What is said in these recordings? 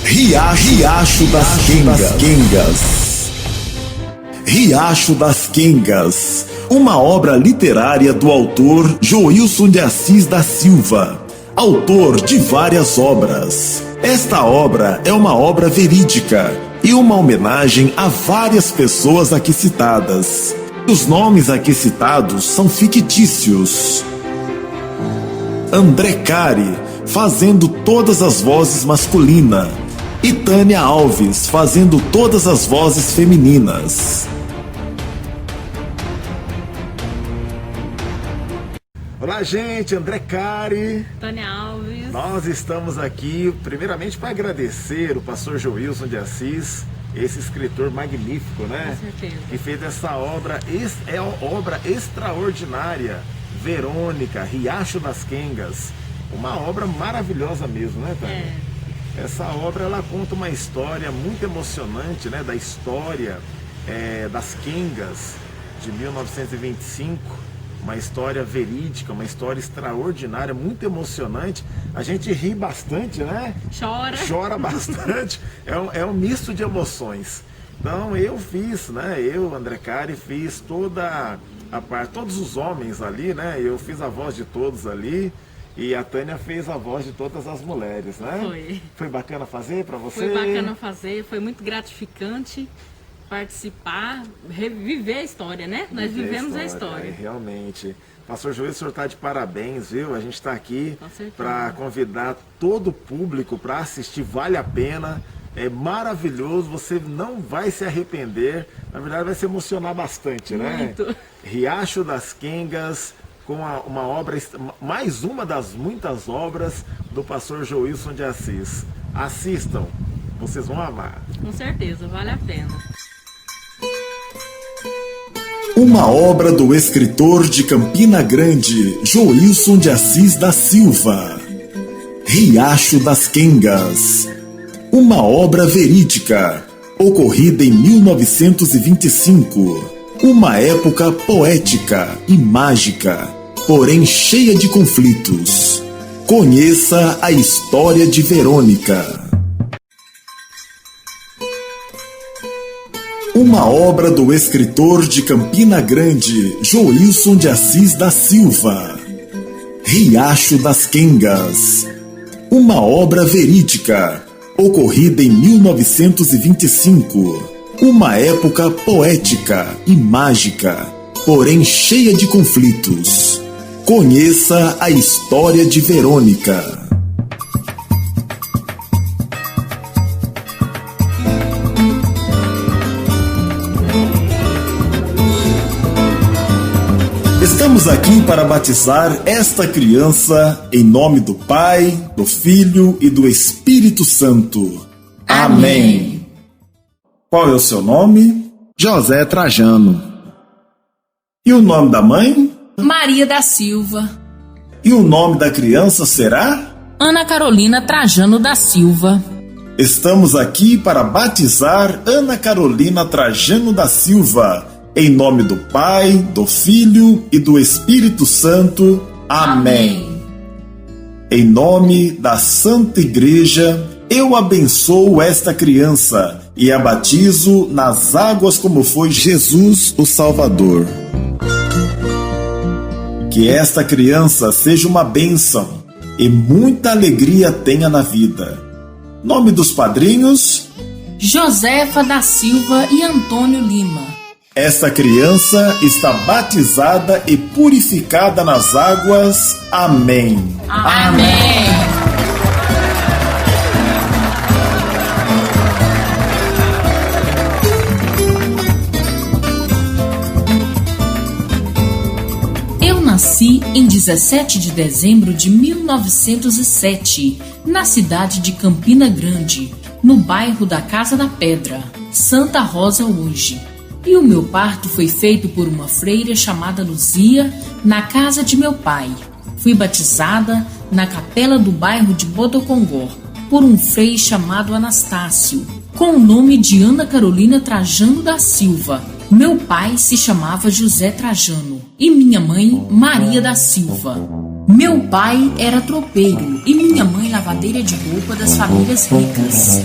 Riacho das Quengas. Riacho das Quengas, uma obra literária do autor Joilson de Assis da Silva, autor de várias obras. Esta obra é uma obra verídica e uma homenagem a várias pessoas aqui citadas. Os nomes aqui citados são fictícios. André Cari, fazendo todas as vozes masculinas, e Tânia Alves, fazendo todas as vozes femininas. Olá, gente, André Cari, Tânia Alves. Nós estamos aqui primeiramente para agradecer o pastor Joilson de Assis, esse escritor magnífico, né? Com certeza. Que fez essa obra, é uma obra extraordinária, Verônica, Riacho das Quengas, uma obra maravilhosa mesmo, né, Tânia? Essa obra, ela conta uma história muito emocionante, né, da história das Quengas de 1925, uma história verídica, uma história extraordinária, muito emocionante. A gente ri bastante, né? Chora bastante. É um misto de emoções. Então eu fiz, né? Eu, André Cari, fiz toda a parte, todos os homens ali, né? Eu fiz a voz de todos ali. E a Tânia fez a voz de todas as mulheres, né? Foi. Foi bacana fazer para você? Foi bacana fazer, foi muito gratificante participar, reviver a história, né? Nós vivemos a história. Realmente. Pastor Joilson, o senhor está de parabéns, viu? A gente está aqui para Com convidar todo o público para assistir, vale a pena. É maravilhoso, você não vai se arrepender. Na verdade, vai se emocionar bastante, né? Muito. Riacho das Quengas, com uma obra, mais uma das muitas obras do pastor Joilson de Assis. Assistam, vocês vão amar. Com certeza, vale a pena. Uma obra do escritor de Campina Grande, Joilson de Assis da Silva. Riacho das Quengas, uma obra verídica, ocorrida em 1925. Uma época poética e mágica, porém cheia de conflitos. Conheça a história de Verônica. Uma obra do escritor de Campina Grande, Joilson de Assis da Silva. Riacho das Quengas, uma obra verídica, ocorrida em 1925. Uma época poética e mágica, porém cheia de conflitos. Conheça a história de Verônica. Estamos aqui para batizar esta criança em nome do Pai, do Filho e do Espírito Santo. Amém. Qual é o seu nome? José Trajano. E o nome da mãe? Maria da Silva. E o nome da criança será? Ana Carolina Trajano da Silva. Estamos aqui para batizar Ana Carolina Trajano da Silva, em nome do Pai, do Filho e do Espírito Santo. Amém. Em nome da Santa Igreja, eu abençoo esta criança e a batizo nas águas como foi Jesus o Salvador. Que esta criança seja uma bênção e muita alegria tenha na vida. Nome dos padrinhos? Josefa da Silva e Antônio Lima. Esta criança está batizada e purificada nas águas. Amém. Amém. Eu nasci em 17 de dezembro de 1907, na cidade de Campina Grande, no bairro da Casa da Pedra, Santa Rosa hoje. E o meu parto foi feito por uma freira chamada Luzia, na casa de meu pai. Fui batizada na capela do bairro de Bodocongó, por um frei chamado Anastácio, com o nome de Ana Carolina Trajano da Silva. Meu pai se chamava José Trajano e minha mãe Maria da Silva. Meu pai era tropeiro e minha mãe lavadeira de roupa das famílias ricas.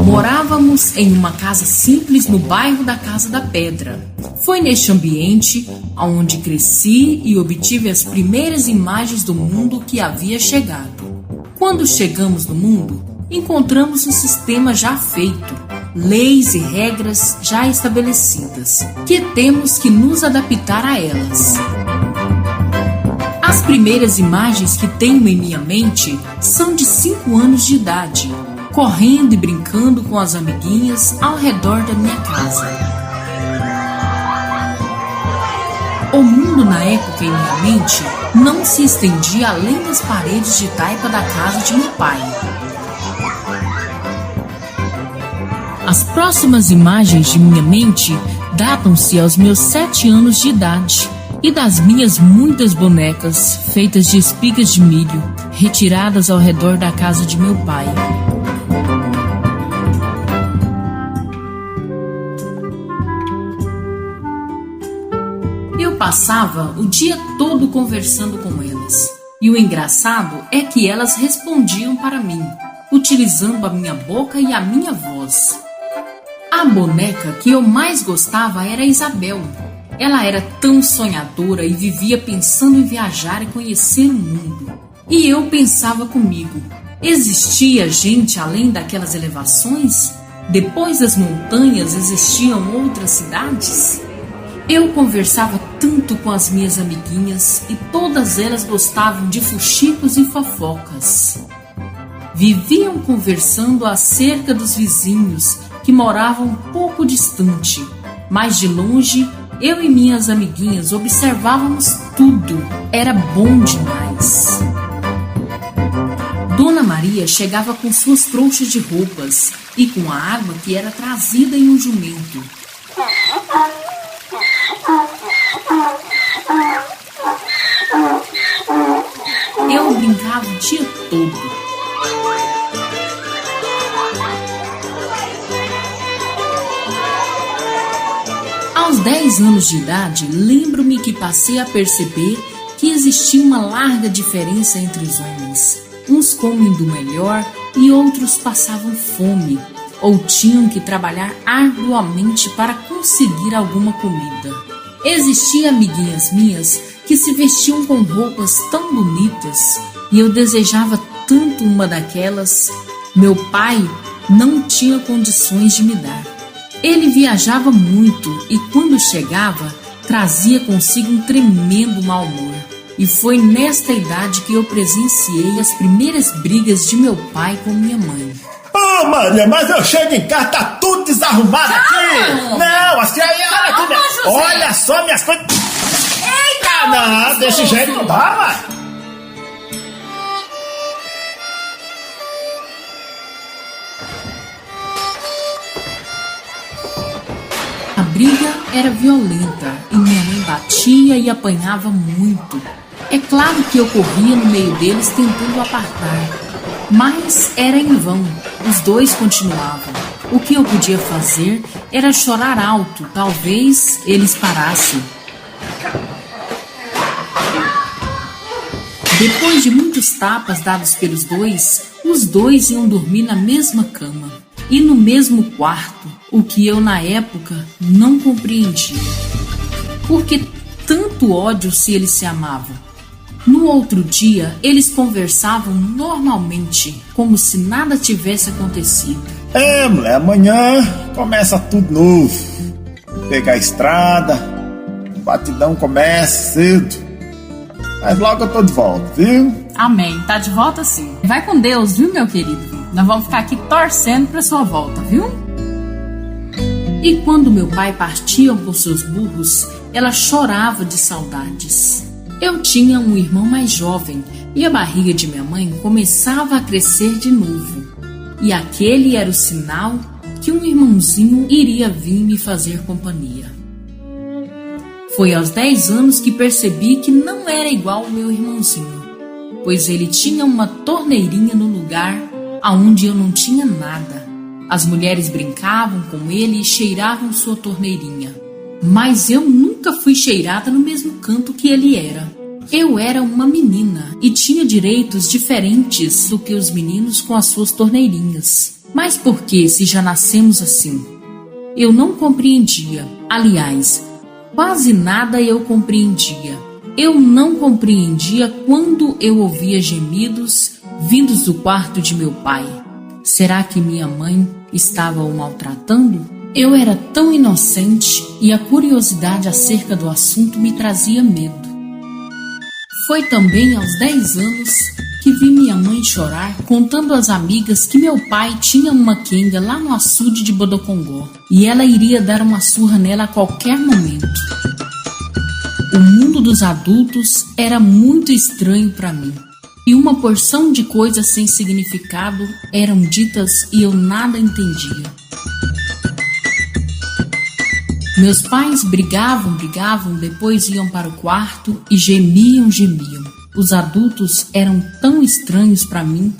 Morávamos em uma casa simples no bairro da Casa da Pedra. Foi neste ambiente onde cresci e obtive as primeiras imagens do mundo que havia chegado. Quando chegamos no mundo, encontramos um sistema já feito, leis e regras já estabelecidas, que temos que nos adaptar a elas. As primeiras imagens que tenho em minha mente são de 5 anos de idade, correndo e brincando com as amiguinhas ao redor da minha casa. O mundo na época em minha mente não se estendia além das paredes de taipa da casa de meu pai. As próximas imagens de minha mente datam-se aos meus 7 anos de idade e das minhas muitas bonecas feitas de espigas de milho retiradas ao redor da casa de meu pai. Eu passava o dia todo conversando com elas, e o engraçado é que elas respondiam para mim, utilizando a minha boca e a minha voz. A boneca que eu mais gostava era a Isabel. Ela era tão sonhadora e vivia pensando em viajar e conhecer o mundo. E eu pensava comigo, existia gente além daquelas elevações? Depois das montanhas existiam outras cidades? Eu conversava tanto com as minhas amiguinhas e todas elas gostavam de fuxicos e fofocas. Viviam conversando acerca dos vizinhos que moravam um pouco distante, mas de longe eu e minhas amiguinhas observávamos tudo. Era bom demais. Dona Maria chegava com suas trouxas de roupas e com a água que era trazida em um jumento. Eu brincava o dia todo. Aos 10 anos de idade, lembro-me que passei a perceber que existia uma larga diferença entre os homens. Uns comem do melhor e outros passavam fome, ou tinham que trabalhar arduamente para conseguir alguma comida. Existiam amiguinhas minhas que se vestiam com roupas tão bonitas e eu desejava tanto uma daquelas. Meu pai não tinha condições de me dar. Ele viajava muito e quando chegava, trazia consigo um tremendo mau humor. E foi nesta idade que eu presenciei as primeiras brigas de meu pai com minha mãe. Ô, Maria, mas eu chego em casa, tá tudo desarrumado aqui! Não, assim aí, olha aqui, olha só minhas coisas! Eita! Não, desse jeito não dá, mano! A briga era violenta e minha mãe batia e apanhava muito. É claro que eu corria no meio deles tentando apartar, mas era em vão, os dois continuavam. O que eu podia fazer era chorar alto, talvez eles parassem. Depois de muitos tapas dados pelos dois, os dois iam dormir na mesma cama e no mesmo quarto, o que eu na época não compreendia. Por que tanto ódio se eles se amavam? No outro dia, eles conversavam normalmente, como se nada tivesse acontecido. Mulher, amanhã começa tudo novo. Pegar a estrada, o batidão começa cedo. Mas logo eu tô de volta, viu? Amém, tá de volta sim. Vai com Deus, viu, meu querido? Nós vamos ficar aqui torcendo pra sua volta, viu? E quando meu pai partia com seus burros, ela chorava de saudades. Eu tinha um irmão mais jovem e a barriga de minha mãe começava a crescer de novo. E aquele era o sinal que um irmãozinho iria vir me fazer companhia. Foi aos 10 anos que percebi que não era igual ao meu irmãozinho, pois ele tinha uma torneirinha no lugar aonde eu não tinha nada. As mulheres brincavam com ele e cheiravam sua torneirinha. Mas eu nunca fui cheirada no mesmo canto que ele era. Eu era uma menina e tinha direitos diferentes do que os meninos com as suas torneirinhas. Mas por que, se já nascemos assim? Eu não compreendia. Aliás, quase nada eu compreendia. Eu não compreendia quando eu ouvia gemidos vindos do quarto de meu pai. Será que minha mãe estava o maltratando? Eu era tão inocente e a curiosidade acerca do assunto me trazia medo. Foi também aos 10 anos que vi minha mãe chorar, contando às amigas que meu pai tinha uma quenga lá no açude de Bodocongó e ela iria dar uma surra nela a qualquer momento. O mundo dos adultos era muito estranho para mim e uma porção de coisas sem significado eram ditas e eu nada entendia. Meus pais brigavam, depois iam para o quarto e gemiam. Os adultos eram tão estranhos para mim.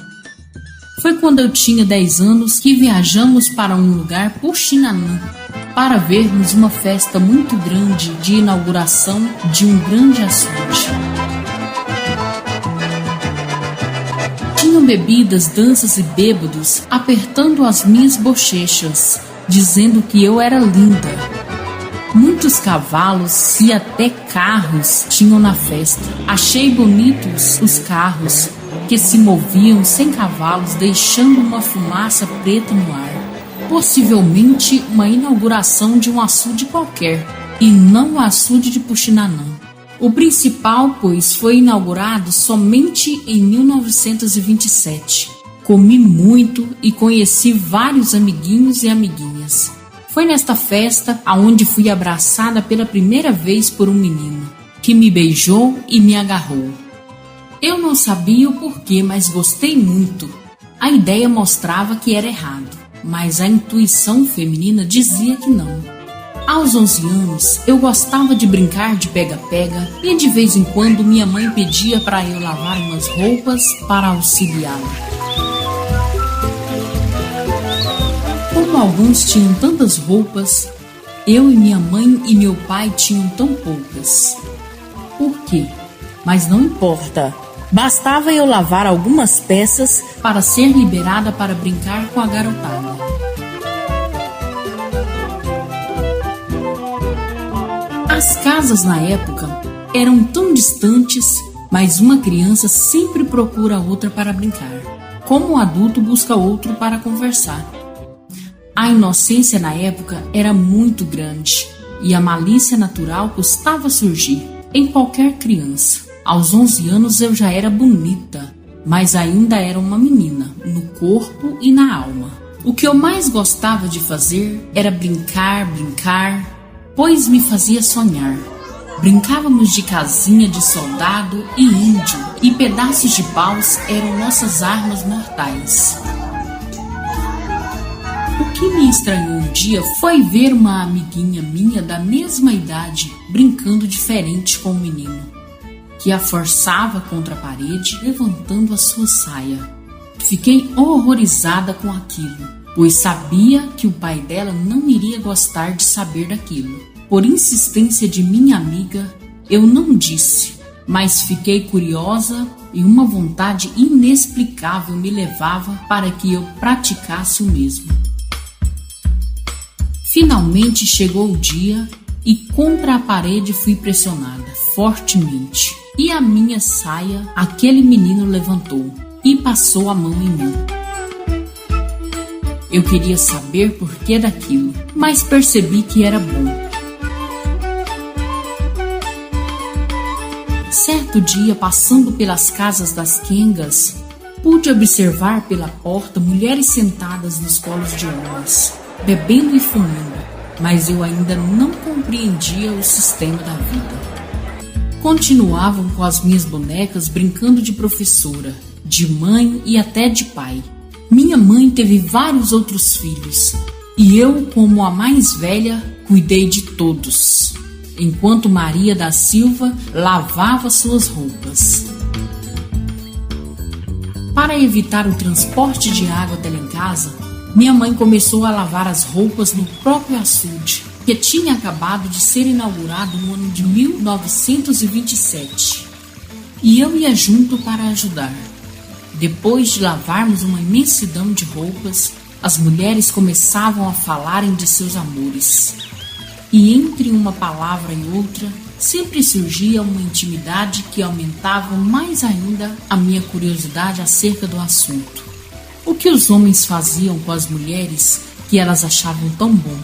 Foi quando eu tinha 10 anos que viajamos para um lugar por Xinanã para vermos uma festa muito grande de inauguração de um grande açude. Tinham bebidas, danças e bêbados apertando as minhas bochechas, dizendo que eu era linda. Muitos cavalos e até carros tinham na festa. Achei bonitos os carros que se moviam sem cavalos, deixando uma fumaça preta no ar. Possivelmente uma inauguração de um açude qualquer, e não o açude de Puxinanã. O principal, pois, foi inaugurado somente em 1927. Comi muito e conheci vários amiguinhos e amiguinhas. Foi nesta festa aonde fui abraçada pela primeira vez por um menino, que me beijou e me agarrou. Eu não sabia o porquê, mas gostei muito. A ideia mostrava que era errado, mas a intuição feminina dizia que não. Aos 11 anos, eu gostava de brincar de pega-pega e de vez em quando minha mãe pedia para eu lavar umas roupas para auxiliá-la. Como alguns tinham tantas roupas, eu e minha mãe e meu pai tinham tão poucas. Por quê? Mas não importa. Bastava eu lavar algumas peças para ser liberada para brincar com a garotada. As casas na época eram tão distantes, mas uma criança sempre procura outra para brincar, como um adulto busca outro para conversar. A inocência na época era muito grande e a malícia natural custava surgir em qualquer criança. Aos 11 anos eu já era bonita, mas ainda era uma menina, no corpo e na alma. O que eu mais gostava de fazer era brincar, pois me fazia sonhar. Brincávamos de casinha de soldado e índio, e pedaços de paus eram nossas armas mortais. O que me estranhou um dia foi ver uma amiguinha minha da mesma idade brincando diferente com o menino, que a forçava contra a parede, levantando a sua saia. Fiquei horrorizada com aquilo, pois sabia que o pai dela não iria gostar de saber daquilo. Por insistência de minha amiga, eu não disse, mas fiquei curiosa e uma vontade inexplicável me levava para que eu praticasse o mesmo. Finalmente chegou o dia e contra a parede fui pressionada fortemente. E a minha saia, aquele menino levantou e passou a mão em mim. Eu queria saber por que daquilo, mas percebi que era bom. Certo dia, passando pelas casas das quengas, pude observar pela porta mulheres sentadas nos colos de homens, bebendo e fumando, mas eu ainda não compreendia o sistema da vida. Continuavam com as minhas bonecas brincando de professora, de mãe e até de pai. Minha mãe teve vários outros filhos e eu, como a mais velha, cuidei de todos, enquanto Maria da Silva lavava suas roupas. Para evitar o transporte de água até lá em casa, minha mãe começou a lavar as roupas no próprio açude, que tinha acabado de ser inaugurado no ano de 1927. E eu ia junto para ajudar. Depois de lavarmos uma imensidão de roupas, as mulheres começavam a falarem de seus amores. E entre uma palavra e outra, sempre surgia uma intimidade que aumentava mais ainda a minha curiosidade acerca do assunto. O que os homens faziam com as mulheres que elas achavam tão bom?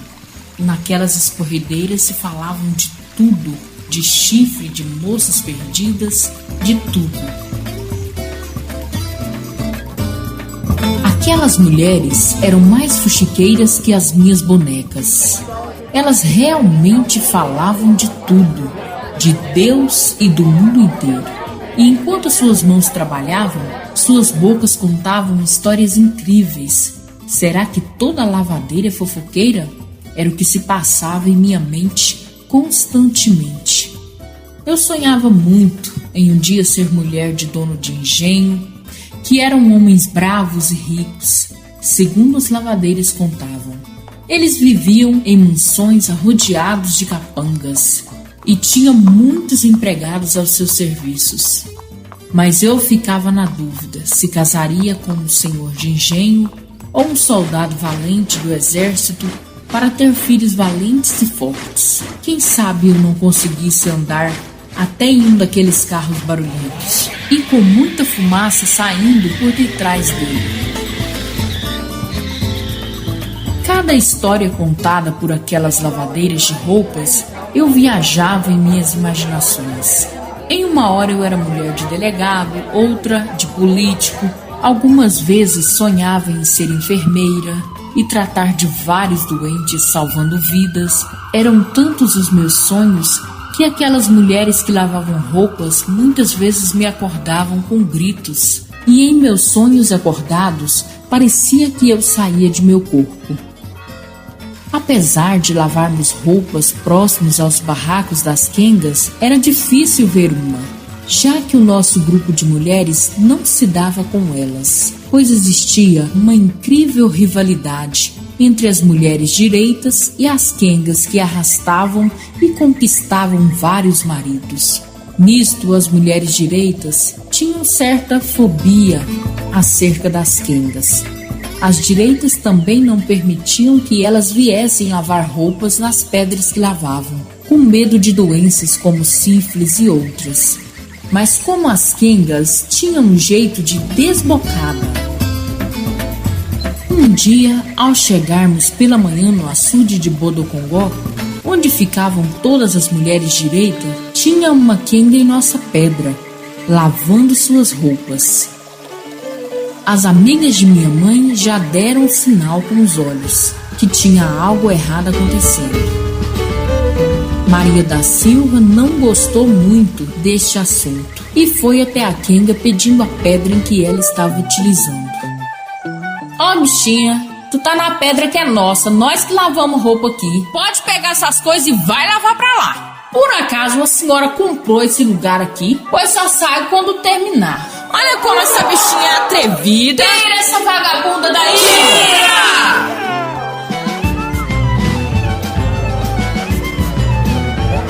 Naquelas escorredeiras se falavam de tudo, de chifre, de moças perdidas, de tudo. Aquelas mulheres eram mais fuxiqueiras que as minhas bonecas. Elas realmente falavam de tudo, de Deus e do mundo inteiro. E enquanto suas mãos trabalhavam, suas bocas contavam histórias incríveis. Será que toda lavadeira é fofoqueira? Era o que se passava em minha mente constantemente. Eu sonhava muito em um dia ser mulher de dono de engenho, que eram homens bravos e ricos, segundo as lavadeiras contavam. Eles viviam em mansões arrodeados de capangas e tinham muitos empregados aos seus serviços. Mas eu ficava na dúvida se casaria com um senhor de engenho ou um soldado valente do exército para ter filhos valentes e fortes. Quem sabe eu não conseguisse andar até em um daqueles carros barulhentos e com muita fumaça saindo por detrás dele. Cada história contada por aquelas lavadeiras de roupas, eu viajava em minhas imaginações. Em uma hora eu era mulher de delegado, outra de político. Algumas vezes sonhava em ser enfermeira e tratar de vários doentes salvando vidas. Eram tantos os meus sonhos que aquelas mulheres que lavavam roupas muitas vezes me acordavam com gritos. E em meus sonhos acordados, parecia que eu saía de meu corpo. Apesar de lavarmos roupas próximos aos barracos das quengas, era difícil ver uma, já que o nosso grupo de mulheres não se dava com elas, pois existia uma incrível rivalidade entre as mulheres direitas e as quengas que arrastavam e conquistavam vários maridos. Nisto, as mulheres direitas tinham certa fobia acerca das quengas. As direitas também não permitiam que elas viessem lavar roupas nas pedras que lavavam, com medo de doenças como sífilis e outras. Mas como as quengas tinham um jeito de desbocada. Um dia, ao chegarmos pela manhã no açude de Bodocongó, onde ficavam todas as mulheres direitas, tinha uma quenga em nossa pedra, lavando suas roupas. As amigas de minha mãe já deram sinal com os olhos que tinha algo errado acontecendo. Maria da Silva não gostou muito deste assunto e foi até a quenga pedindo a pedra em que ela estava utilizando. Ó, bichinha, tu tá na pedra que é nossa, nós que lavamos roupa aqui. Pode pegar essas coisas e vai lavar pra lá. Por acaso a senhora comprou esse lugar aqui? Pois só sai quando terminar. Olha como essa bichinha é atrevida. Tira essa vagabunda daí! Tira!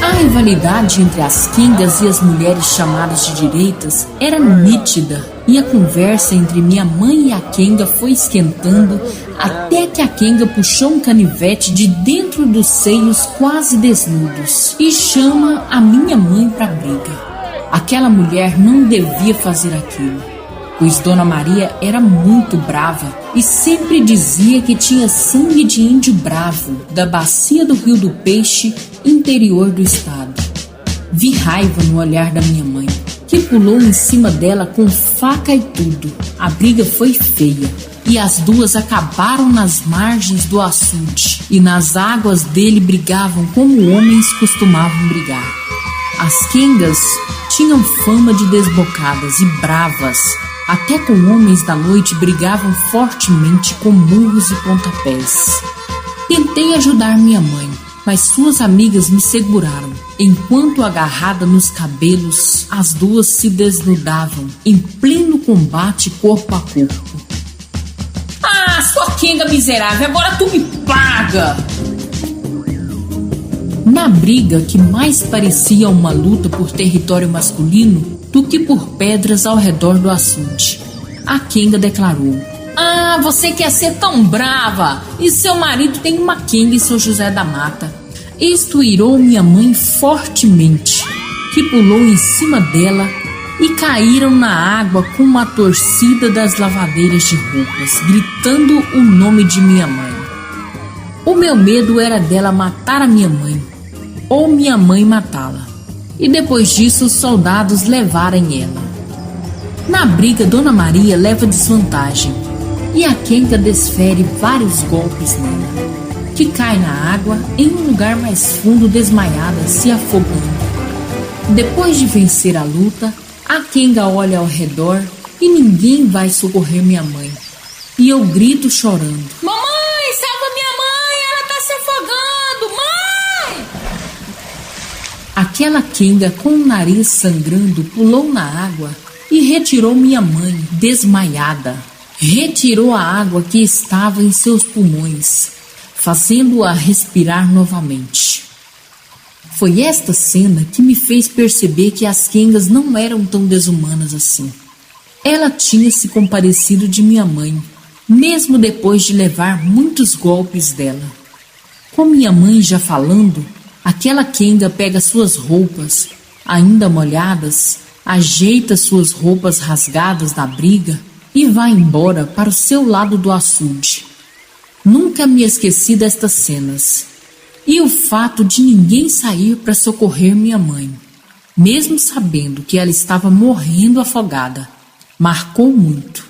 A rivalidade entre as quengas e as mulheres chamadas de direitas era nítida, e a conversa entre minha mãe e a quenga foi esquentando até que a quenga puxou um canivete de dentro dos seios quase desnudos e chama a minha mãe para briga. Aquela mulher não devia fazer aquilo, pois Dona Maria era muito brava e sempre dizia que tinha sangue de índio bravo da bacia do Rio do Peixe, interior do estado. Vi raiva no olhar da minha mãe, que pulou em cima dela com faca e tudo. A briga foi feia e as duas acabaram nas margens do açude e nas águas dele brigavam como homens costumavam brigar. As quengas tinham fama de desbocadas e bravas, até com homens da noite brigavam fortemente com murros e pontapés. Tentei ajudar minha mãe, mas suas amigas me seguraram. Enquanto agarrada nos cabelos, as duas se desnudavam em pleno combate corpo a corpo. Ah, sua quenga miserável, agora tu me paga! Na briga que mais parecia uma luta por território masculino do que por pedras ao redor do açude, a quenga declarou: Ah, você quer ser tão brava! E seu marido tem uma quenga em São José da Mata. Isto irou minha mãe fortemente, que pulou em cima dela e caíram na água com uma torcida das lavadeiras de roupas, gritando o nome de minha mãe. O meu medo era dela matar a minha mãe, ou minha mãe matá-la, e depois disso os soldados levarem ela. Na briga, Dona Maria leva desvantagem, e a quenga desfere vários golpes nela, que cai na água em um lugar mais fundo, desmaiada, se afogando. Depois de vencer a luta, a quenga olha ao redor e ninguém vai socorrer minha mãe. E eu grito chorando: Mamãe, salva minha mãe, ela tá se afogando, mãe! Aquela quenga com o nariz sangrando pulou na água e retirou minha mãe, desmaiada. Retirou a água que estava em seus pulmões, fazendo-a respirar novamente. Foi esta cena que me fez perceber que as quengas não eram tão desumanas assim. Ela tinha se compadecido de minha mãe, mesmo depois de levar muitos golpes dela. Com minha mãe já falando, aquela quenga pega suas roupas, ainda molhadas, ajeita suas roupas rasgadas da briga e vai embora para o seu lado do açude. Nunca me esqueci destas cenas. E o fato de ninguém sair para socorrer minha mãe, mesmo sabendo que ela estava morrendo afogada, marcou muito.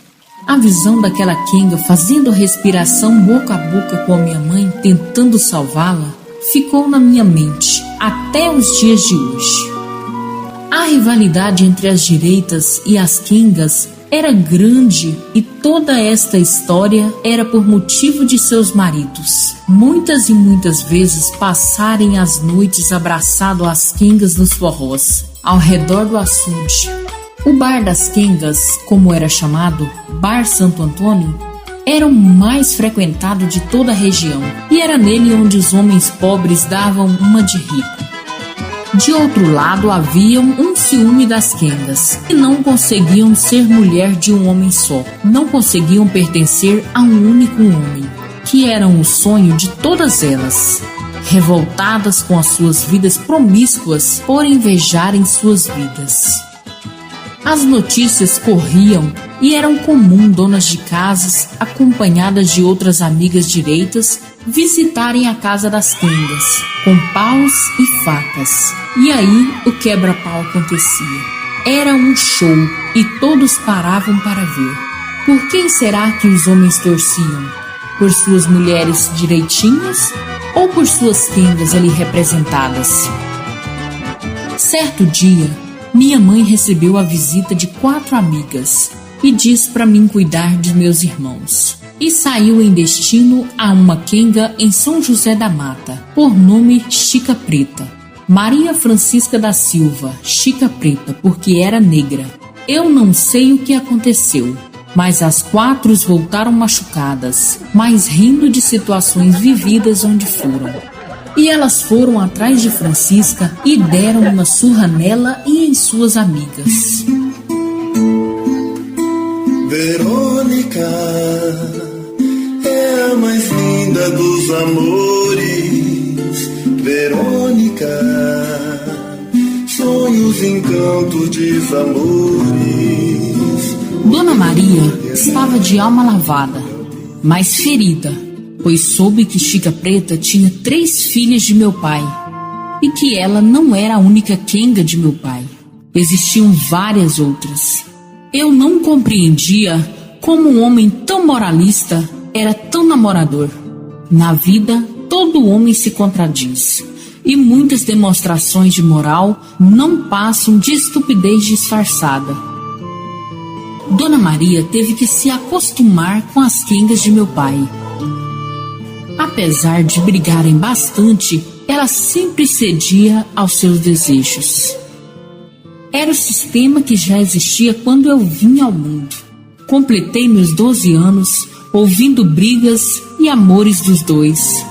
A visão daquela quenga fazendo respiração boca a boca com a minha mãe, tentando salvá-la, ficou na minha mente até os dias de hoje. A rivalidade entre as direitas e as quengas era grande e toda esta história era por motivo de seus maridos. Muitas e muitas vezes passarem as noites abraçado às quengas nos forrós, ao redor do açude. O Bar das Quengas, como era chamado, Bar Santo Antônio, era o mais frequentado de toda a região e era nele onde os homens pobres davam uma de rico. De outro lado, havia um ciúme das quengas, que não conseguiam ser mulher de um homem só, não conseguiam pertencer a um único homem, que eram o sonho de todas elas, revoltadas com as suas vidas promíscuas por invejarem suas vidas. As notícias corriam e eram comum donas de casas, acompanhadas de outras amigas direitas, visitarem a casa das quengas, com paus e facas. E aí o quebra-pau acontecia. Era um show e todos paravam para ver. Por quem será que os homens torciam? Por suas mulheres direitinhas ou por suas quengas ali representadas? Certo dia, minha mãe recebeu a visita de 4 amigas e disse para mim cuidar de meus irmãos. E saiu em destino a uma quenga em São José da Mata, por nome Chica Preta. Maria Francisca da Silva, Chica Preta, porque era negra. Eu não sei o que aconteceu, mas as 4 voltaram machucadas, mas rindo de situações vividas onde foram. E elas foram atrás de Francisca e deram uma surra nela e em suas amigas. Verônica é a mais linda dos amores. Verônica, sonhos, encantos, desamores. Dona Maria estava de alma lavada, mas ferida, pois soube que Chica Preta tinha 3 filhas de meu pai e que ela não era a única quenga de meu pai. Existiam várias outras. Eu não compreendia como um homem tão moralista era tão namorador. Na vida, todo homem se contradiz, e muitas demonstrações de moral não passam de estupidez disfarçada. Dona Maria teve que se acostumar com as quengas de meu pai. Apesar de brigarem bastante, ela sempre cedia aos seus desejos. Era o sistema que já existia quando eu vim ao mundo. Completei meus 12 anos ouvindo brigas e amores dos dois.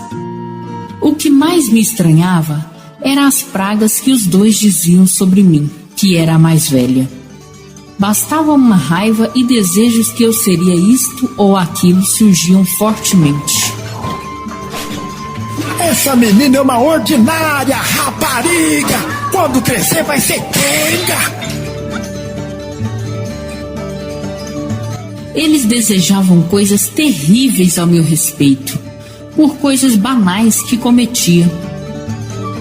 O que mais me estranhava eram as pragas que os dois diziam sobre mim, que era a mais velha. Bastava uma raiva e desejos que eu seria isto ou aquilo surgiam fortemente. Essa menina é uma ordinária rapariga. Quando crescer vai ser quenga. Eles desejavam coisas terríveis ao meu respeito, por coisas banais que cometia,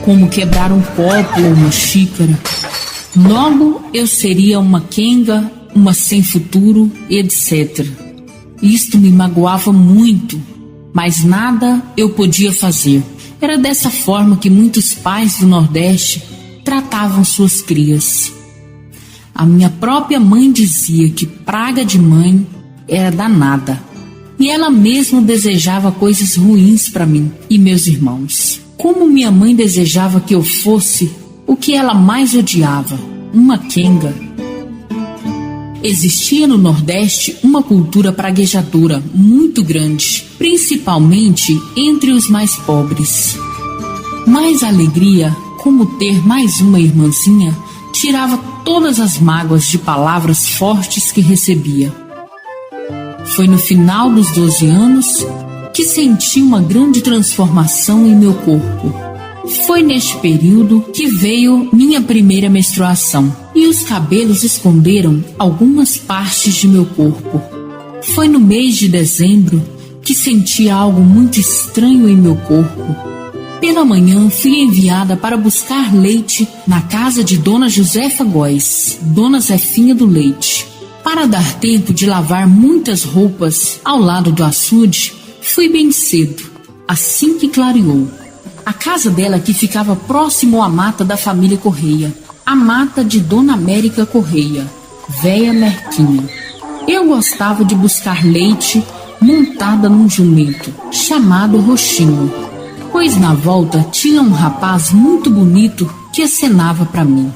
como quebrar um copo ou uma xícara. Logo eu seria uma quenga, uma sem futuro, etc. Isto me magoava muito, mas nada eu podia fazer. Era dessa forma que muitos pais do Nordeste tratavam suas crias. A minha própria mãe dizia que praga de mãe era danada, e ela mesma desejava coisas ruins para mim e meus irmãos. Como minha mãe desejava que eu fosse o que ela mais odiava, uma quenga. Existia no Nordeste uma cultura praguejadora muito grande, principalmente entre os mais pobres. Mais alegria, como ter mais uma irmãzinha, tirava todas as mágoas de palavras fortes que recebia. Foi no final dos 12 anos que senti uma grande transformação em meu corpo. Foi neste período que veio minha primeira menstruação e os cabelos esconderam algumas partes de meu corpo. Foi no mês de dezembro que senti algo muito estranho em meu corpo. Pela manhã fui enviada para buscar leite na casa de Dona Josefa Góes, Dona Zefinha do Leite. Para dar tempo de lavar muitas roupas ao lado do açude, fui bem cedo, assim que clareou. A casa dela que ficava próximo à mata da família Correia, a mata de Dona América Correia, véia Merquinha. Eu gostava de buscar leite montada num jumento, chamado Roxinho, pois na volta tinha um rapaz muito bonito que acenava para mim.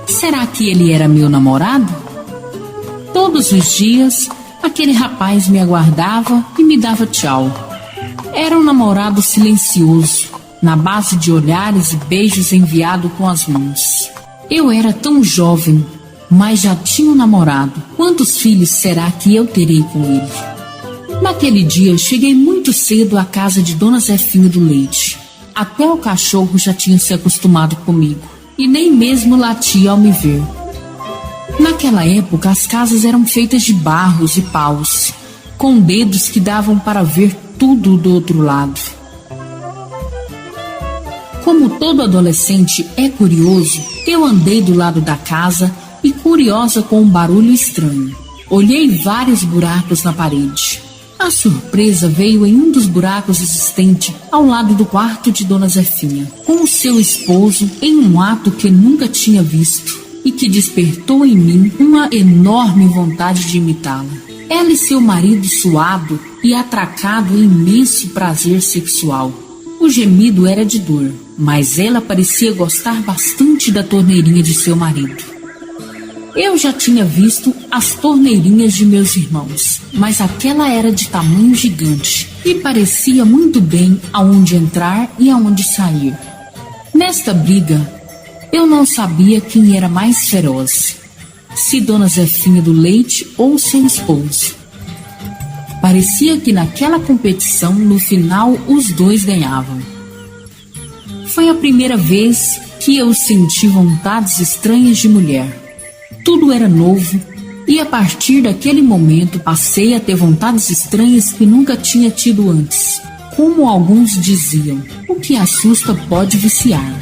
Será que ele era meu namorado? Todos os dias, aquele rapaz me aguardava e me dava tchau. Era um namorado silencioso, na base de olhares e beijos enviados com as mãos. Eu era tão jovem, mas já tinha um namorado. Quantos filhos será que eu terei com ele? Naquele dia, cheguei muito cedo à casa de Dona Zefinha do Leite. Até o cachorro já tinha se acostumado comigo, e nem mesmo latia ao me ver. Naquela época, as casas eram feitas de barros e paus, com dedos que davam para ver tudo do outro lado. Como todo adolescente é curioso, eu andei do lado da casa e curiosa com um barulho estranho. Olhei vários buracos na parede. A surpresa veio em um dos buracos existente ao lado do quarto de Dona Zefinha, com o seu esposo em um ato que nunca tinha visto e que despertou em mim uma enorme vontade de imitá-la. Ela e seu marido suado e atracado em imenso prazer sexual. O gemido era de dor, mas ela parecia gostar bastante da torneirinha de seu marido. Eu já tinha visto as torneirinhas de meus irmãos, mas aquela era de tamanho gigante e parecia muito bem aonde entrar e aonde sair. Nesta briga, eu não sabia quem era mais feroz, se Dona Zefinha do Leite ou seu esposo. Parecia que naquela competição, no final, os dois ganhavam. Foi a primeira vez que eu senti vontades estranhas de mulher. Tudo era novo e a partir daquele momento passei a ter vontades estranhas que nunca tinha tido antes. Como alguns diziam, o que assusta pode viciar.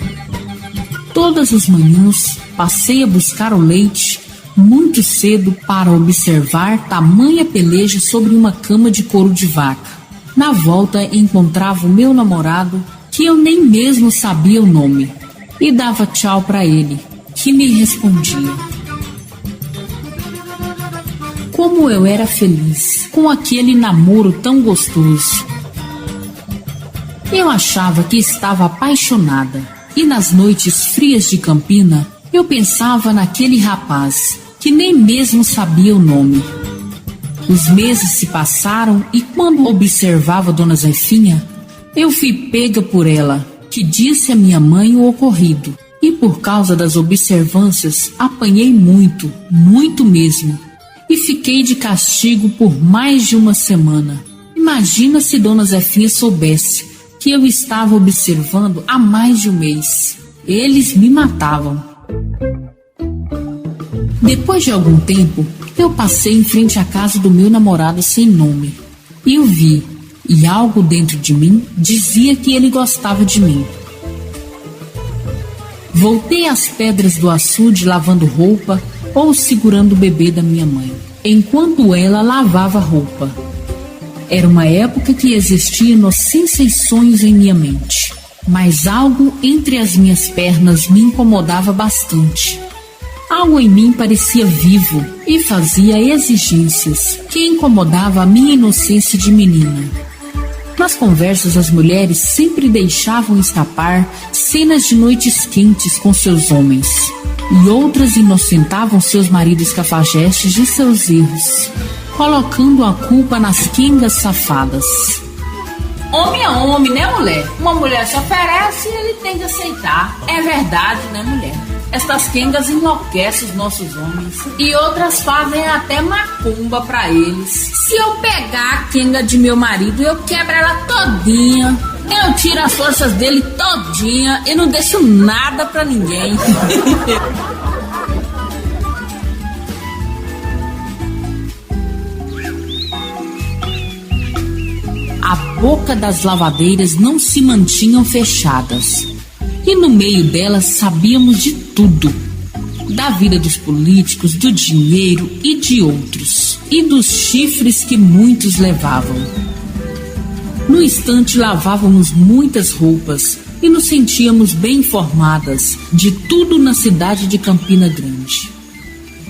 Todas as manhãs passei a buscar o leite muito cedo para observar tamanha peleja sobre uma cama de couro de vaca. Na volta encontrava o meu namorado, que eu nem mesmo sabia o nome, e dava tchau para ele, que me respondia. Como eu era feliz com aquele namoro tão gostoso. Eu achava que estava apaixonada. E nas noites frias de Campina, eu pensava naquele rapaz, que nem mesmo sabia o nome. Os meses se passaram e quando observava Dona Zefinha, eu fui pega por ela, que disse à minha mãe o ocorrido. E por causa das observâncias, apanhei muito, muito mesmo. E fiquei de castigo por mais de uma semana. Imagina se Dona Zefinha soubesse que eu estava observando há mais de um mês. Eles me matavam. Depois de algum tempo, eu passei em frente à casa do meu namorado sem nome. E o vi, e algo dentro de mim dizia que ele gostava de mim. Voltei às pedras do açude lavando roupa ou segurando o bebê da minha mãe, enquanto ela lavava roupa. Era uma época que existia inocência e sonhos em minha mente, mas algo entre as minhas pernas me incomodava bastante. Algo em mim parecia vivo e fazia exigências que incomodava a minha inocência de menina. Nas conversas, as mulheres sempre deixavam escapar cenas de noites quentes com seus homens, e outras inocentavam seus maridos cafajestes de seus erros, colocando a culpa nas quengas safadas. Homem é homem, né, mulher? Uma mulher se oferece e ele tem que aceitar. É verdade, né, mulher? Estas quengas enlouquecem os nossos homens e outras fazem até macumba pra eles. Se eu pegar a quenga de meu marido, eu quebro ela todinha. Eu tiro as forças dele todinha e não deixo nada pra ninguém. A boca das lavadeiras não se mantinham fechadas. E no meio delas sabíamos de tudo. Da vida dos políticos, do dinheiro e de outros. E dos chifres que muitos levavam. No instante lavávamos muitas roupas e nos sentíamos bem informadas de tudo na cidade de Campina Grande.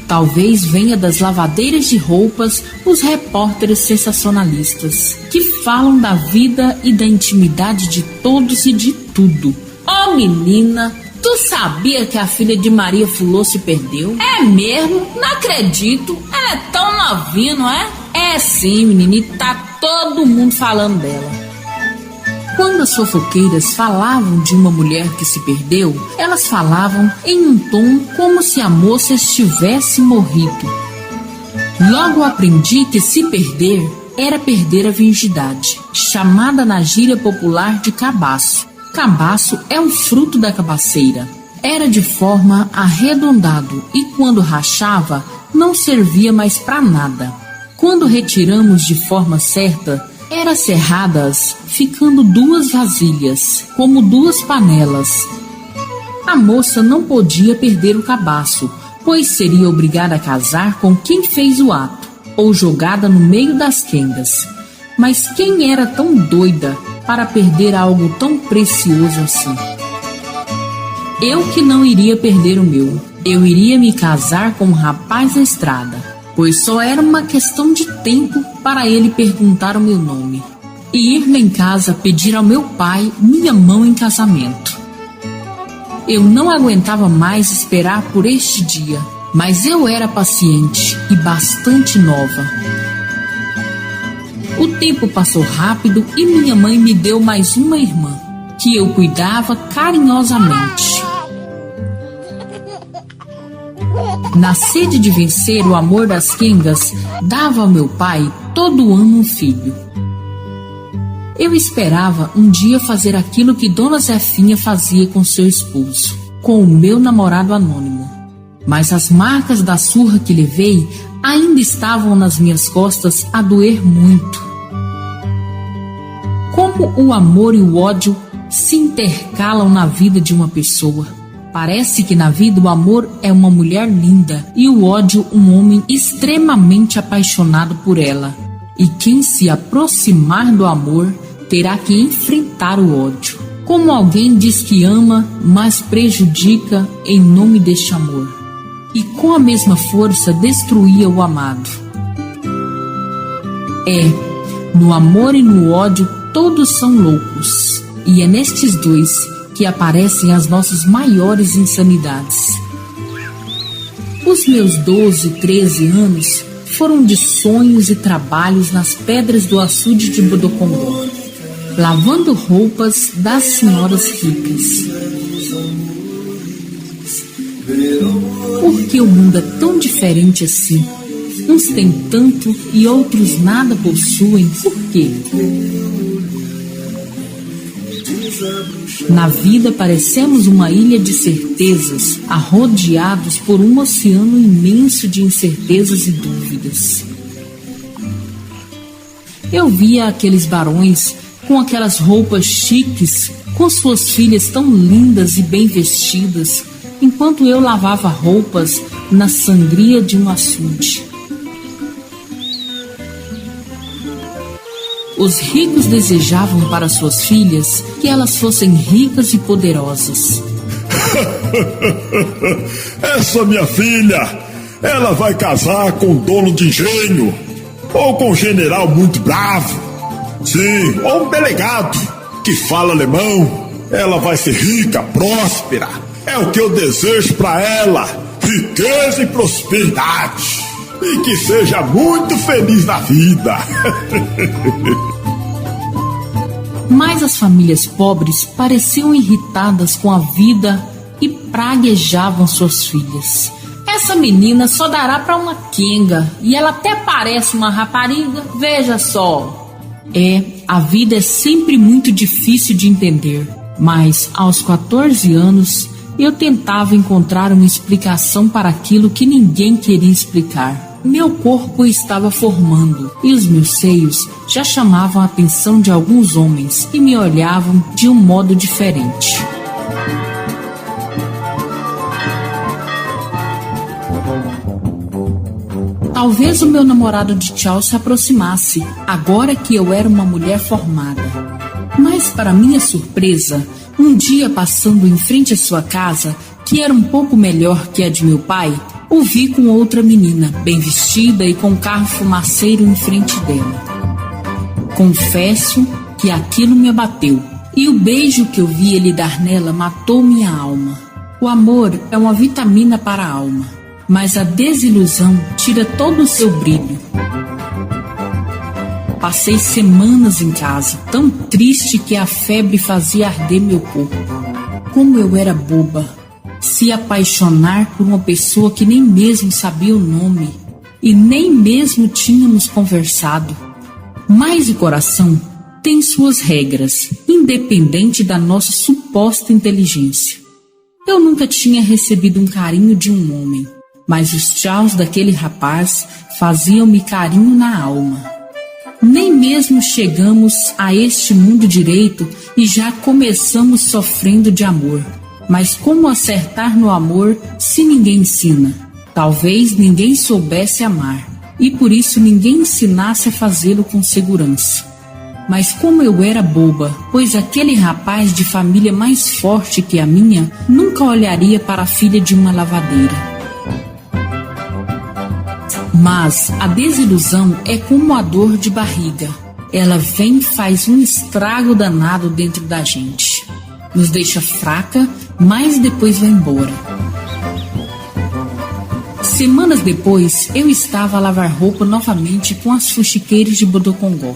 Talvez venha das lavadeiras de roupas os repórteres sensacionalistas que falam da vida e da intimidade de todos e de tudo. Oh, menina, tu sabia que a filha de Maria Fulô se perdeu? É mesmo? Não acredito. Ela é tão novinha, não é? É sim, menina, e tá todo mundo falando dela. Quando as fofoqueiras falavam de uma mulher que se perdeu, elas falavam em um tom como se a moça estivesse morrido. Logo aprendi que se perder era perder a virgindade, chamada na gíria popular de cabaço. Cabaço é um fruto da cabaceira. Era de forma arredondado e quando rachava não servia mais para nada. Quando retiramos de forma certa, eram cerradas, ficando 2 vasilhas, como 2 panelas. A moça não podia perder o cabaço, pois seria obrigada a casar com quem fez o ato, ou jogada no meio das quengas. Mas quem era tão doida para perder algo tão precioso assim? Eu que não iria perder o meu. Eu iria me casar com um rapaz da estrada, pois só era uma questão de tempo para ele perguntar o meu nome e ir lá em casa pedir ao meu pai minha mão em casamento. Eu não aguentava mais esperar por este dia, mas eu era paciente e bastante nova. O tempo passou rápido e minha mãe me deu mais uma irmã, que eu cuidava carinhosamente. Na sede de vencer o amor das quengas, dava ao meu pai todo ano um filho. Eu esperava um dia fazer aquilo que Dona Zefinha fazia com seu esposo, com o meu namorado anônimo. Mas as marcas da surra que levei ainda estavam nas minhas costas a doer muito. Como o amor e o ódio se intercalam na vida de uma pessoa. Parece que na vida o amor é uma mulher linda e o ódio um homem extremamente apaixonado por ela. E quem se aproximar do amor terá que enfrentar o ódio. Como alguém diz que ama, mas prejudica em nome deste amor. E com a mesma força destruía o amado. No amor e no ódio todos são loucos. E é nestes dois que aparecem as nossas maiores insanidades. Os meus 12, 13 anos foram de sonhos e trabalhos nas pedras do açude de Bodocongó, lavando roupas das senhoras ricas. Por que o mundo é tão diferente assim? Uns têm tanto e outros nada possuem. Por quê? Na vida parecemos uma ilha de certezas, arrodeados por um oceano imenso de incertezas e dúvidas. Eu via aqueles barões com aquelas roupas chiques, com suas filhas tão lindas e bem vestidas, enquanto eu lavava roupas na sangria de um açude. Os ricos desejavam para suas filhas que elas fossem ricas e poderosas. Essa minha filha, ela vai casar com um dono de engenho, ou com um general muito bravo, sim, ou um delegado que fala alemão. Ela vai ser rica, próspera, é o que eu desejo para ela, riqueza e prosperidade, e que seja muito feliz na vida. Mas as famílias pobres pareciam irritadas com a vida e praguejavam suas filhas. Essa menina só dará para uma quenga e ela até parece uma rapariga, veja só. A vida é sempre muito difícil de entender, mas aos 14 anos eu tentava encontrar uma explicação para aquilo que ninguém queria explicar. Meu corpo estava formando e os meus seios já chamavam a atenção de alguns homens e me olhavam de um modo diferente. Talvez o meu namorado de tchau se aproximasse, agora que eu era uma mulher formada. Mas, para minha surpresa, um dia passando em frente à sua casa, que era um pouco melhor que a de meu pai, o vi com outra menina, bem vestida e com um carro fumaceiro em frente dela. Confesso que aquilo me abateu, e o beijo que eu vi ele dar nela matou minha alma. O amor é uma vitamina para a alma, mas a desilusão tira todo o seu brilho. Passei semanas em casa, tão triste que a febre fazia arder meu corpo. Como eu era boba! Se apaixonar por uma pessoa que nem mesmo sabia o nome e nem mesmo tínhamos conversado. Mas o coração tem suas regras, independente da nossa suposta inteligência. Eu nunca tinha recebido um carinho de um homem, mas os tchauz daquele rapaz faziam-me carinho na alma. Nem mesmo chegamos a este mundo direito e já começamos sofrendo de amor. Mas como acertar no amor se ninguém ensina? Talvez ninguém soubesse amar, e por isso ninguém ensinasse a fazê-lo com segurança. Mas como eu era boba, pois aquele rapaz de família mais forte que a minha nunca olharia para a filha de uma lavadeira. Mas a desilusão é como a dor de barriga. Ela vem e faz um estrago danado dentro da gente. Nos deixa fraca, mas depois vai embora. Semanas depois, eu estava a lavar roupa novamente com as fuxiqueiras de Bodocongó,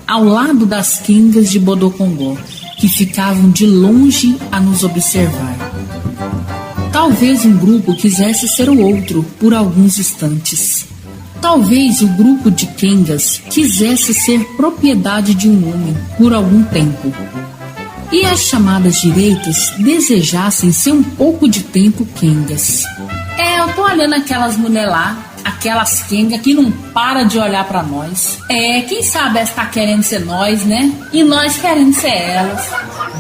ao lado das quengas de Bodocongó, que ficavam de longe a nos observar. Talvez um grupo quisesse ser o outro por alguns instantes. Talvez o grupo de quengas quisesse ser propriedade de um homem por algum tempo. E as chamadas direitas desejassem ser um pouco de tempo quengas. Eu tô olhando aquelas mulher lá, aquelas quengas que não para de olhar pra nós. Quem sabe essa tá querendo ser nós, né? E nós querendo ser elas.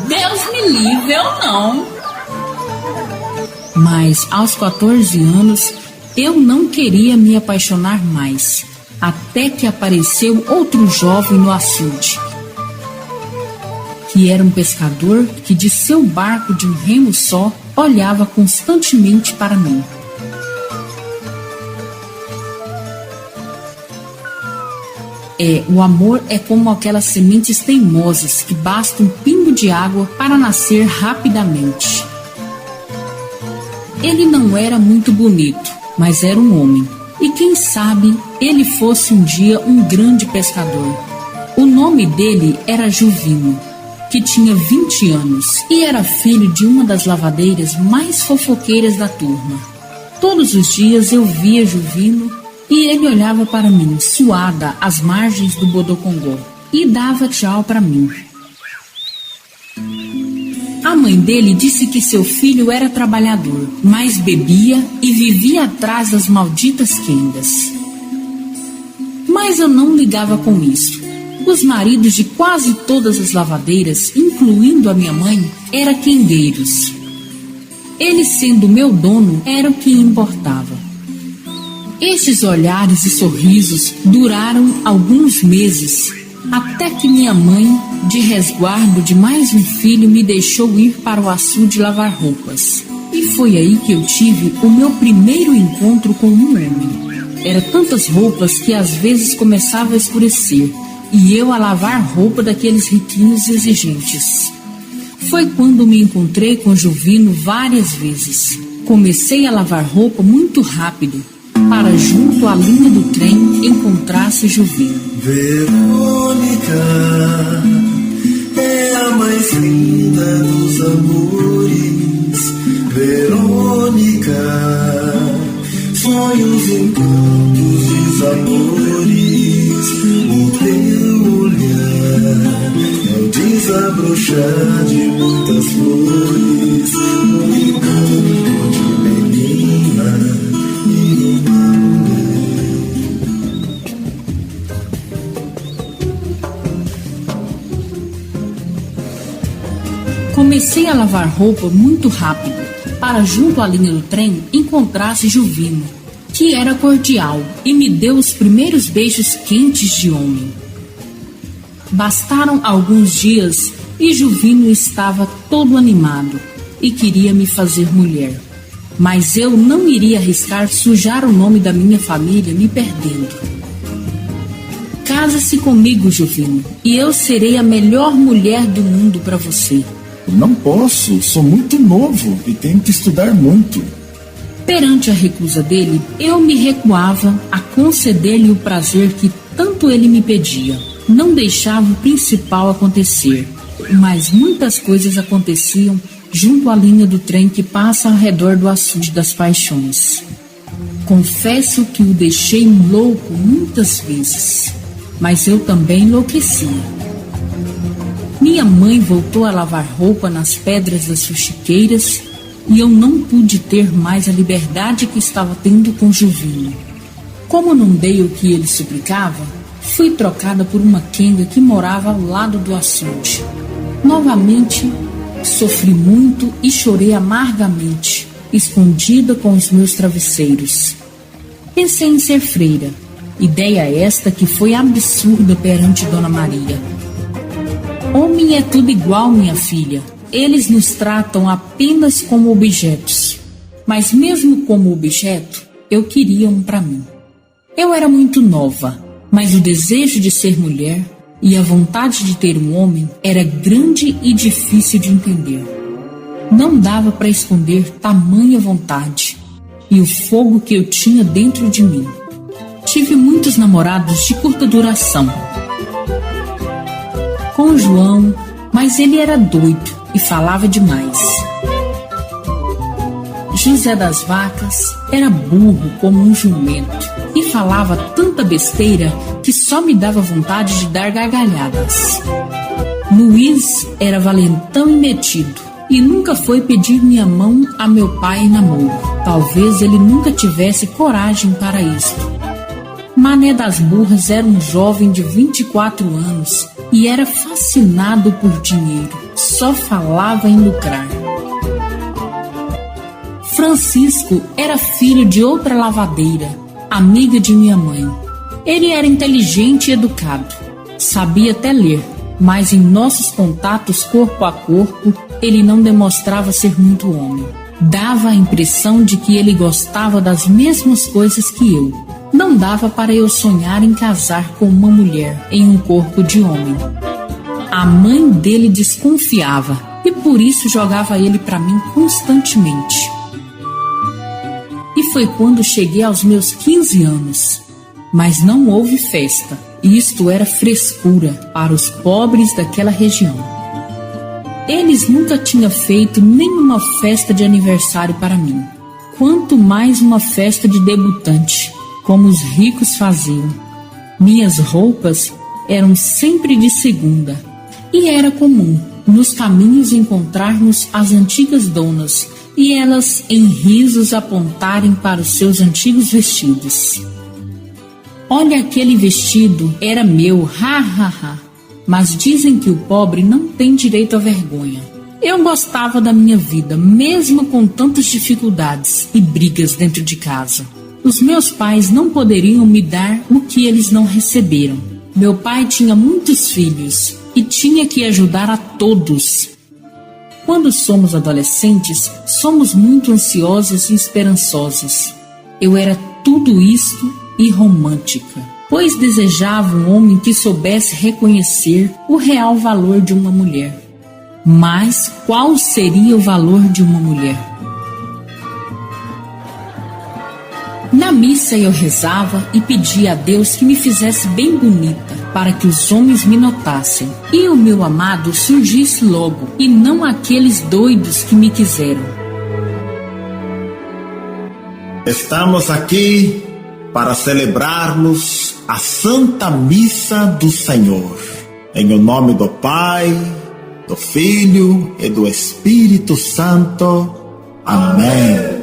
Deus me livre, eu não. Mas aos 14 anos, eu não queria me apaixonar mais, até que apareceu outro jovem no açude, que era um pescador que de seu barco de um remo só olhava constantemente para mim. O amor é como aquelas sementes teimosas que basta um pingo de água para nascer rapidamente. Ele não era muito bonito, mas era um homem, E quem sabe ele fosse um dia um grande pescador. O nome dele era Juvino, que tinha 20 anos e era filho de uma das lavadeiras mais fofoqueiras da turma. Todos os dias eu via Juvino e ele olhava para mim, suada, às margens do Bodocongó, e dava tchau para mim. A mãe dele disse que seu filho era trabalhador, mas bebia e vivia atrás das malditas quengas. Mas eu não ligava com isso. Os maridos de quase todas as lavadeiras, incluindo a minha mãe, eram quengueiros. Ele, sendo meu dono, era o que importava. Estes olhares e sorrisos duraram alguns meses, até que minha mãe, de resguardo de mais um filho, me deixou ir para o açude lavar roupas. E foi aí que eu tive o meu primeiro encontro com um homem. Eram tantas roupas que às vezes começava a escurecer, e eu a lavar roupa daqueles riquinhos exigentes. Foi quando me encontrei com Juvino várias vezes. Comecei a lavar roupa muito rápido, para junto à linha do trem encontrar-se Juvino. Verônica é a mais linda dos amores. Verônica, sonhos, encantos, desamores. O teu olhar é o desabrochar de muitas flores. Um encanto de menina e uma Comecei a lavar roupa muito rápido, para junto à linha do trem encontrar-se Juvino, que era cordial e me deu os primeiros beijos quentes de homem. Bastaram alguns dias e Juvino estava todo animado e queria me fazer mulher. Mas eu não iria arriscar sujar o nome da minha família me perdendo. Casa-se comigo, Juvino, e eu serei a melhor mulher do mundo para você. Não posso, sou muito novo e tenho que estudar muito. Perante a recusa dele, eu me recuava a conceder-lhe o prazer que tanto ele me pedia. Não deixava o principal acontecer, mas muitas coisas aconteciam junto à linha do trem que passa ao redor do açude das paixões. Confesso que o deixei louco muitas vezes, mas eu também enlouquecia. Minha mãe voltou a lavar roupa nas pedras das fuxiqueiras e eu não pude ter mais a liberdade que estava tendo com Juvino. Como não dei o que ele suplicava, fui trocada por uma quenga que morava ao lado do açude. Novamente, sofri muito e chorei amargamente, escondida com os meus travesseiros. Pensei em ser freira, ideia esta que foi absurda perante Dona Maria. Homem é tudo igual, minha filha. Eles nos tratam apenas como objetos. Mas mesmo como objeto, eu queria um para mim. Eu era muito nova, mas o desejo de ser mulher e a vontade de ter um homem era grande e difícil de entender. Não dava para esconder tamanha vontade e o fogo que eu tinha dentro de mim. Tive muitos namorados de curta duração. Com o João, mas ele era doido e falava demais. José das Vacas era burro como um jumento e falava tanta besteira que só me dava vontade de dar gargalhadas. Luiz era valentão e metido e nunca foi pedir minha mão a meu pai em namoro. Talvez ele nunca tivesse coragem para isto. Mané das Burras era um jovem de 24 anos e era fascinado por dinheiro, só falava em lucrar. Francisco era filho de outra lavadeira, amiga de minha mãe. Ele era inteligente e educado, sabia até ler, mas em nossos contatos corpo a corpo, ele não demonstrava ser muito homem. Dava a impressão de que ele gostava das mesmas coisas que eu. Não dava para eu sonhar em casar com uma mulher em um corpo de homem. A mãe dele desconfiava e por isso jogava ele para mim constantemente. E foi quando cheguei aos meus 15 anos. Mas não houve festa. Isto era frescura para os pobres daquela região. Eles nunca tinham feito nenhuma festa de aniversário para mim, quanto mais uma festa de debutante, como os ricos faziam. Minhas roupas eram sempre de segunda, e era comum nos caminhos encontrarmos as antigas donas e elas em risos apontarem para os seus antigos vestidos. Olha, aquele vestido era meu, ha, ha, ha. Mas dizem que o pobre não tem direito à vergonha. Eu gostava da minha vida, mesmo com tantas dificuldades e brigas dentro de casa. Os meus pais não poderiam me dar o que eles não receberam. Meu pai tinha muitos filhos e tinha que ajudar a todos. Quando somos adolescentes, somos muito ansiosos e esperançosos. Eu era tudo isto e romântica, pois desejava um homem que soubesse reconhecer o real valor de uma mulher. Mas qual seria o valor de uma mulher? Na missa eu rezava e pedia a Deus que me fizesse bem bonita, para que os homens me notassem, e o meu amado surgisse logo, e não aqueles doidos que me quiseram. Estamos aqui para celebrarmos a Santa Missa do Senhor. Em o nome do Pai, do Filho e do Espírito Santo. Amém.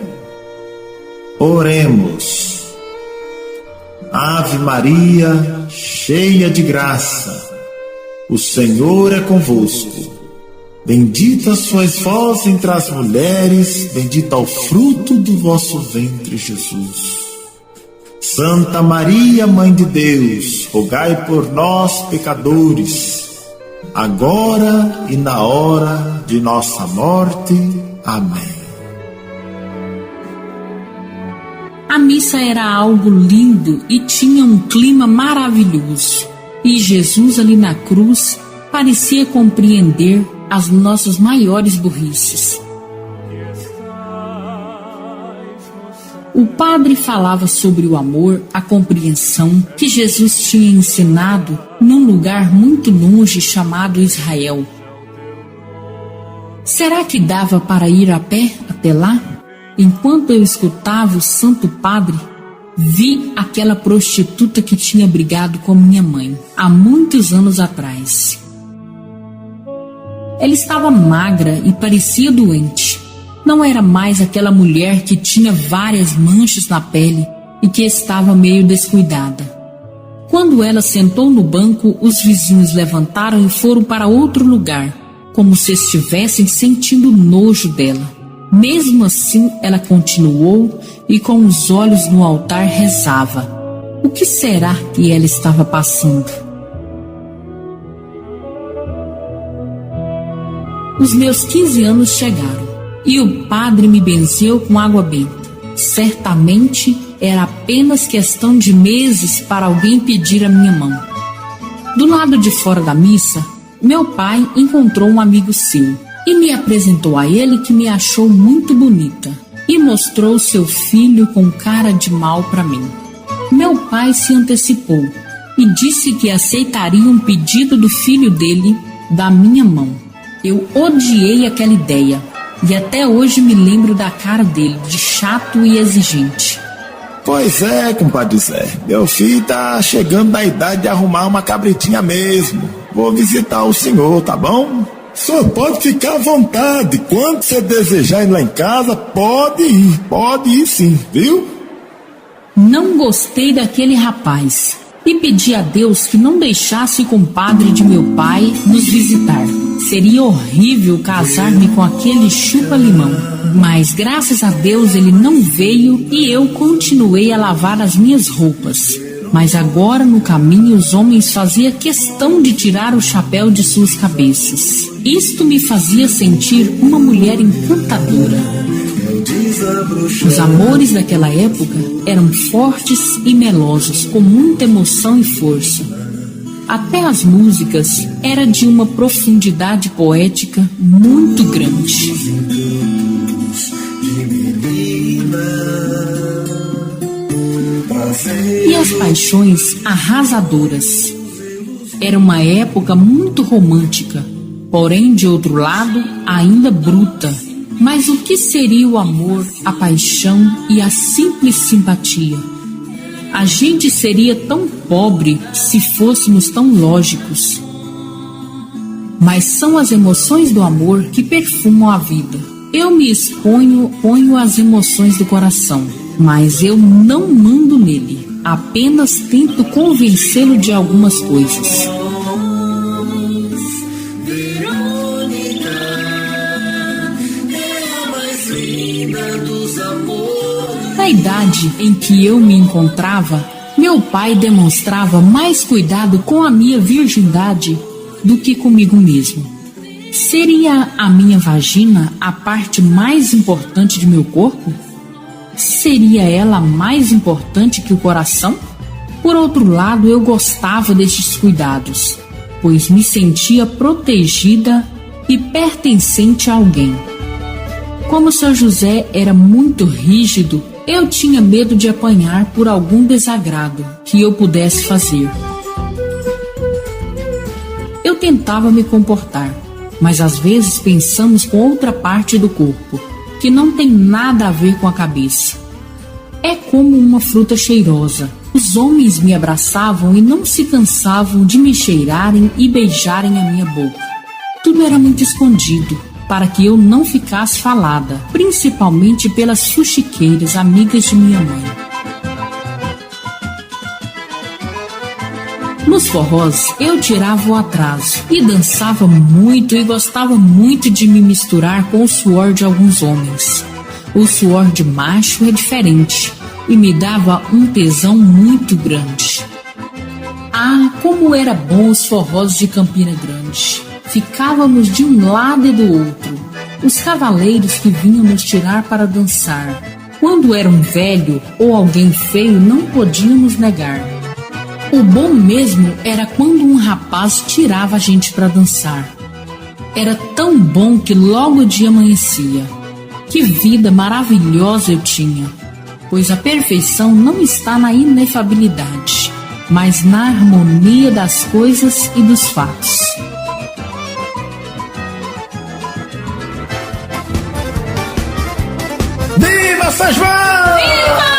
Oremos. Ave Maria, cheia de graça, o Senhor é convosco. Bendita sois vós entre as mulheres, bendito é o fruto do vosso ventre, Jesus. Santa Maria, Mãe de Deus, rogai por nós, pecadores, agora e na hora de nossa morte. Amém. A missa era algo lindo e tinha um clima maravilhoso. E Jesus ali na cruz parecia compreender as nossas maiores burrices. O padre falava sobre o amor, a compreensão que Jesus tinha ensinado num lugar muito longe chamado Israel. Será que dava para ir a pé até lá? Enquanto eu escutava o Santo Padre, vi aquela prostituta que tinha brigado com minha mãe há muitos anos atrás. Ela estava magra e parecia doente. Não era mais aquela mulher que tinha várias manchas na pele e que estava meio descuidada. Quando ela sentou no banco, os vizinhos levantaram e foram para outro lugar, como se estivessem sentindo nojo dela. Mesmo assim, ela continuou e com os olhos no altar rezava. O que será que ela estava passando? Os meus 15 anos chegaram e o padre me benzeu com água benta. Certamente era apenas questão de meses para alguém pedir a minha mão. Do lado de fora da missa, meu pai encontrou um amigo seu e me apresentou a ele, que me achou muito bonita, e mostrou seu filho com cara de mal para mim. Meu pai se antecipou e disse que aceitaria um pedido do filho dele da minha mão. Eu odiei aquela ideia e até hoje me lembro da cara dele, de chato e exigente. Pois é, compadre Zé, meu filho tá chegando na idade de arrumar uma cabritinha mesmo. Vou visitar o senhor, tá bom? O senhor pode ficar à vontade. Quando você desejar ir lá em casa, pode ir sim, viu? Não gostei daquele rapaz e pedi a Deus que não deixasse o compadre de meu pai nos visitar. Seria horrível casar-me com aquele chupa-limão. Mas graças a Deus ele não veio e eu continuei a lavar as minhas roupas. Mas agora no caminho os homens faziam questão de tirar o chapéu de suas cabeças. Isto me fazia sentir uma mulher encantadora. Os amores daquela época eram fortes e melosos, com muita emoção e força. Até as músicas eram de uma profundidade poética muito grande. De menina e as paixões arrasadoras. Era uma época muito romântica, porém, de outro lado, ainda bruta. Mas o que seria o amor, a paixão e a simples simpatia? A gente seria tão pobre se fôssemos tão lógicos. Mas são as emoções do amor que perfumam a vida. Eu me ponho às emoções do coração, mas eu não mando nele. Apenas tento convencê-lo de algumas coisas. Na idade em que eu me encontrava, meu pai demonstrava mais cuidado com a minha virgindade do que comigo mesmo. Seria a minha vagina a parte mais importante de meu corpo? Seria ela mais importante que o coração? Por outro lado, eu gostava destes cuidados, pois me sentia protegida e pertencente a alguém. Como seu José era muito rígido, eu tinha medo de apanhar por algum desagrado que eu pudesse fazer. Eu tentava me comportar, mas às vezes pensamos com outra parte do corpo, que não tem nada a ver com a cabeça. É como uma fruta cheirosa. Os homens me abraçavam e não se cansavam de me cheirarem e beijarem a minha boca. Tudo era muito escondido, para que eu não ficasse falada, principalmente pelas fuxiqueiras amigas de minha mãe. Nos forrós, eu tirava o atraso e dançava muito e gostava muito de me misturar com o suor de alguns homens. O suor de macho é diferente e me dava um tesão muito grande. Ah, como era bom os forrós de Campina Grande! Ficávamos de um lado e do outro, os cavaleiros que vinham nos tirar para dançar. Quando era um velho ou alguém feio, não podíamos negar. O bom mesmo era quando um rapaz tirava a gente para dançar. Era tão bom que logo o dia amanhecia. Que vida maravilhosa eu tinha, pois a perfeição não está na inefabilidade, mas na harmonia das coisas e dos fatos. Viva São João! Viva!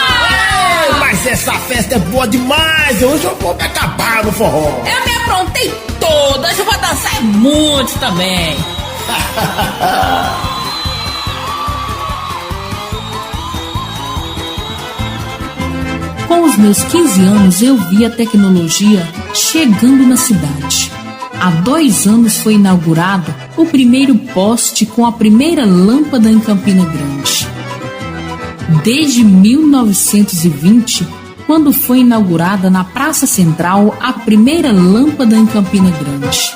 Mas essa festa é boa demais! Hoje eu vou me acabar no forró! Eu me aprontei toda, hoje eu vou dançar muito também. Com os meus 15 anos, eu vi a tecnologia chegando na cidade. Há 2 anos foi inaugurado o primeiro poste com a primeira lâmpada em Campina Grande. Desde 1920, quando foi inaugurada na Praça Central a primeira lâmpada em Campina Grande.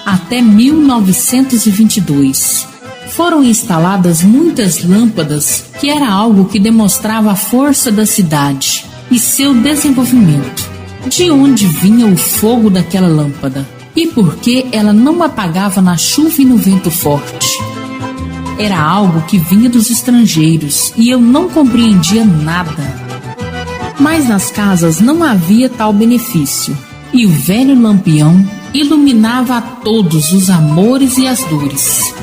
Até 1922. Foram instaladas muitas lâmpadas, que era algo que demonstrava a força da cidade e seu desenvolvimento. De onde vinha o fogo daquela lâmpada? E por que ela não apagava na chuva e no vento forte? Era algo que vinha dos estrangeiros e eu não compreendia nada. Mas nas casas não havia tal benefício, e o velho lampião iluminava a todos os amores e as dores.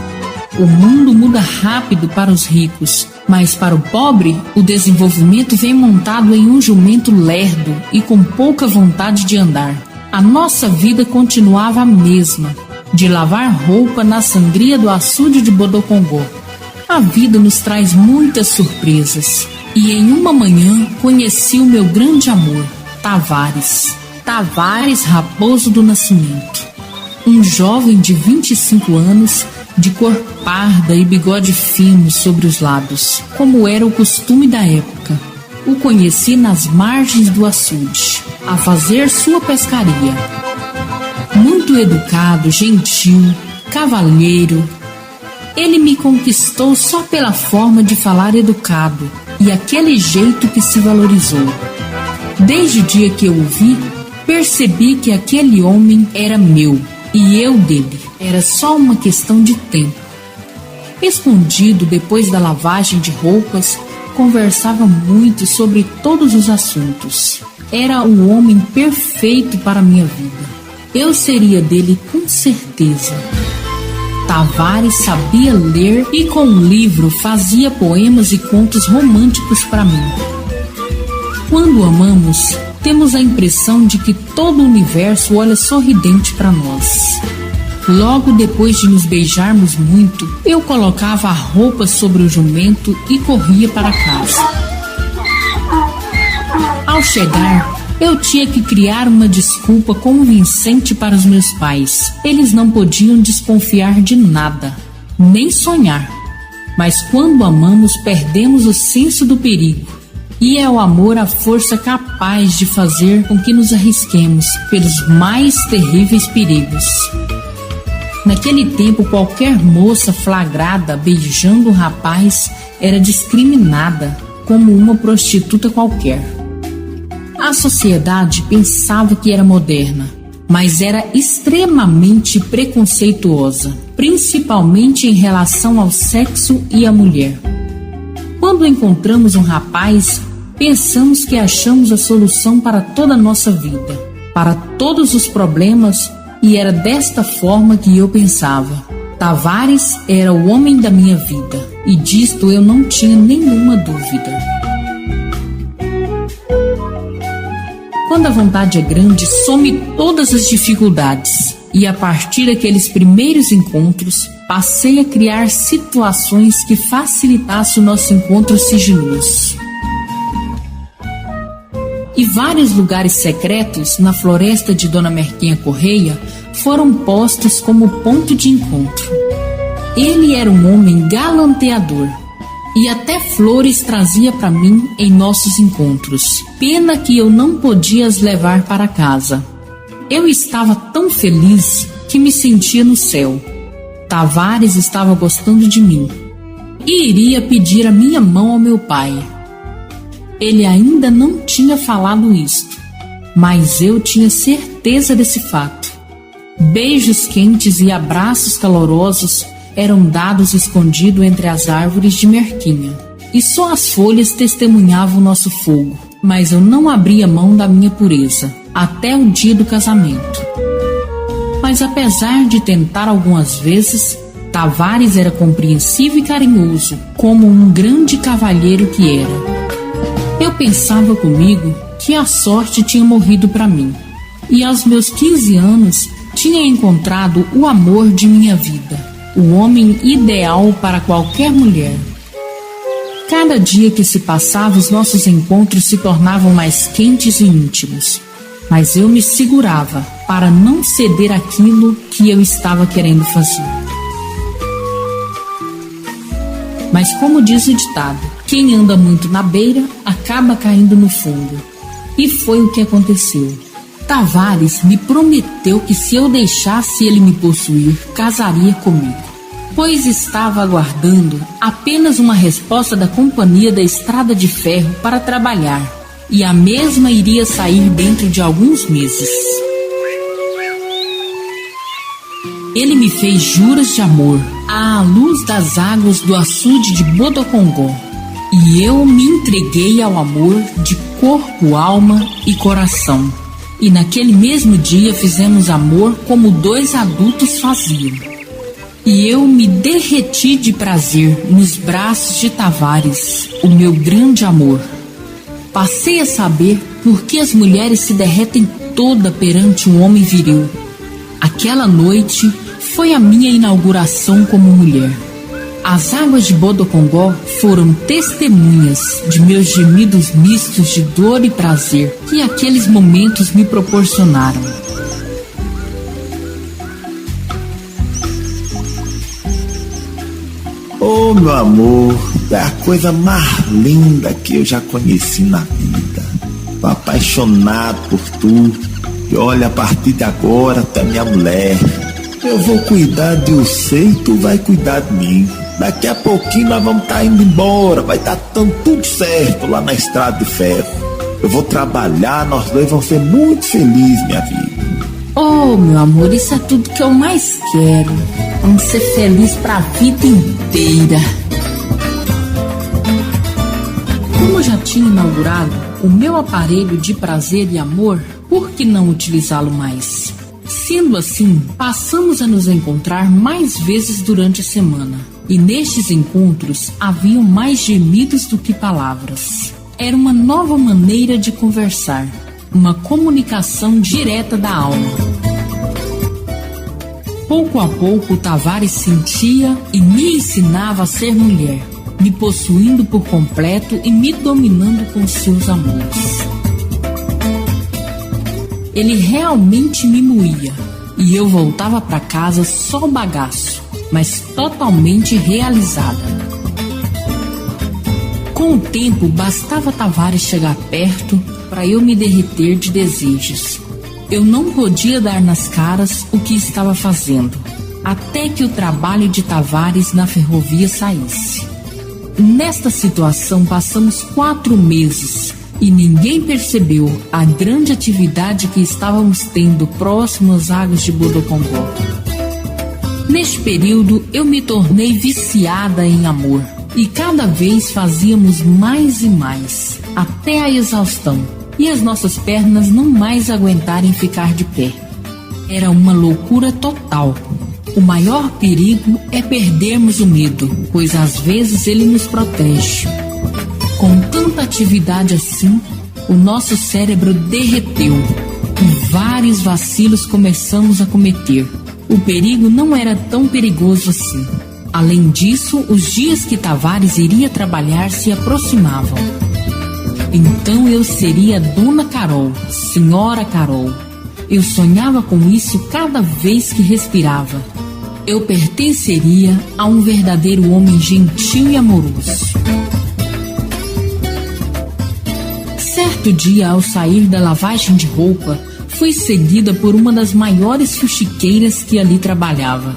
O mundo muda rápido para os ricos, mas para o pobre, o desenvolvimento vem montado em um jumento lerdo e com pouca vontade de andar. A nossa vida continuava a mesma, de lavar roupa na sangria do açude de Bodocongó. A vida nos traz muitas surpresas, e em uma manhã conheci o meu grande amor, Tavares Raposo do Nascimento. Um jovem de 25 anos, de cor parda e bigode fino sobre os lábios, como era o costume da época. O conheci nas margens do açude, a fazer sua pescaria. Muito educado, gentil, cavalheiro, ele me conquistou só pela forma de falar educado e aquele jeito que se valorizou. Desde o dia que eu o vi, percebi que aquele homem era meu e eu dele. Era só uma questão de tempo. Escondido depois da lavagem de roupas, conversava muito sobre todos os assuntos. Era o homem perfeito para minha vida. Eu seria dele com certeza. Tavares sabia ler e com um livro fazia poemas e contos românticos para mim. Quando amamos, temos a impressão de que todo o universo olha sorridente para nós. Logo depois de nos beijarmos muito, eu colocava a roupa sobre o jumento e corria para casa. Ao chegar, eu tinha que criar uma desculpa convincente para os meus pais. Eles não podiam desconfiar de nada, nem sonhar. Mas quando amamos, perdemos o senso do perigo. E é o amor a força capaz de fazer com que nos arrisquemos pelos mais terríveis perigos. Naquele tempo, qualquer moça flagrada beijando um rapaz era discriminada como uma prostituta qualquer. A sociedade pensava que era moderna, mas era extremamente preconceituosa, principalmente em relação ao sexo e à mulher. Quando encontramos um rapaz, pensamos que achamos a solução para toda a nossa vida, para todos os problemas. E era desta forma que eu pensava. Tavares era o homem da minha vida, e disto eu não tinha nenhuma dúvida. Quando a vontade é grande, some todas as dificuldades. E a partir daqueles primeiros encontros, passei a criar situações que facilitassem o nosso encontro sigiloso. E vários lugares secretos na floresta de Dona Merquinha Correia foram postos como ponto de encontro. Ele era um homem galanteador e até flores trazia para mim em nossos encontros. Pena que eu não podia as levar para casa. Eu estava tão feliz que me sentia no céu. Tavares estava gostando de mim e iria pedir a minha mão ao meu pai. Ele ainda não tinha falado isto, mas eu tinha certeza desse fato. Beijos quentes e abraços calorosos eram dados escondidos entre as árvores de Merquinha, e só as folhas testemunhavam o nosso fogo, mas eu não abria mão da minha pureza, até o dia do casamento. Mas apesar de tentar algumas vezes, Tavares era compreensivo e carinhoso, como um grande cavalheiro que era. Eu pensava comigo que a sorte tinha morrido para mim, e aos meus 15 anos tinha encontrado o amor de minha vida, o homem ideal para qualquer mulher. Cada dia que se passava, os nossos encontros se tornavam mais quentes e íntimos, mas eu me segurava para não ceder àquilo que eu estava querendo fazer. Mas como diz o ditado, quem anda muito na beira acaba caindo no fundo. E foi o que aconteceu. Tavares me prometeu que se eu deixasse ele me possuir, casaria comigo, pois estava aguardando apenas uma resposta da companhia da Estrada de Ferro para trabalhar, e a mesma iria sair dentro de alguns meses. Ele me fez juras de amor à luz das águas do açude de Bodocongó, e eu me entreguei ao amor de corpo, alma e coração. E naquele mesmo dia fizemos amor como dois adultos faziam. E eu me derreti de prazer nos braços de Tavares, o meu grande amor. Passei a saber por que as mulheres se derretem toda perante um homem viril. Aquela noite foi a minha inauguração como mulher. As águas de Bodocongó foram testemunhas de meus gemidos mistos de dor e prazer que aqueles momentos me proporcionaram. Oh, meu amor, é a coisa mais linda que eu já conheci na vida. Tô apaixonado por tu. E olha, a partir de agora tu é minha mulher. Eu vou cuidar de você e tu vai cuidar de mim. Daqui a pouquinho nós vamos estar indo embora. Vai estar tudo certo lá na Estrada de Ferro. Eu vou trabalhar, nós dois vamos ser muito felizes, minha vida. Oh, meu amor, isso é tudo que eu mais quero. Vamos ser felizes pra vida inteira. Como já tinha inaugurado o meu aparelho de prazer e amor, por que não utilizá-lo mais? Sendo assim, passamos a nos encontrar mais vezes durante a semana. E nestes encontros haviam mais gemidos do que palavras. Era uma nova maneira de conversar, uma comunicação direta da alma. Pouco a pouco, Tavares sentia e me ensinava a ser mulher, me possuindo por completo e me dominando com seus amores. Ele realmente me moía e eu voltava para casa só bagaço, mas totalmente realizada. Com o tempo, bastava Tavares chegar perto para eu me derreter de desejos. Eu não podia dar nas caras o que estava fazendo, até que o trabalho de Tavares na ferrovia saísse. Nesta situação passamos 4 meses e ninguém percebeu a grande atividade que estávamos tendo próximo às águas de Bodocongó. Neste período eu me tornei viciada em amor e cada vez fazíamos mais e mais, até a exaustão, e as nossas pernas não mais aguentarem ficar de pé. Era uma loucura total. O maior perigo é perdermos o medo, pois às vezes ele nos protege. Com tanta atividade assim, o nosso cérebro derreteu e vários vacilos começamos a cometer. O perigo não era tão perigoso assim. Além disso, os dias que Tavares iria trabalhar se aproximavam. Então eu seria Dona Carol, Senhora Carol. Eu sonhava com isso cada vez que respirava. Eu pertenceria a um verdadeiro homem gentil e amoroso. Certo dia, ao sair da lavagem de roupa, fui seguida por uma das maiores fuxiqueiras que ali trabalhava.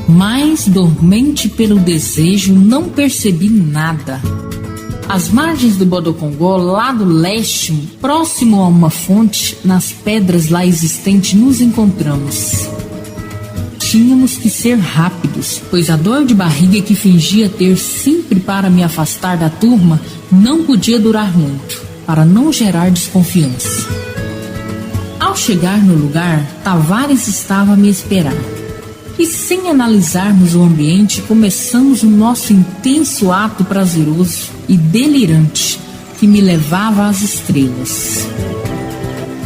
Mas, dormente pelo desejo, não percebi nada. Às margens do Bodocongó, lá do leste, próximo a uma fonte, nas pedras lá existentes, nos encontramos. Tínhamos que ser rápidos, pois a dor de barriga que fingia ter sempre para me afastar da turma não podia durar muito, para não gerar desconfiança. Ao chegar no lugar, Tavares estava a me esperar. E sem analisarmos o ambiente, começamos o nosso intenso ato prazeroso e delirante que me levava às estrelas.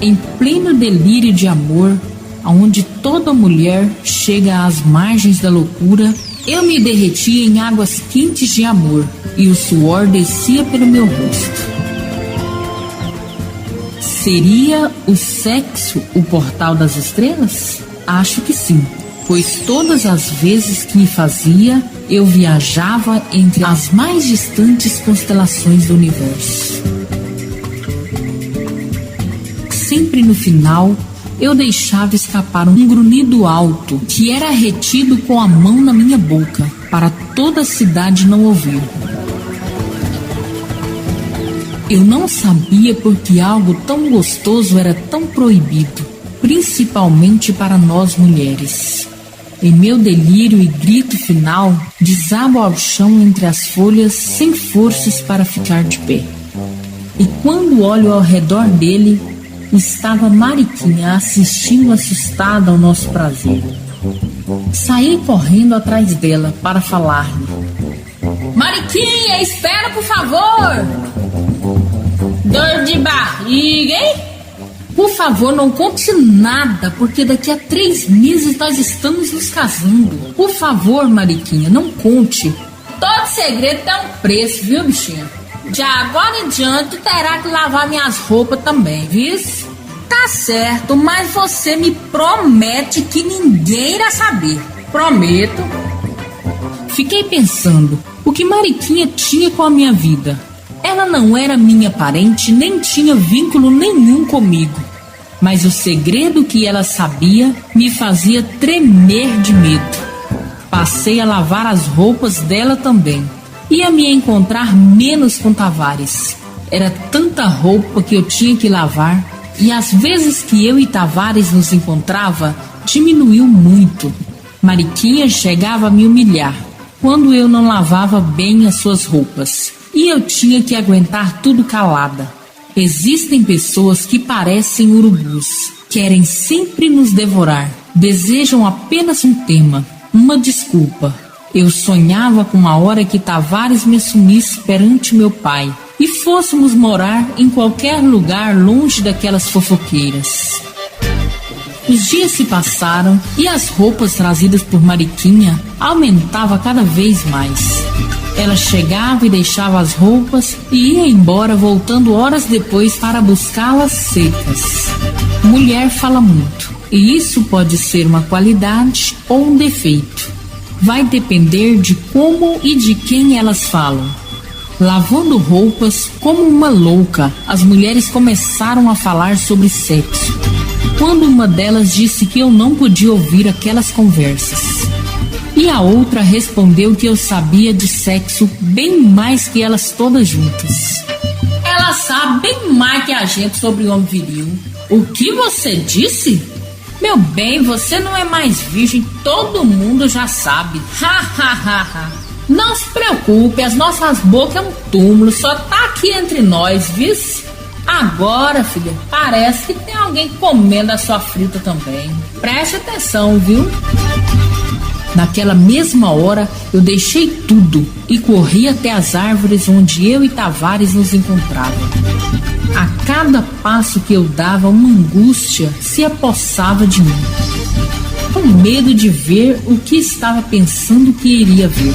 Em pleno delírio de amor, aonde toda mulher chega às margens da loucura, eu me derretia em águas quentes de amor e o suor descia pelo meu rosto. Seria o sexo o portal das estrelas? Acho que sim, pois todas as vezes que fazia, eu viajava entre as mais distantes constelações do universo. Sempre no final, eu deixava escapar um grunhido alto, que era retido com a mão na minha boca, para toda a cidade não ouvir. Eu não sabia por que algo tão gostoso era tão proibido, principalmente para nós mulheres. Em meu delírio e grito final, desabo ao chão entre as folhas sem forças para ficar de pé. E quando olho ao redor dele, estava Mariquinha assistindo assustada ao nosso prazer. Saí correndo atrás dela para falar-lhe: Mariquinha, espera por favor! Dor de barriga, hein? Por favor, não conte nada, porque daqui a 3 meses nós estamos nos casando. Por favor, Mariquinha, não conte. Todo segredo tem um preço, viu, bichinha? De agora em diante, terá que lavar minhas roupas também, viu? Tá certo, mas você me promete que ninguém irá saber. Prometo. Fiquei pensando, o que Mariquinha tinha com a minha vida? Ela não era minha parente, nem tinha vínculo nenhum comigo. Mas o segredo que ela sabia me fazia tremer de medo. Passei a lavar as roupas dela também. Ia me encontrar menos com Tavares. Era tanta roupa que eu tinha que lavar. E às vezes que eu e Tavares nos encontrava, diminuiu muito. Mariquinha chegava a me humilhar quando eu não lavava bem as suas roupas. E eu tinha que aguentar tudo calada. Existem pessoas que parecem urubus, querem sempre nos devorar, desejam apenas um tema, uma desculpa. Eu sonhava com uma hora que Tavares me assumisse perante meu pai e fôssemos morar em qualquer lugar longe daquelas fofoqueiras. Os dias se passaram e as roupas trazidas por Mariquinha aumentavam cada vez mais. Ela chegava e deixava as roupas e ia embora, voltando horas depois para buscá-las secas. Mulher fala muito, e isso pode ser uma qualidade ou um defeito. Vai depender de como e de quem elas falam. Lavando roupas como uma louca, as mulheres começaram a falar sobre sexo. Quando uma delas disse que eu não podia ouvir aquelas conversas. E a outra respondeu que eu sabia de sexo bem mais que elas todas juntas. Ela sabe bem mais que a gente sobre o homem viril. O que você disse? Meu bem, você não é mais virgem, todo mundo já sabe. Ha, ha, ha, ha. Não se preocupe, as nossas bocas é um túmulo, só tá aqui entre nós, vice? Agora, filha, parece que tem alguém comendo a sua fruta também. Preste atenção, viu? Naquela mesma hora, eu deixei tudo e corri até as árvores onde eu e Tavares nos encontravam. A cada passo que eu dava, uma angústia se apossava de mim. Com medo de ver o que estava pensando que iria ver.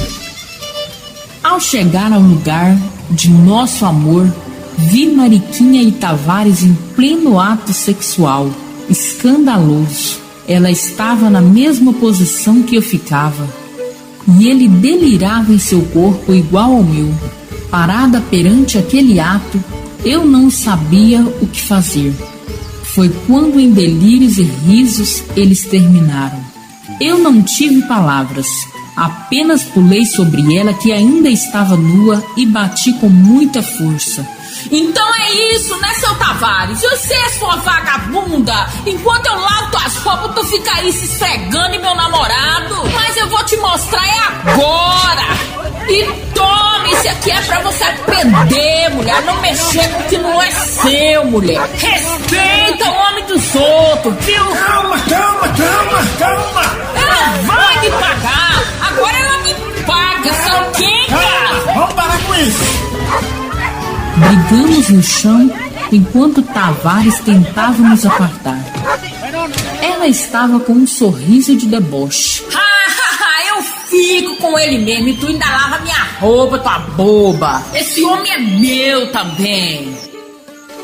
Ao chegar ao lugar de nosso amor, vi Mariquinha e Tavares em pleno ato sexual, escandaloso. Ela estava na mesma posição que eu ficava, e ele delirava em seu corpo igual ao meu. Parada perante aquele ato, eu não sabia o que fazer. Foi quando, em delírios e risos, eles terminaram. Eu não tive palavras, apenas pulei sobre ela, que ainda estava nua, e bati com muita força. Então é isso, né, seu Tavares? Você é sua vagabunda. Enquanto eu lavo tuas roupas, tu fica aí se esfregando em meu namorado. Mas eu vou te mostrar agora. E tome, isso aqui é pra você aprender, mulher. Não mexer com o que não é seu, mulher. Respeita o homem dos outros, viu? Calma. Ela vai me pagar. Agora ela me paga, sabe quem, cara? Vamos parar com isso. Brigamos no chão enquanto Tavares tentava nos apartar. Ela estava com um sorriso de deboche. Eu fico com ele mesmo e tu ainda lava minha roupa, tua boba. Esse homem é meu também.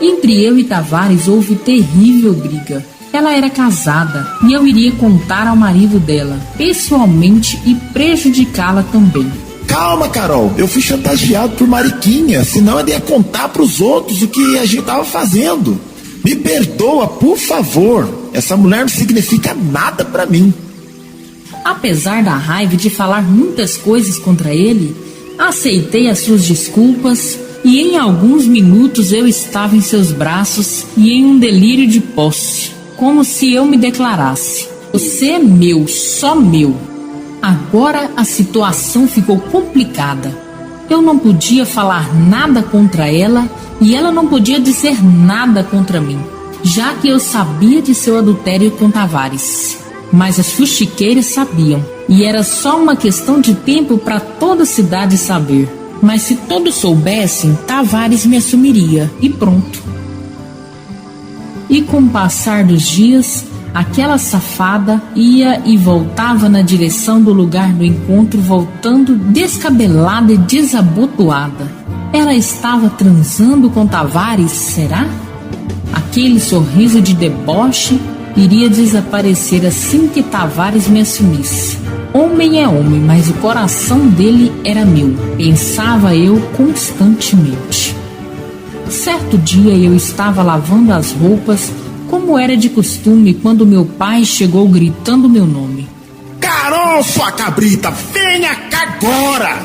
Entre eu e Tavares houve terrível briga. Ela era casada e eu iria contar ao marido dela, pessoalmente, e prejudicá-la também. Calma, Carol, eu fui chantageado por Mariquinha, senão eu ia contar pros outros o que a gente tava fazendo. Me perdoa, por favor, essa mulher não significa nada pra mim. Apesar da raiva de falar muitas coisas contra ele, aceitei as suas desculpas e em alguns minutos eu estava em seus braços e em um delírio de posse, como se eu me declarasse: você é meu, só meu. Agora a situação ficou complicada. Eu não podia falar nada contra ela e ela não podia dizer nada contra mim, já que eu sabia de seu adultério com Tavares. Mas as fuxiqueiras sabiam, e era só uma questão de tempo para toda a cidade saber. Mas se todos soubessem, Tavares me assumiria, e pronto. E com o passar dos dias, aquela safada ia e voltava na direção do lugar do encontro, voltando descabelada e desabotoada. Ela estava transando com Tavares, será? Aquele sorriso de deboche iria desaparecer assim que Tavares me assumisse. Homem é homem, mas o coração dele era meu, pensava eu constantemente. Certo dia eu estava lavando as roupas, como era de costume, quando meu pai chegou gritando meu nome. Carol, sua cabrita, venha cá agora!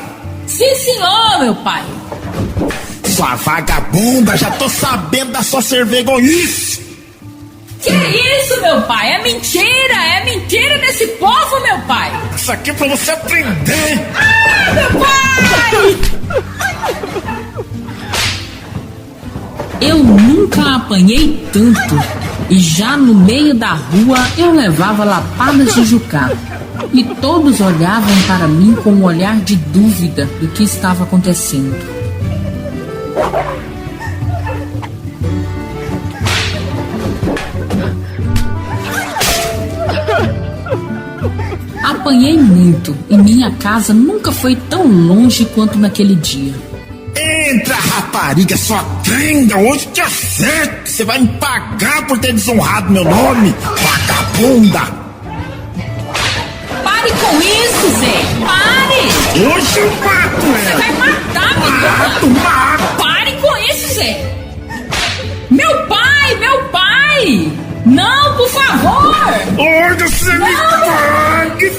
Sim, senhor, meu pai. Sua vagabunda, já tô sabendo da sua cervegonhice! Que isso, meu pai? É mentira desse povo, meu pai! Isso aqui é pra você aprender! Ah, meu pai! Eu nunca apanhei tanto. E já no meio da rua eu levava lapadas de jucá. E todos olhavam para mim com um olhar de dúvida do que estava acontecendo. Apanhei muito e minha casa nunca foi tão longe quanto naquele dia. Entra, rapariga, sua quenga, hoje te acerto. Você vai me pagar por ter desonrado meu nome, vagabunda. Pare com isso, Zé! Pare! Hoje eu mato Você ela. vai matar, Mato, menina! mato. Pare com isso, Zé! Meu pai! Meu pai! Não, por favor! Hoje você me pague.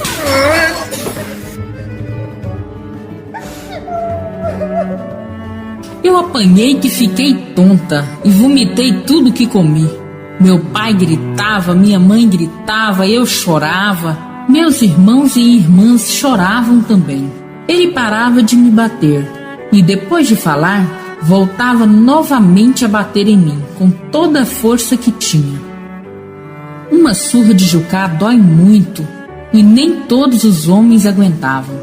Eu apanhei que fiquei tonta e vomitei tudo que comi. Meu pai gritava, minha mãe gritava, eu chorava. Meus irmãos e irmãs choravam também. Ele parava de me bater e depois de falar, voltava novamente a bater em mim com toda a força que tinha. Uma surra de jucá dói muito e nem todos os homens aguentavam.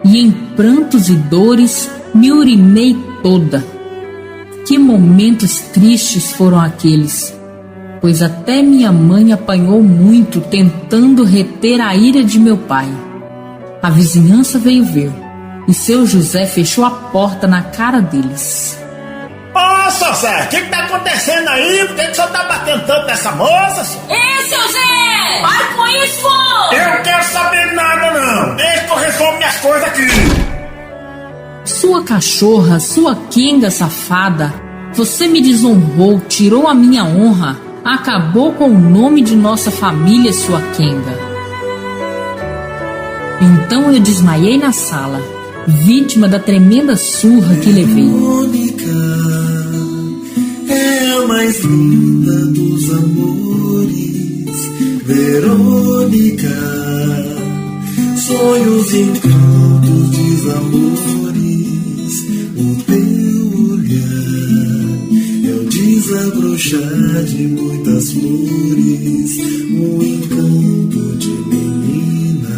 E em prantos e dores me urinei toda. Que momentos tristes foram aqueles, pois até minha mãe apanhou muito tentando reter a ira de meu pai. A vizinhança veio ver e seu José fechou a porta na cara deles. Ô, seu Zé, o que tá acontecendo aí? Por que o senhor tá batendo tanto nessa moça, senhor? Ei, seu Zé! Para com isso! Eu não quero saber nada, não. Deixa que eu resolvo minhas coisas aqui. Sua cachorra, sua quenga safada, você me desonrou, tirou a minha honra, acabou com o nome de nossa família, sua quenga. Então eu desmaiei na sala, vítima da tremenda surra que levei. Verônica é a mais linda dos amores. Verônica, sonhos e encantos, desamores. O teu olhar é o desabrochar de muitas flores. Um encanto de menina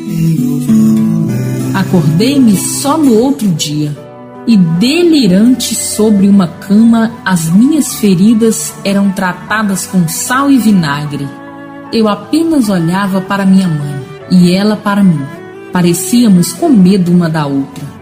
em uma mulher. Acordei-me só no outro dia e, delirante sobre uma cama, as minhas feridas eram tratadas com sal e vinagre. Eu apenas olhava para minha mãe e ela para mim. Parecíamos com medo uma da outra.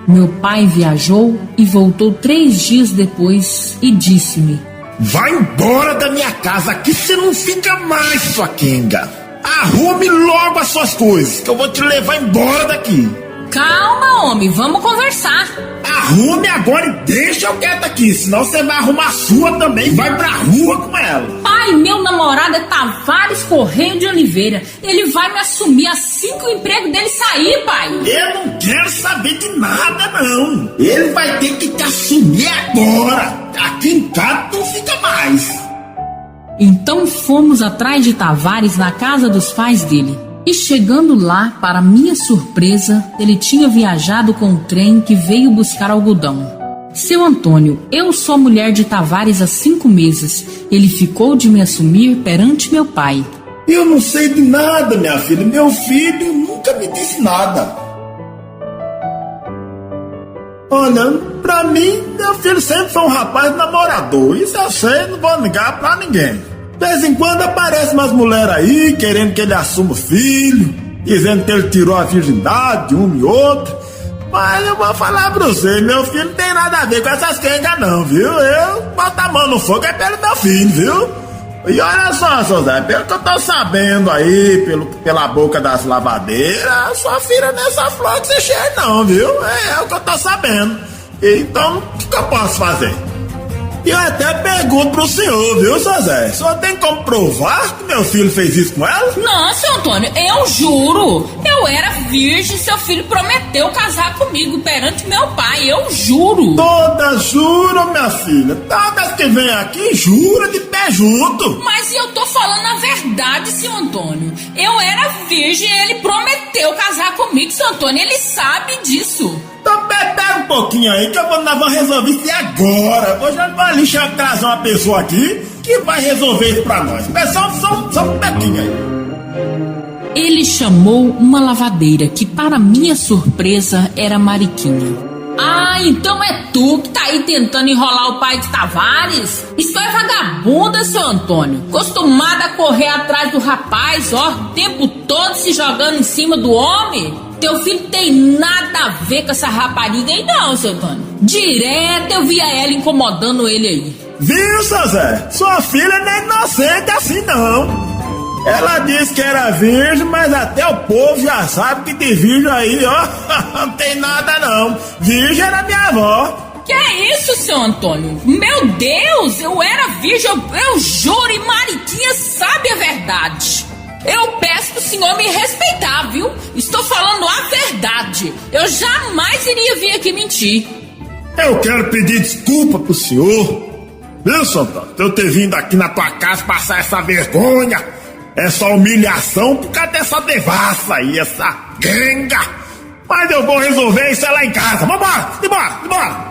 Meu pai viajou e voltou 3 dias depois e disse-me: Vai embora da minha casa, aqui você não fica mais, sua quenga. Arrume logo as suas coisas, que eu vou te levar embora daqui. Calma, homem, vamos conversar. Arrume agora e deixa eu quieto aqui, senão você vai arrumar a sua também e vai pra rua com ela. Pai, meu namorado é Tavares Correia de Oliveira. Ele vai me assumir assim que o emprego dele sair, pai. Eu não quero saber de nada, não. Ele vai ter que te assumir agora. Aqui em casa não fica mais. Então fomos atrás de Tavares na casa dos pais dele. E chegando lá, para minha surpresa, ele tinha viajado com o trem que veio buscar algodão. Seu Antônio, eu sou mulher de Tavares há 5 meses. Ele ficou de me assumir perante meu pai. Eu não sei de nada, minha filha. Meu filho nunca me disse nada. Olha, pra mim, meu filho sempre foi um rapaz namorador. Isso eu sei, não vou negar pra ninguém. De vez em quando aparecem umas mulheres aí querendo que ele assuma o filho, dizendo que ele tirou a virgindade de um e outro. Mas eu vou falar pra você, meu filho não tem nada a ver com essas quengas não, viu? Eu boto a mão no fogo é pelo meu filho, viu? E olha só, seu Zé, pelo que eu tô sabendo aí, pela boca das lavadeiras, sua filha nessa flor que você cheira não, viu? É o que eu tô sabendo. Então, o que eu posso fazer? E eu até pergunto pro senhor, viu, seu Zé? O senhor tem como provar que meu filho fez isso com ela? Não, seu Antônio, eu juro. Eu era virgem e seu filho prometeu casar comigo perante meu pai, eu juro. Todas juram, minha filha. Todas que vêm aqui juram de pé junto. Mas eu tô falando a verdade, seu Antônio. Eu era virgem e ele prometeu casar comigo, seu Antônio. Ele sabe disso. Tá Pera um pouquinho aí que nós vamos resolver isso agora. Hoje eu vou ali trazer uma pessoa aqui que vai resolver isso pra nós. Pessoal, só um pouquinho aí. Ele chamou uma lavadeira que, para minha surpresa, era Mariquinha. Ah, então é tu que tá aí tentando enrolar o pai de Tavares? Isso é vagabunda, seu Antônio. Acostumada a correr atrás do rapaz, ó, o tempo todo se jogando em cima do homem. Teu filho tem nada a ver com essa rapariga aí não, seu Antônio. Direto eu via ela incomodando ele aí. Viu, seu Zé? Sua filha não é inocente assim não. Ela disse que era virgem, mas até o povo já sabe que de virgem aí, ó, não tem nada não. Virgem era minha avó. Que é isso, seu Antônio? Meu Deus, eu era virgem, eu juro, e Mariquinha sabe a verdade. Eu peço pro senhor me respeitar, viu? Estou falando a verdade. Eu jamais iria vir aqui mentir. Eu quero pedir desculpa pro senhor, viu, Santana? Eu ter vindo aqui na tua casa passar essa vergonha, essa humilhação por causa dessa devassa aí, essa ganga. Mas eu vou resolver isso lá em casa. Vambora!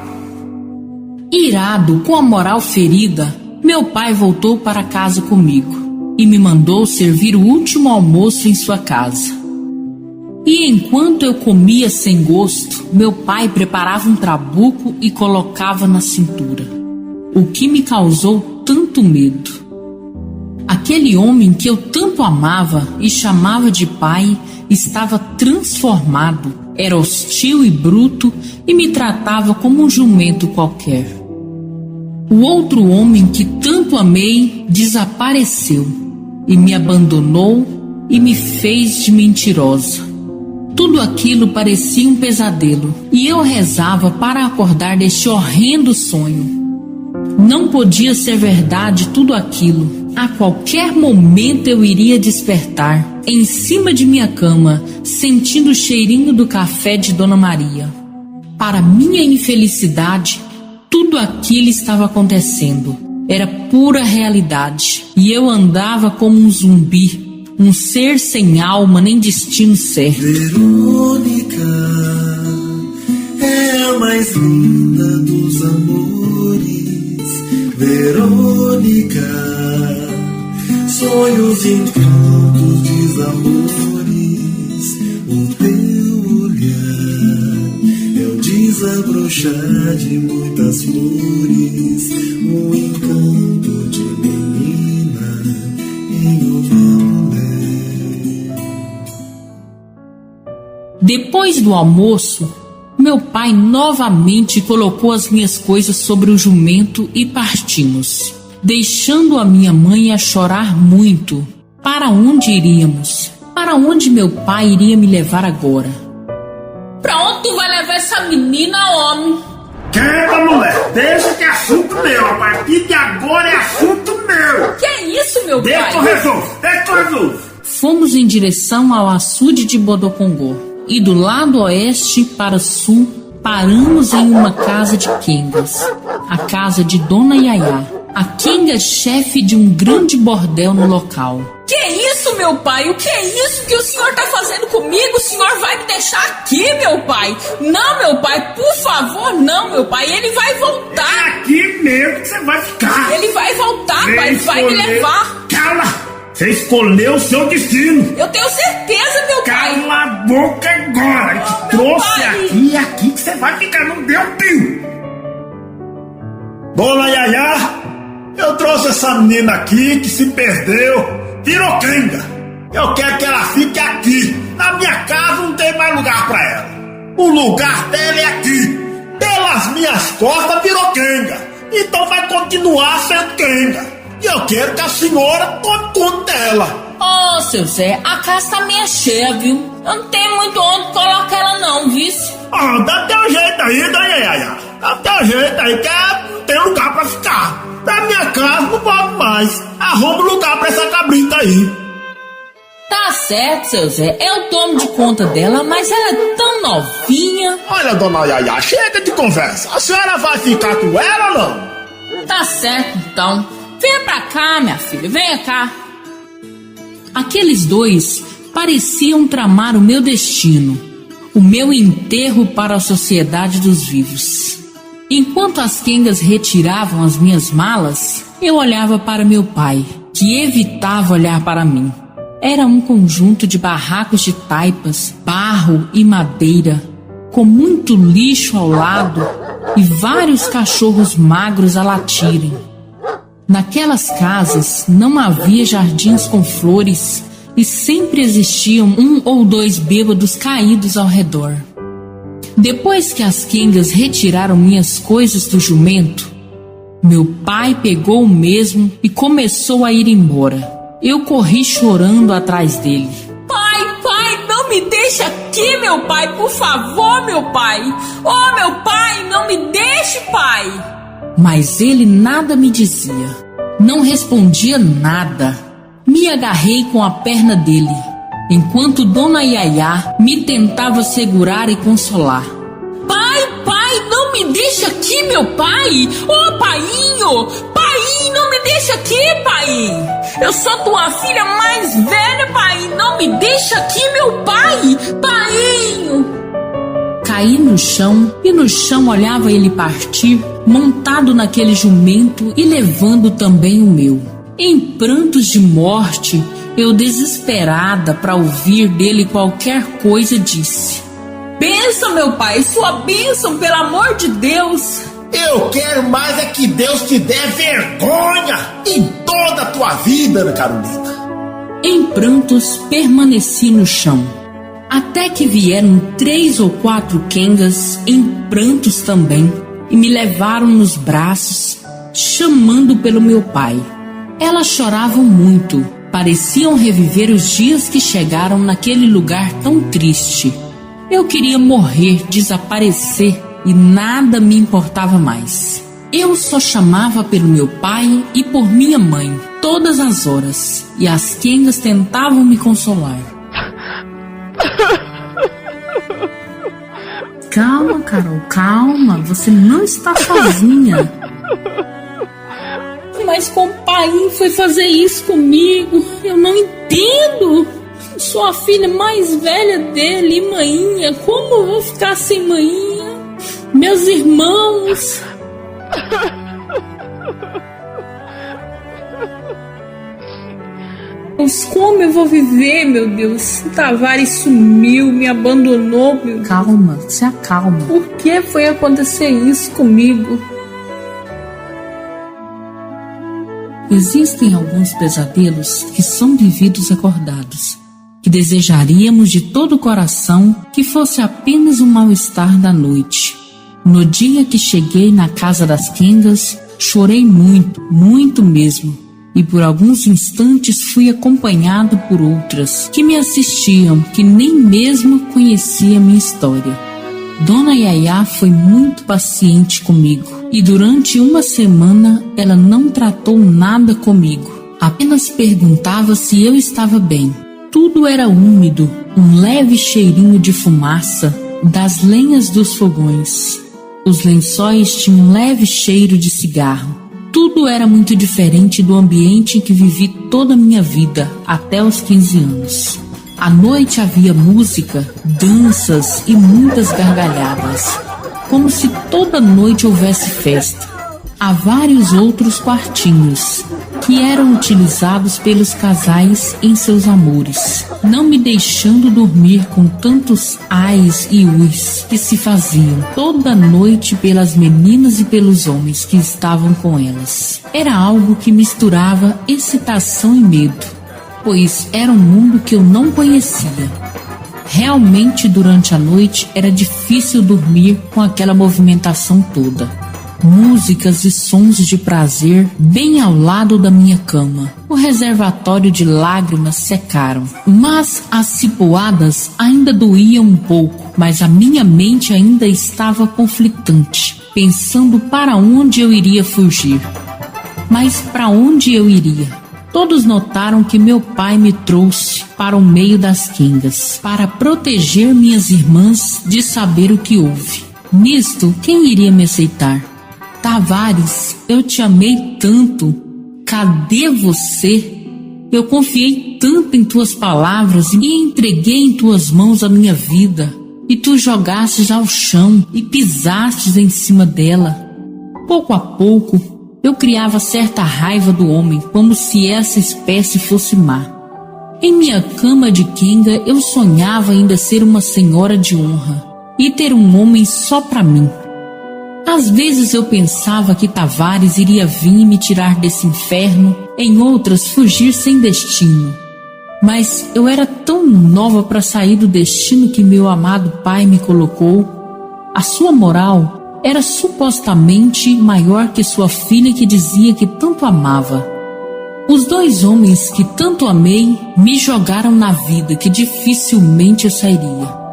Irado, com a moral ferida, meu pai voltou para casa comigo e me mandou servir o último almoço em sua casa. E enquanto eu comia sem gosto, meu pai preparava um trabuco e colocava na cintura, o que me causou tanto medo. Aquele homem que eu tanto amava e chamava de pai estava transformado, era hostil e bruto e me tratava como um jumento qualquer. O outro homem que tanto amei desapareceu e me abandonou e me fez de mentirosa. Tudo aquilo parecia um pesadelo e eu rezava para acordar deste horrendo sonho. Não podia ser verdade tudo aquilo. A qualquer momento eu iria despertar, em cima de minha cama, sentindo o cheirinho do café de Dona Maria. Para minha infelicidade, tudo aquilo estava acontecendo. Era pura realidade. E eu andava como um zumbi, um ser sem alma nem destino certo. Verônica é a mais linda dos amores. Verônica, sonhos e encantos, desamores. O teu olhar é o desabrochar de muitas flores, um encanto de menina em uma mulher. Depois do almoço, meu pai novamente colocou as minhas coisas sobre o jumento e partimos, deixando a minha mãe a chorar muito. Para onde iríamos? Para onde meu pai iria me levar agora? Pra onde tu vai levar essa menina, homem? Quieta, mulher, deixa que é assunto meu. A partir de agora é assunto meu. Que é isso, meu pai? Deixa que eu resolvo. Fomos em direção ao açude de Bodocongó. E do lado oeste para sul, paramos em uma casa de quengas, a casa de Dona Yayá, a quenga chefe de um grande bordel no local. Que é isso, meu pai? O que é isso que o senhor tá fazendo comigo? O senhor vai me deixar aqui, meu pai? Não, meu pai, por favor, não, meu pai, ele vai voltar. É aqui mesmo que você vai ficar. Ele vai voltar, pai, ele vai me levar. Cala! Você escolheu o seu destino. Eu tenho certeza, meu pai. Cala a boca agora. Eu te trouxe aqui e aqui que você vai ficar. Não deu pio. Dona Yayá, eu trouxe essa menina aqui que se perdeu. Virou quenga. Eu quero que ela fique aqui. Na minha casa não tem mais lugar pra ela. O lugar dela é aqui. Pelas minhas costas virou quenga. Então vai continuar sendo quenga. E eu quero que a senhora tome conta dela. Ô, seu Zé, a casa tá meio cheia, viu? Eu não tenho muito onde colocar ela não, vice. Ah, dá teu jeito aí, Dona Yayá. Dá teu jeito aí, que não tem lugar pra ficar. Na minha casa não pode mais. Arruma lugar pra essa cabrita aí. Tá certo, seu Zé, eu tomo de conta dela, mas ela é tão novinha. Olha, Dona Yayá, chega de conversa. A senhora vai ficar com ela ou não? Tá certo, então. Venha pra cá, minha filha, venha cá. Aqueles dois pareciam tramar o meu destino. o meu enterro para a sociedade dos vivos. Enquanto as quengas retiravam as minhas malas, eu olhava para meu pai, que evitava olhar para mim. Era um conjunto de barracos de taipas, barro e madeira, com muito lixo ao lado e vários cachorros magros a latirem. Naquelas casas não havia jardins com flores e sempre existiam 1 ou 2 bêbados caídos ao redor. Depois que as quengas retiraram minhas coisas do jumento, meu pai pegou o mesmo e começou a ir embora. Eu corri chorando atrás dele. Pai, não me deixa aqui, meu pai, por favor, meu pai. Oh, meu pai, não me deixe, pai. Mas ele nada me dizia. Não respondia nada. Me agarrei com a perna dele, enquanto Dona Yaya me tentava segurar e consolar. Pai, não me deixa aqui, meu pai! Oh, painho! Pai, não me deixa aqui, pai! Eu sou tua filha mais velha, pai! Não me deixa aqui, meu pai! Painho! Caí no chão e no chão olhava ele partir, montado naquele jumento e levando também o meu. Em prantos de morte, eu desesperada para ouvir dele qualquer coisa disse: Bênção, meu pai, sua bênção, pelo amor de Deus. Eu quero mais é que Deus te dê vergonha em toda a tua vida, Ana Carolina. Em prantos, permaneci no chão, até que vieram 3 ou 4 quengas em prantos também e me levaram nos braços, chamando pelo meu pai. Elas choravam muito, pareciam reviver os dias que chegaram naquele lugar tão triste. Eu queria morrer, desaparecer e nada me importava mais. Eu só chamava pelo meu pai e por minha mãe todas as horas, e as quengas tentavam me consolar. Calma, Carol, calma, você não está sozinha. Mas como o pai foi fazer isso comigo? Eu não entendo. Sou a filha mais velha dele e mainha. Como eu vou ficar sem mainha? Meus irmãos. Mas como eu vou viver, meu Deus? O Tavares sumiu, me abandonou. Calma, se acalma. Por que foi acontecer isso comigo? Existem alguns pesadelos que são vividos acordados, que desejaríamos de todo o coração que fosse apenas um mal-estar da noite. No dia que cheguei na casa das quengas, chorei muito, muito mesmo, e por alguns instantes fui acompanhado por outras que me assistiam, que nem mesmo conheciam minha história. Dona Yaya foi muito paciente comigo, e durante uma semana ela não tratou nada comigo, apenas perguntava se eu estava bem. Tudo era úmido, um leve cheirinho de fumaça das lenhas dos fogões. Os lençóis tinham um leve cheiro de cigarro. Tudo era muito diferente do ambiente em que vivi toda a minha vida, até os 15 anos. À noite havia música, danças e muitas gargalhadas, como se toda noite houvesse festa. Há vários outros quartinhos que eram utilizados pelos casais em seus amores, não me deixando dormir com tantos ais e uis que se faziam toda noite pelas meninas e pelos homens que estavam com elas. Era algo que misturava excitação e medo, pois era um mundo que eu não conhecia. Realmente, durante a noite era difícil dormir com aquela movimentação toda. Músicas e sons de prazer bem ao lado da minha cama. O reservatório de lágrimas secaram, mas as cipoadas ainda doíam um pouco, mas a minha mente ainda estava conflitante, pensando para onde eu iria fugir. Mas para onde eu iria? Todos notaram que meu pai me trouxe para o meio das quengas, para proteger minhas irmãs de saber o que houve. Nisto, quem iria me aceitar? Tavares, eu te amei tanto. Cadê você? Eu confiei tanto em tuas palavras e entreguei em tuas mãos a minha vida. e tu jogastes ao chão e pisastes em cima dela. Pouco a pouco, eu criava certa raiva do homem, como se essa espécie fosse má. Em minha cama de quenga, eu sonhava ainda ser uma senhora de honra e ter um homem só pra mim. Às vezes eu pensava que Tavares iria vir me tirar desse inferno, em outras fugir sem destino. Mas eu era tão nova para sair do destino que meu amado pai me colocou. A sua moral era supostamente maior que sua filha que dizia que tanto amava. Os dois homens que tanto amei me jogaram na vida que dificilmente eu sairia.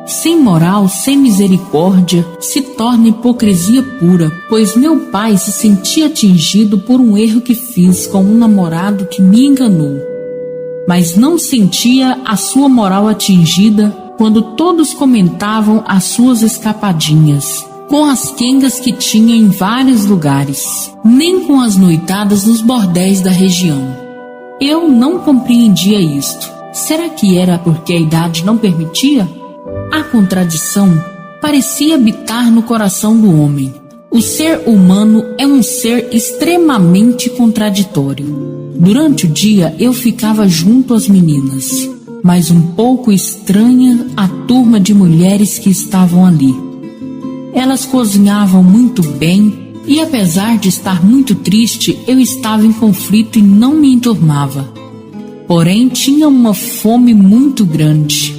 Sem moral, sem misericórdia, se torna hipocrisia pura, pois meu pai se sentia atingido por um erro que fiz com um namorado que me enganou. Mas não sentia a sua moral atingida quando todos comentavam as suas escapadinhas, com as quengas que tinha em vários lugares, nem com as noitadas nos bordéis da região. Eu não compreendia isto. Será que era porque a idade não permitia? A contradição parecia habitar no coração do homem. O ser humano é um ser extremamente contraditório. Durante o dia eu ficava junto às meninas, mas um pouco estranha a turma de mulheres que estavam ali. Elas cozinhavam muito bem e, apesar de estar muito triste, eu estava em conflito e não me enturmava. Porém, tinha uma fome muito grande.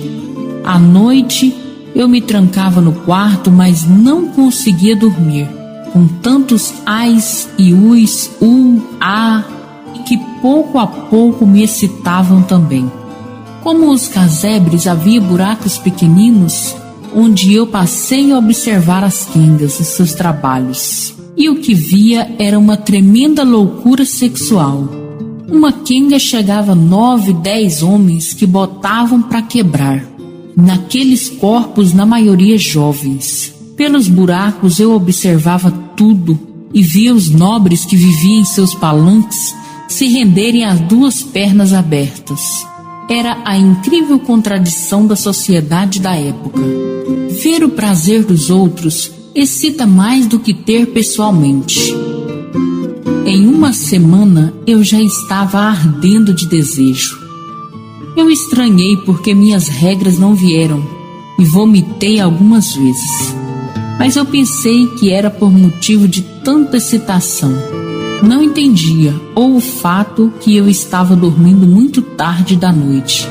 À noite, eu me trancava no quarto, mas não conseguia dormir, com tantos ais e uis, que pouco a pouco me excitavam também. Como os casebres, havia buracos pequeninos, onde eu passei a observar as quengas e seus trabalhos. E o que via era uma tremenda loucura sexual. Uma quenga chegava 9, 10 homens que botavam para quebrar. Naqueles corpos, na maioria jovens. Pelos buracos eu observava tudo e via os nobres que viviam em seus palanques se renderem às duas pernas abertas. Era a incrível contradição da sociedade da época. Ver o prazer dos outros excita mais do que ter pessoalmente. Em uma semana eu já estava ardendo de desejo. Eu estranhei porque minhas regras não vieram e vomitei algumas vezes. Mas eu pensei que era por motivo de tanta excitação. Não entendia, ou o fato que eu estava dormindo muito tarde da noite.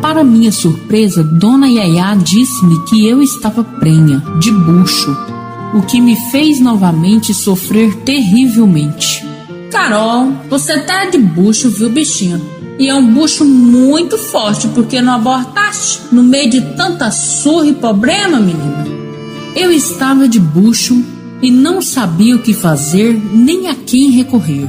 Para minha surpresa, Dona Yayá disse-me que eu estava prenha, de bucho, o que me fez novamente sofrer terrivelmente. Carol, você tá de bucho, viu, bichinho? E é um bucho muito forte, porque não abortaste no meio de tanta surra e problema, menina? Eu estava de bucho e não sabia o que fazer nem a quem recorrer.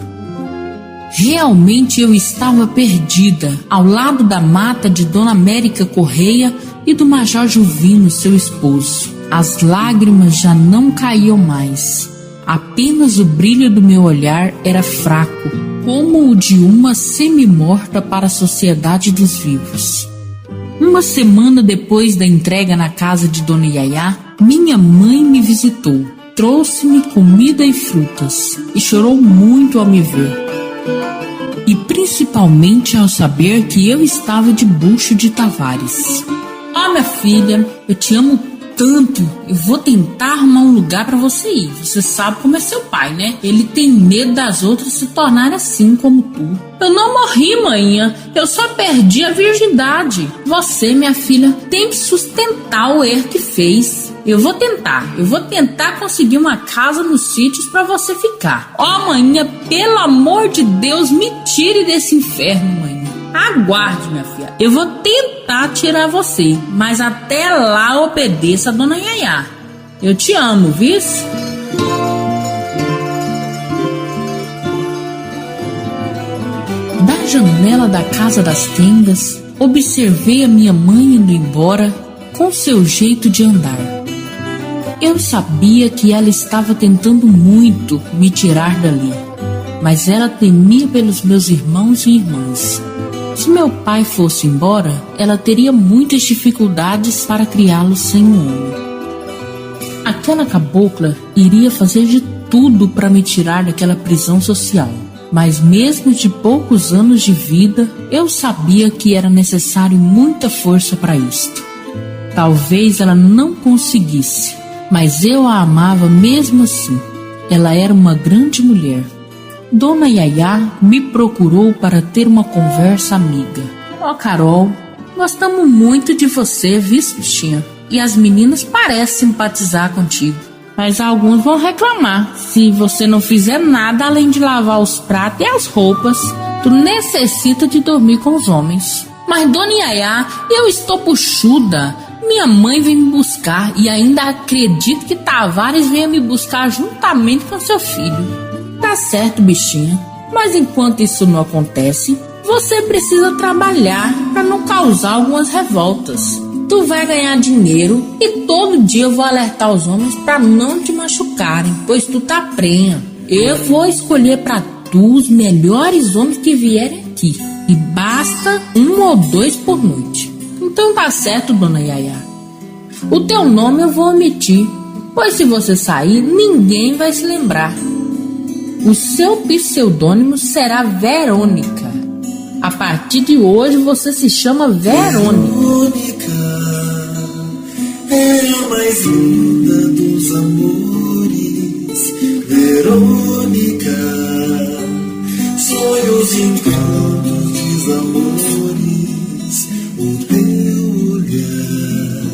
Realmente eu estava perdida, ao lado da mata de Dona América Correia e do Major Juvino, seu esposo. As lágrimas já não caíam mais. Apenas o brilho do meu olhar era fraco, como o de uma semi-morta para a sociedade dos vivos. Uma semana depois da entrega na casa de Dona Yayá, minha mãe me visitou, trouxe-me comida e frutas e chorou muito ao me ver. E principalmente ao saber que eu estava de bucho de Tavares. Minha filha, eu te amo tanto, eu vou tentar arrumar um lugar pra você ir. Você sabe como é seu pai, né? Ele tem medo das outras se tornarem assim como tu. Eu não morri, manhã. Eu só perdi a virgindade. Você, minha filha, tem que sustentar o erro que fez. Eu vou tentar conseguir uma casa nos sítios pra você ficar. Manhã, pelo amor de Deus, me tire desse inferno, manhã. Aguarde, minha filha. Eu vou tentar tirar você, mas até lá obedeça a Dona Yayá. Eu te amo, vice? Da janela da casa das quengas, observei a minha mãe indo embora com seu jeito de andar. Eu sabia que ela estava tentando muito me tirar dali, mas ela temia pelos meus irmãos e irmãs. Se meu pai fosse embora, ela teria muitas dificuldades para criá-lo sem um homem. Aquela cabocla iria fazer de tudo para me tirar daquela prisão social. Mas mesmo de poucos anos de vida, eu sabia que era necessário muita força para isto. Talvez ela não conseguisse, mas eu a amava mesmo assim. Ela era uma grande mulher. Dona Yaya me procurou para ter uma conversa amiga. Ó, Carol, gostamos muito de você, viu, bichinha? E as meninas parecem simpatizar contigo. Mas alguns vão reclamar se você não fizer nada além de lavar os pratos e as roupas. Tu necessita de dormir com os homens. Mas, Dona Yaya, eu estou puxuda. Minha mãe vem me buscar e ainda acredito que Tavares venha me buscar juntamente com seu filho. Tá certo, bichinha. Mas enquanto isso não acontece, você precisa trabalhar para não causar algumas revoltas. Tu vai ganhar dinheiro e todo dia eu vou alertar os homens para não te machucarem, pois tu tá prenha. Eu vou escolher para tu os melhores homens que vierem aqui. E basta 1 ou 2 por noite. Então tá certo, Dona Yaya. O teu nome eu vou omitir, pois se você sair, ninguém vai se lembrar. O seu pseudônimo será Verônica. A partir de hoje você se chama Verônica. É a mais linda dos amores, Verônica. Sonhos, encantos, desamores, o teu olhar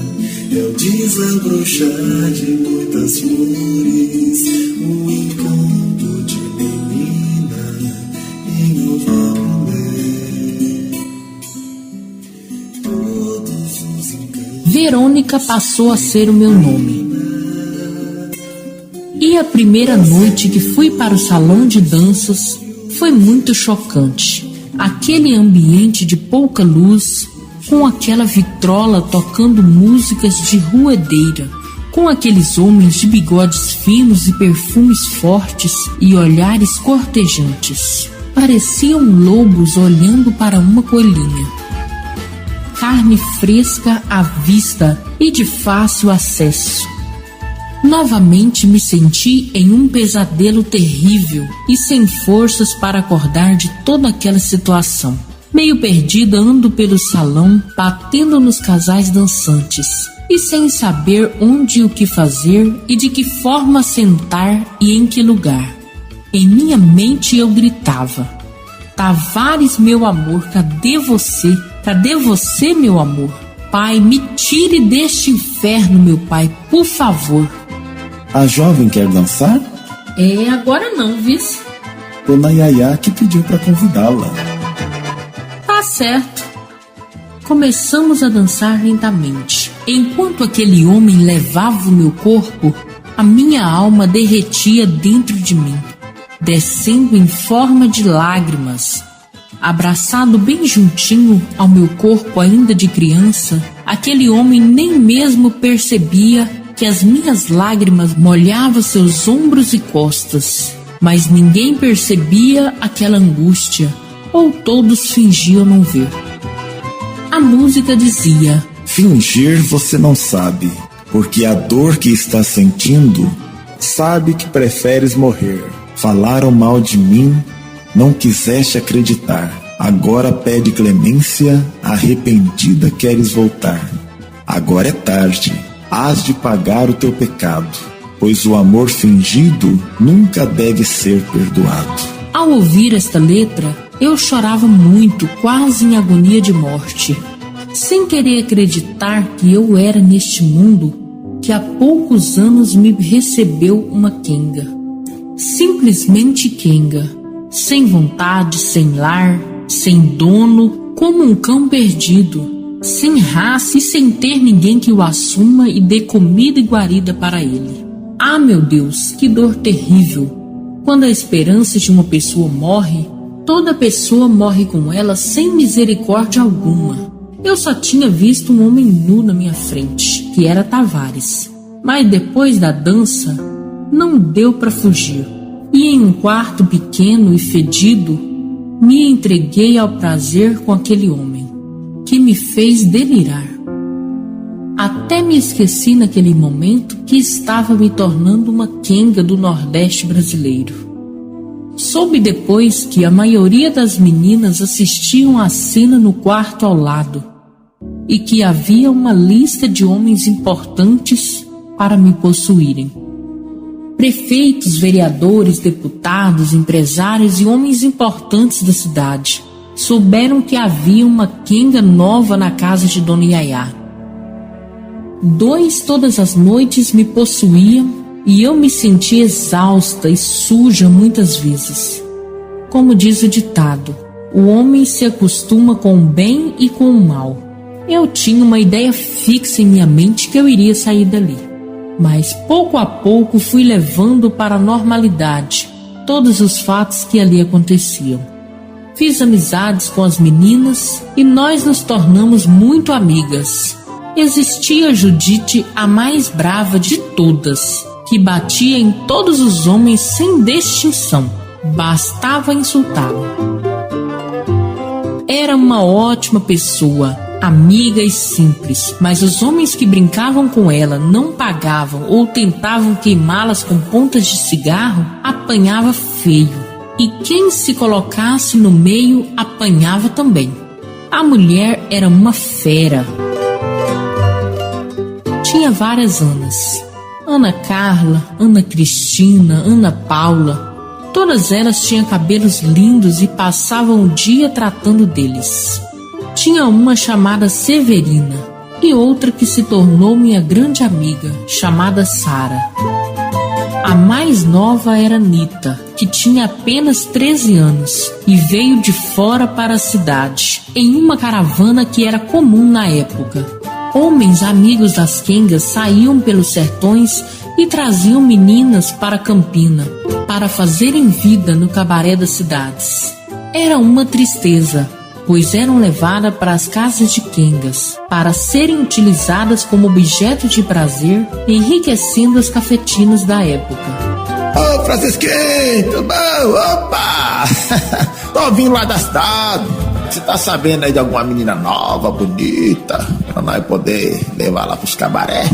é o desabrochar de muitas flores, um encanto de menina em uma mulher. Todos os encantos. Verônica passou a ser o meu nome. E a primeira noite que fui para o salão de danças foi muito chocante. Aquele ambiente de pouca luz, com aquela vitrola tocando músicas de ruedeira, com aqueles homens de bigodes finos e perfumes fortes e olhares cortejantes. Pareciam lobos olhando para uma coelhinha. Carne fresca à vista e de fácil acesso. Novamente me senti em um pesadelo terrível e sem forças para acordar de toda aquela situação. Meio perdida ando pelo salão, batendo nos casais dançantes e sem saber onde e o que fazer e de que forma sentar e em que lugar. Em minha mente eu gritava: Tavares, meu amor, cadê você? Cadê você, meu amor? Pai, me tire deste inferno, meu pai, por favor. A jovem quer dançar? É, agora não, vice. Dona Yaya que pediu para convidá-la. Tá certo. Começamos a dançar lentamente. Enquanto aquele homem levava o meu corpo, a minha alma derretia dentro de mim, descendo em forma de lágrimas. Abraçado bem juntinho ao meu corpo ainda de criança, aquele homem nem mesmo percebia que as minhas lágrimas molhavam seus ombros e costas. Mas ninguém percebia aquela angústia, ou todos fingiam não ver. A música dizia: Fingir você não sabe, porque a dor que está sentindo, sabe que preferes morrer. Falaram mal de mim, não quiseste acreditar. Agora pede clemência, arrependida queres voltar. Agora é tarde, hás de pagar o teu pecado, pois o amor fingido nunca deve ser perdoado. Ao ouvir esta letra, eu chorava muito, quase em agonia de morte, sem querer acreditar que eu era neste mundo que há poucos anos me recebeu uma quenga. Simplesmente quenga, sem vontade, sem lar, sem dono, como um cão perdido, sem raça e sem ter ninguém que o assuma e dê comida e guarida para ele. Ah, meu Deus, que dor terrível! Quando a esperança de uma pessoa morre, toda pessoa morre com ela sem misericórdia alguma. Eu só tinha visto um homem nu na minha frente, que era Tavares. Mas depois da dança, não deu para fugir. E em um quarto pequeno e fedido, Me entreguei ao prazer com aquele homem, que me fez delirar. Até me esqueci naquele momento que estava me tornando uma quenga do Nordeste brasileiro. Soube depois que a maioria das meninas assistiam à cena no quarto ao lado e que havia uma lista de homens importantes para me possuírem. Prefeitos, vereadores, deputados, empresários e homens importantes da cidade souberam que havia uma quenga nova na casa de Dona Yayá. 2 todas as noites me possuíam e eu me sentia exausta e suja muitas vezes. Como diz o ditado, o homem se acostuma com o bem e com o mal. Eu tinha uma ideia fixa em minha mente que eu iria sair dali. Mas pouco a pouco fui levando para a normalidade todos os fatos que ali aconteciam. Fiz amizades com as meninas e nós nos tornamos muito amigas. Existia Judite, a mais brava de todas, que batia em todos os homens sem distinção. Bastava insultá-la. Era uma ótima pessoa, amiga e simples, mas os homens que brincavam com ela, não pagavam ou tentavam queimá-las com pontas de cigarro, apanhava feio. E quem se colocasse no meio apanhava também. A mulher era uma fera. Tinha várias Anas. Ana Carla, Ana Cristina, Ana Paula. Todas elas tinham cabelos lindos e passavam o dia tratando deles. Tinha uma chamada Severina e outra que se tornou minha grande amiga, chamada Sara. A mais nova era Nita, que tinha apenas 13 anos e veio de fora para a cidade, em uma caravana que era comum na época. Homens amigos das quengas saíam pelos sertões e traziam meninas para Campina, para fazerem vida no cabaré das cidades. Era uma tristeza, pois eram levadas para as casas de quengas, para serem utilizadas como objeto de prazer, enriquecendo as cafetinas da época. Ô, Francisquinho, tudo bom? Opa! Tô vindo lá da cidade. Você tá sabendo aí de alguma menina nova, bonita, pra nós poder levar lá pros cabaré?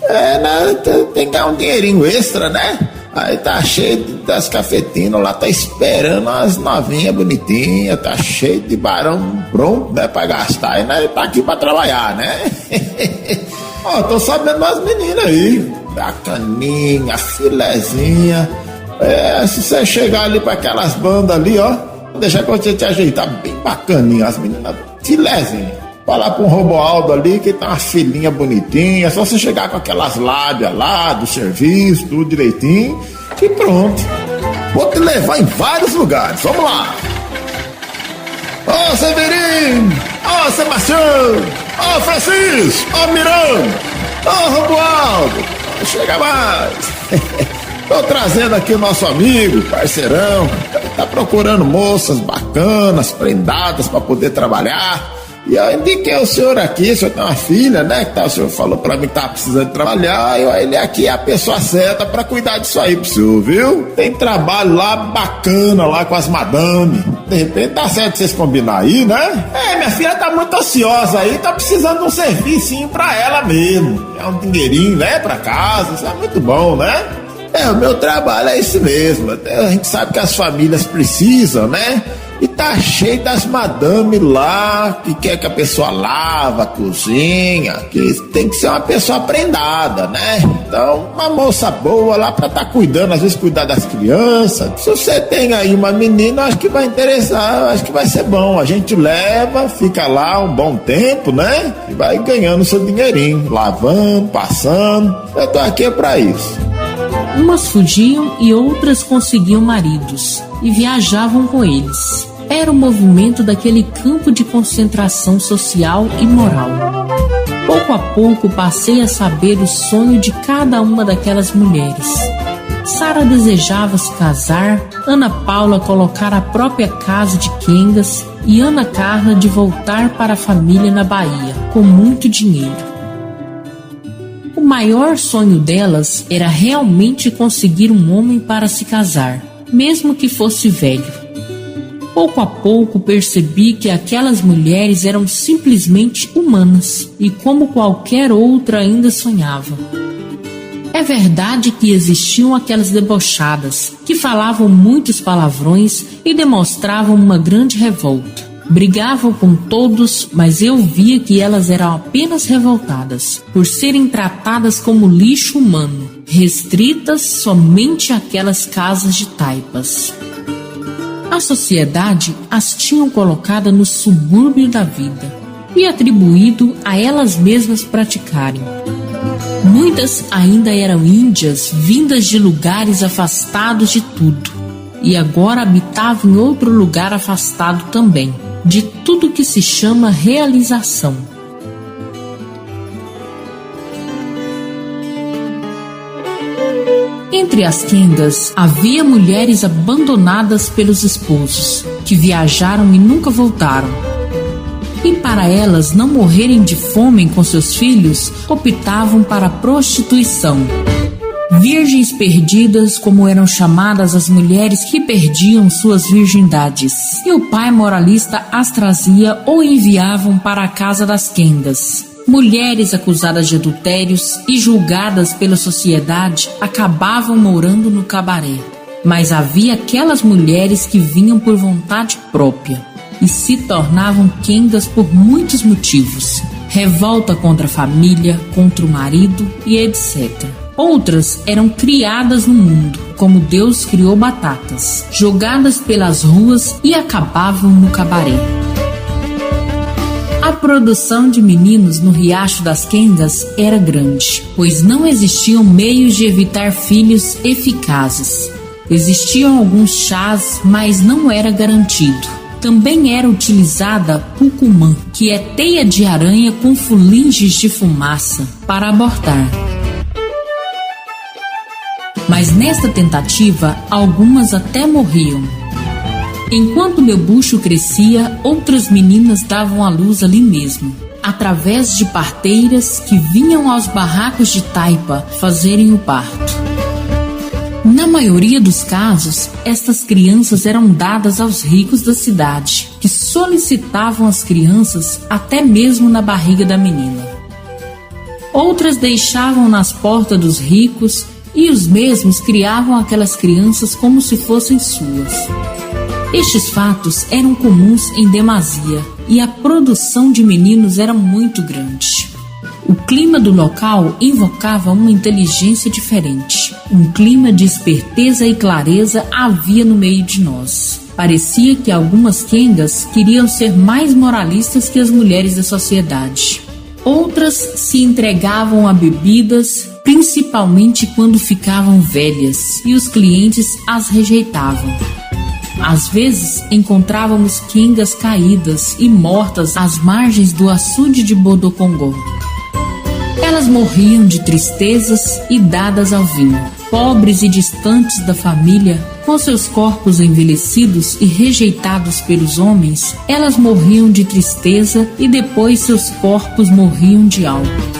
Né? Tem que ganhar um dinheirinho extra, né? Aí tá cheio das cafetinas lá, tá esperando as novinhas bonitinhas, tá cheio de barão pronto, né, pra gastar, e né, tá aqui pra trabalhar, né? Ó, tô sabendo das meninas aí, bacaninha, filezinha. Se você chegar ali pra aquelas bandas ali, ó, vou deixar pra você te ajeitar bem bacaninha, as meninas filezinha. Falar pra um Roboaldo ali que tá uma filhinha bonitinha, só você chegar com aquelas lábias lá do serviço, tudo direitinho, e pronto. Vou te levar em vários lugares, vamos lá. Ô Severino, ô Sebastião, ô Francisco, ô Miranda, ô Roboaldo, chega mais. Tô trazendo aqui o nosso amigo, parceirão, tá procurando moças bacanas, prendadas pra poder trabalhar. E eu indiquei o senhor aqui, o senhor tem uma filha, né? Que o senhor falou pra mim que tava precisando trabalhar. Ele aqui é a pessoa certa pra cuidar disso aí pro senhor, viu? Tem trabalho lá bacana, lá com as madame. De repente tá certo vocês combinar aí, né? Minha filha tá muito ansiosa aí, tá precisando de um servicinho pra ela mesmo. É um dinheirinho, né? Pra casa, isso é muito bom, né? O meu trabalho é esse mesmo. A gente sabe que as famílias precisam, né? E tá cheio das madame lá, que quer que a pessoa lava, cozinha, que tem que ser uma pessoa prendada, né? Então, uma moça boa lá pra tá cuidando, às vezes cuidar das crianças. Se você tem aí uma menina, acho que vai interessar, acho que vai ser bom. A gente leva, fica lá um bom tempo, né? E vai ganhando seu dinheirinho, lavando, passando. Eu tô aqui pra isso. Umas fugiam e outras conseguiam maridos e viajavam com eles. Era o movimento daquele campo de concentração social e moral. Pouco a pouco passei a saber o sonho de cada uma daquelas mulheres. Sara desejava se casar, Ana Paula colocar a própria casa de quengas e Ana Carla de voltar para a família na Bahia, com muito dinheiro. O maior sonho delas era realmente conseguir um homem para se casar, mesmo que fosse velho. Pouco a pouco percebi que aquelas mulheres eram simplesmente humanas e como qualquer outra ainda sonhava. É verdade que existiam aquelas debochadas que falavam muitos palavrões e demonstravam uma grande revolta. Brigavam com todos, mas eu via que elas eram apenas revoltadas por serem tratadas como lixo humano, restritas somente àquelas casas de taipas. A sociedade as tinham colocada no subúrbio da vida e atribuído a elas mesmas praticarem. Muitas ainda eram índias vindas de lugares afastados de tudo e agora habitavam em outro lugar afastado também de tudo que se chama realização. Entre as quengas havia mulheres abandonadas pelos esposos, que viajaram e nunca voltaram. E para elas não morrerem de fome com seus filhos, optavam para a prostituição. Virgens perdidas, como eram chamadas as mulheres que perdiam suas virgindades. E o pai moralista as trazia ou enviavam para a casa das quengas. Mulheres acusadas de adultérios e julgadas pela sociedade acabavam morando no cabaré. Mas havia aquelas mulheres que vinham por vontade própria e se tornavam quengas por muitos motivos. Revolta contra a família, contra o marido e etc. Outras eram criadas no mundo, como Deus criou batatas, jogadas pelas ruas e acabavam no cabaré. A produção de meninos no Riacho das Quengas era grande, pois não existiam meios de evitar filhos eficazes. Existiam alguns chás, mas não era garantido. Também era utilizada pucumã, que é teia de aranha com fulinges de fumaça, para abortar. Mas nesta tentativa, algumas até morriam. Enquanto meu bucho crescia, outras meninas davam à luz ali mesmo, através de parteiras que vinham aos barracos de taipa fazerem o parto. Na maioria dos casos, estas crianças eram dadas aos ricos da cidade, que solicitavam as crianças até mesmo na barriga da menina. Outras deixavam nas portas dos ricos e os mesmos criavam aquelas crianças como se fossem suas. Estes fatos eram comuns em demasia e a produção de meninos era muito grande. O clima do local invocava uma inteligência diferente. Um clima de esperteza e clareza havia no meio de nós. Parecia que algumas quengas queriam ser mais moralistas que as mulheres da sociedade. Outras se entregavam a bebidas, principalmente quando ficavam velhas, e os clientes as rejeitavam. Às vezes encontrávamos quengas caídas e mortas às margens do açude de Bodocongó. Elas morriam de tristezas e dadas ao vinho. Pobres e distantes da família, com seus corpos envelhecidos e rejeitados pelos homens, elas morriam de tristeza e depois seus corpos morriam de álcool.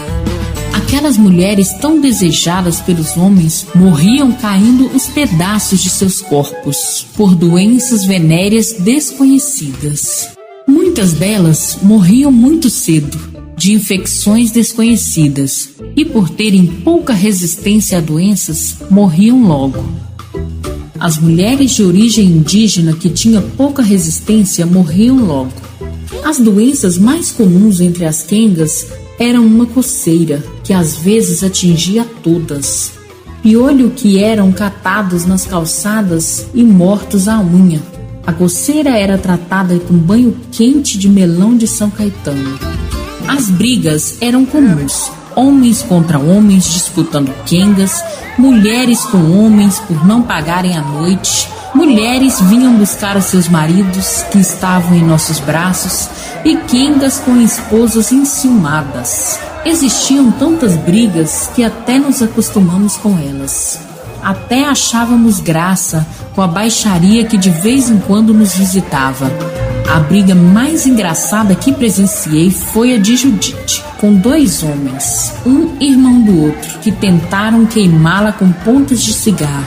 Aquelas mulheres tão desejadas pelos homens morriam caindo os pedaços de seus corpos por doenças venéreas desconhecidas. Muitas delas morriam muito cedo, de infecções desconhecidas, e por terem pouca resistência a doenças, morriam logo. As mulheres de origem indígena que tinham pouca resistência morriam logo. As doenças mais comuns entre as quengas eram uma coceira, que às vezes atingia todas, piolho que eram catados nas calçadas e mortos à unha. A coceira era tratada com banho quente de melão de São Caetano. As brigas eram comuns, homens contra homens disputando quengas, mulheres com homens por não pagarem a noite. Mulheres vinham buscar os seus maridos que estavam em nossos braços e quengas com esposas enciumadas. Existiam tantas brigas que até nos acostumamos com elas. Até achávamos graça com a baixaria que de vez em quando nos visitava. A briga mais engraçada que presenciei foi a de Judite, com dois homens, um irmão do outro, que tentaram queimá-la com pontas de cigarro.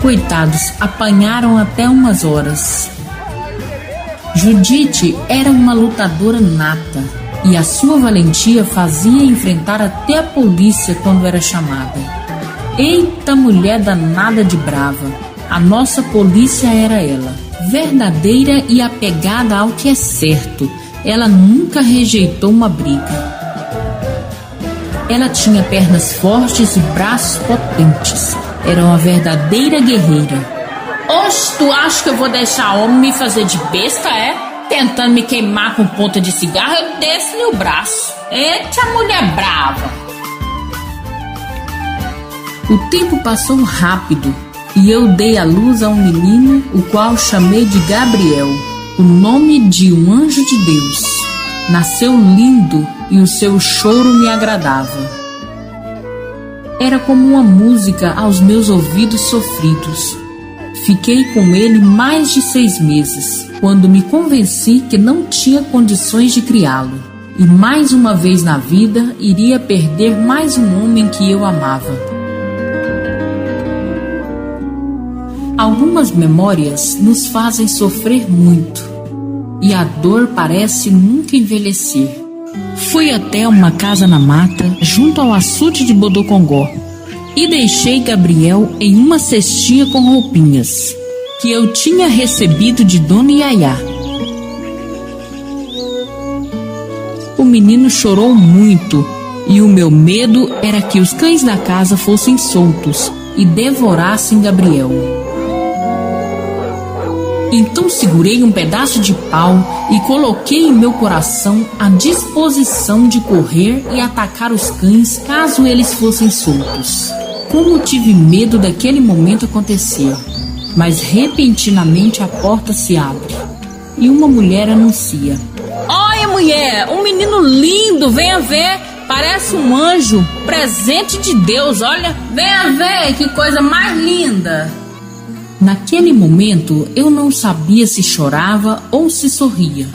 Coitados, apanharam até umas horas. Judite era uma lutadora nata e a sua valentia fazia enfrentar até a polícia quando era chamada. Eita, mulher danada de brava! A nossa polícia era ela, verdadeira e apegada ao que é certo. Ela nunca rejeitou uma briga. Ela tinha pernas fortes e braços potentes. Era uma verdadeira guerreira. Oxe, tu acha que eu vou deixar homem me fazer de besta, é? Tentando me queimar com ponta de cigarro, eu desço-lhe o braço. Eita, mulher brava! O tempo passou rápido e eu dei à luz a um menino, o qual chamei de Gabriel, o nome de um anjo de Deus. Nasceu lindo e o seu choro me agradava. Era como uma música aos meus ouvidos sofridos. Fiquei com ele mais de 6 meses, quando me convenci que não tinha condições de criá-lo. E mais uma vez na vida iria perder mais um homem que eu amava. Algumas memórias nos fazem sofrer muito, e a dor parece nunca envelhecer. Fui até uma casa na mata, junto ao açude de Bodocongó, e deixei Gabriel em uma cestinha com roupinhas, que eu tinha recebido de Dona Yayá. O menino chorou muito, e o meu medo era que os cães da casa fossem soltos e devorassem Gabriel. Então segurei um pedaço de pau e coloquei em meu coração a disposição de correr e atacar os cães caso eles fossem soltos. Como tive medo daquele momento acontecer, mas repentinamente a porta se abre e uma mulher anuncia: "Olha, mulher, um menino lindo, venha ver, parece um anjo, presente de Deus, olha, venha ver, que coisa mais linda." Naquele momento eu não sabia se chorava ou se sorria,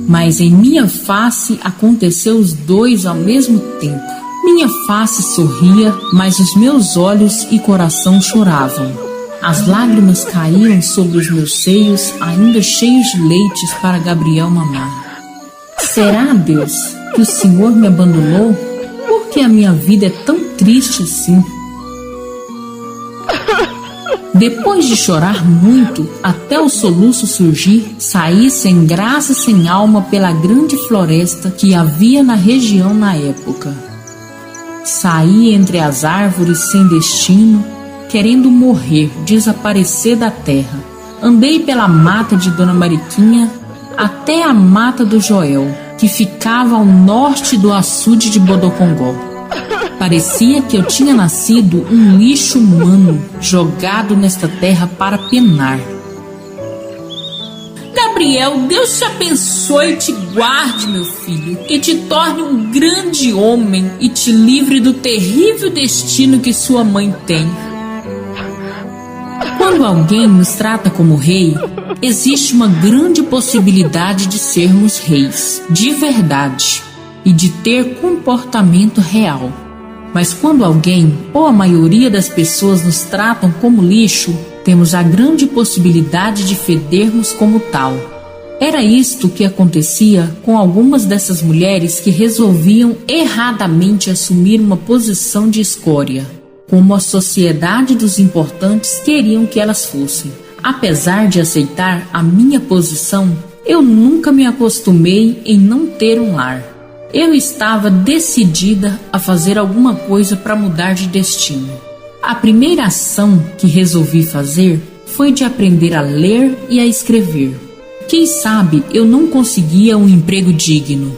mas em minha face aconteceu os dois ao mesmo tempo. Minha face sorria, mas os meus olhos e coração choravam. As lágrimas caíam sobre os meus seios, ainda cheios de leites para Gabriel mamar. Será, Deus, que o Senhor me abandonou? Por que a minha vida é tão triste assim? Depois de chorar muito, até o soluço surgir, saí sem graça e sem alma pela grande floresta que havia na região na época. Saí entre as árvores sem destino, querendo morrer, desaparecer da terra. Andei pela mata de Dona Mariquinha até a mata do Joel, que ficava ao norte do açude de Bodocongó. Parecia que eu tinha nascido um lixo humano jogado nesta terra para penar. Gabriel, Deus te abençoe e te guarde, meu filho, que te torne um grande homem e te livre do terrível destino que sua mãe tem. Quando alguém nos trata como rei, existe uma grande possibilidade de sermos reis, de verdade, e de ter comportamento real. Mas quando alguém, ou a maioria das pessoas, nos tratam como lixo, temos a grande possibilidade de federmos como tal. Era isto que acontecia com algumas dessas mulheres que resolviam erradamente assumir uma posição de escória, como a sociedade dos importantes queriam que elas fossem. Apesar de aceitar a minha posição, eu nunca me acostumei em não ter um lar. Eu estava decidida a fazer alguma coisa para mudar de destino. A primeira ação que resolvi fazer foi de aprender a ler e a escrever. Quem sabe eu não conseguia um emprego digno.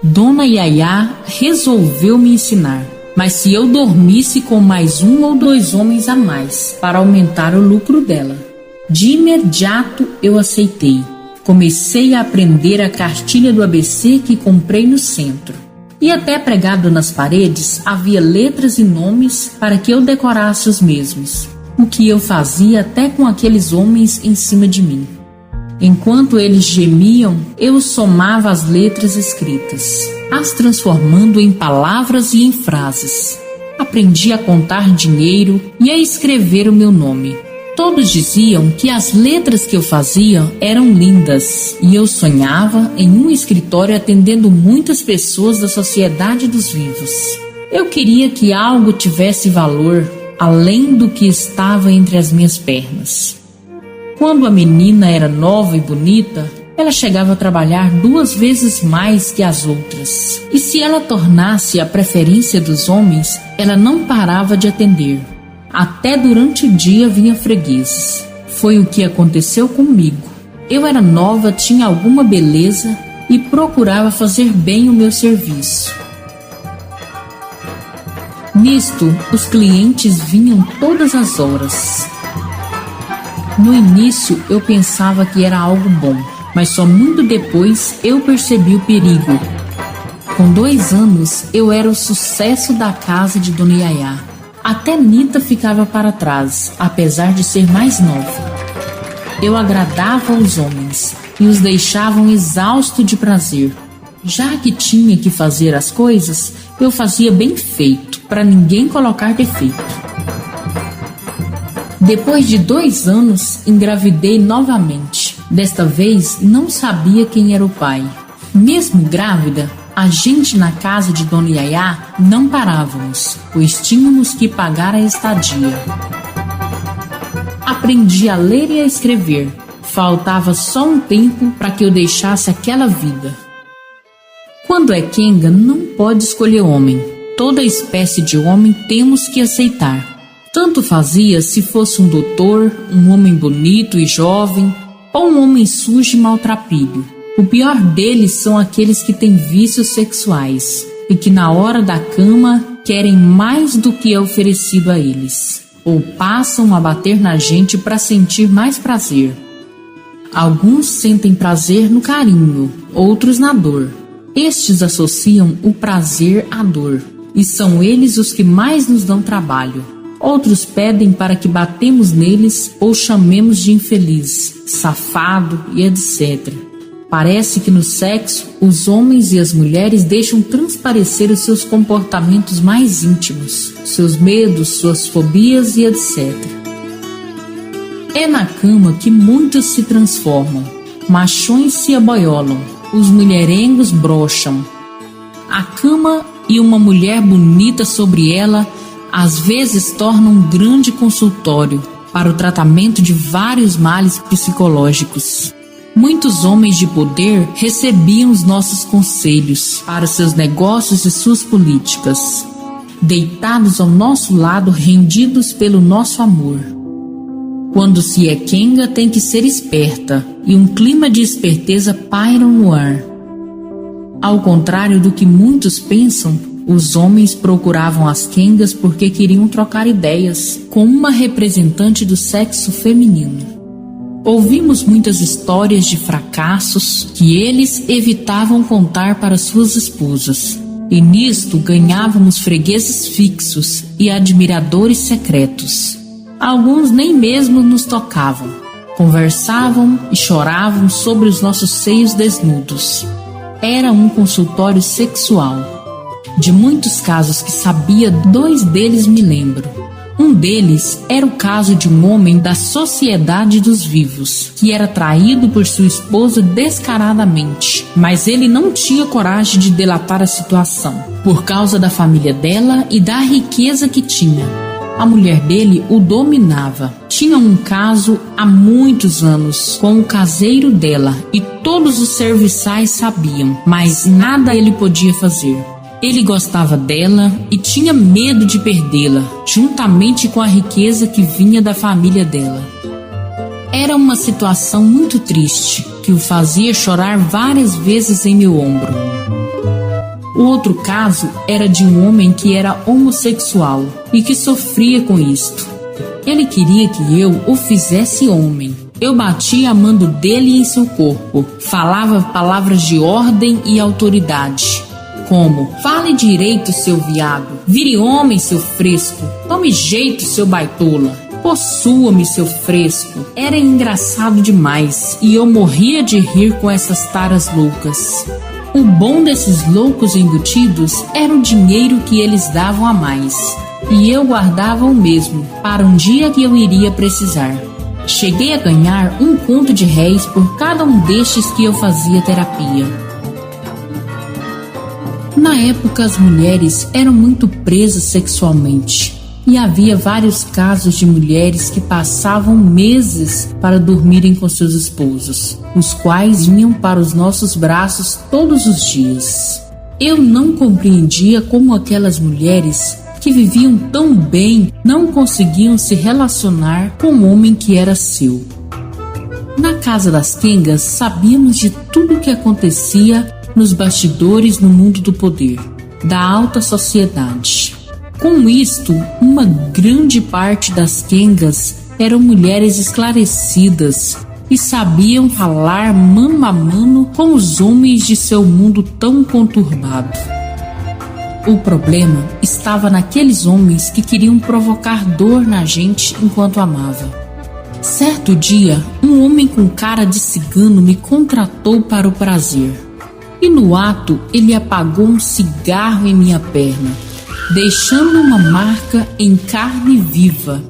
Dona Yayá resolveu me ensinar, mas se eu dormisse com mais 1 ou 2 homens a mais para aumentar o lucro dela. De imediato eu aceitei. Comecei a aprender a cartilha do ABC que comprei no centro. E até pregado nas paredes havia letras e nomes para que eu decorasse os mesmos, o que eu fazia até com aqueles homens em cima de mim. Enquanto eles gemiam, eu somava as letras escritas, as transformando em palavras e em frases. Aprendi a contar dinheiro e a escrever o meu nome. Todos diziam que as letras que eu fazia eram lindas e eu sonhava em um escritório atendendo muitas pessoas da sociedade dos vivos. Eu queria que algo tivesse valor além do que estava entre as minhas pernas. Quando a menina era nova e bonita, ela chegava a trabalhar 2 vezes mais que as outras. E se ela tornasse a preferência dos homens, ela não parava de atender. Até durante o dia vinha fregueses. Foi o que aconteceu comigo. Eu era nova, tinha alguma beleza e procurava fazer bem o meu serviço. Nisto, os clientes vinham todas as horas. No início, eu pensava que era algo bom, mas só muito depois eu percebi o perigo. Com 2 anos, eu era o sucesso da casa de Dona Yaya. Até Nita ficava para trás, apesar de ser mais nova. Eu agradava aos homens e os deixavam exaustos de prazer. Já que tinha que fazer as coisas, eu fazia bem feito, para ninguém colocar defeito. Depois de 2 anos, engravidei novamente. Desta vez, não sabia quem era o pai. Mesmo grávida, a gente na casa de Dona Yaya não parávamos, pois tínhamos que pagar a estadia. Aprendi a ler e a escrever. Faltava só um tempo para que eu deixasse aquela vida. Quando é quenga, não pode escolher homem. Toda espécie de homem temos que aceitar. Tanto fazia se fosse um doutor, um homem bonito e jovem, ou um homem sujo e maltrapilho. O pior deles são aqueles que têm vícios sexuais e que na hora da cama querem mais do que é oferecido a eles, ou passam a bater na gente para sentir mais prazer. Alguns sentem prazer no carinho, outros na dor. Estes associam o prazer à dor, e são eles os que mais nos dão trabalho. Outros pedem para que batemos neles ou chamemos de infeliz, safado e etc. Parece que no sexo, os homens e as mulheres deixam transparecer os seus comportamentos mais íntimos, seus medos, suas fobias e etc. É na cama que muitos se transformam, machões se aboiolam, os mulherengos brocham. A cama e uma mulher bonita sobre ela às vezes tornam um grande consultório para o tratamento de vários males psicológicos. Muitos homens de poder recebiam os nossos conselhos para seus negócios e suas políticas, deitados ao nosso lado, rendidos pelo nosso amor. Quando se é quenga, tem que ser esperta, e um clima de esperteza paira no ar. Ao contrário do que muitos pensam, os homens procuravam as quengas porque queriam trocar ideias com uma representante do sexo feminino. Ouvimos muitas histórias de fracassos que eles evitavam contar para suas esposas, e nisto ganhávamos fregueses fixos e admiradores secretos. Alguns nem mesmo nos tocavam, conversavam e choravam sobre os nossos seios desnudos. Era um consultório sexual. De muitos casos que sabia, 2 deles me lembro. Um deles era o caso de um homem da sociedade dos vivos, que era traído por sua esposa descaradamente, mas ele não tinha coragem de delatar a situação, por causa da família dela e da riqueza que tinha. A mulher dele o dominava. Tinha um caso há muitos anos com o caseiro dela e todos os serviçais sabiam, mas nada ele podia fazer. Ele gostava dela e tinha medo de perdê-la, juntamente com a riqueza que vinha da família dela. Era uma situação muito triste, que o fazia chorar várias vezes em meu ombro. O outro caso era de um homem que era homossexual e que sofria com isto. Ele queria que eu o fizesse homem. Eu batia a mando dele em seu corpo, falava palavras de ordem e autoridade, como: fale direito, seu viado, vire homem, seu fresco, tome jeito, seu baitola, possua-me, seu fresco. Era engraçado demais e eu morria de rir com essas taras loucas. O bom desses loucos embutidos era o dinheiro que eles davam a mais. e eu guardava o mesmo para um dia que eu iria precisar. Cheguei a ganhar R$1 por cada um destes que eu fazia terapia. Na época, as mulheres eram muito presas sexualmente e havia vários casos de mulheres que passavam meses para dormirem com seus esposos, os quais vinham para os nossos braços todos os dias. Eu não compreendia como aquelas mulheres que viviam tão bem não conseguiam se relacionar com o homem que era seu. Na casa das Kengas, sabíamos de tudo o que acontecia nos bastidores no mundo do poder, da alta sociedade. Com isto, uma grande parte das Kengas eram mulheres esclarecidas e sabiam falar mano a mano com os homens de seu mundo tão conturbado. O problema estava naqueles homens que queriam provocar dor na gente enquanto amava. Certo dia, um homem com cara de cigano me contratou para o prazer. E no ato, ele apagou um cigarro em minha perna, deixando uma marca em carne viva.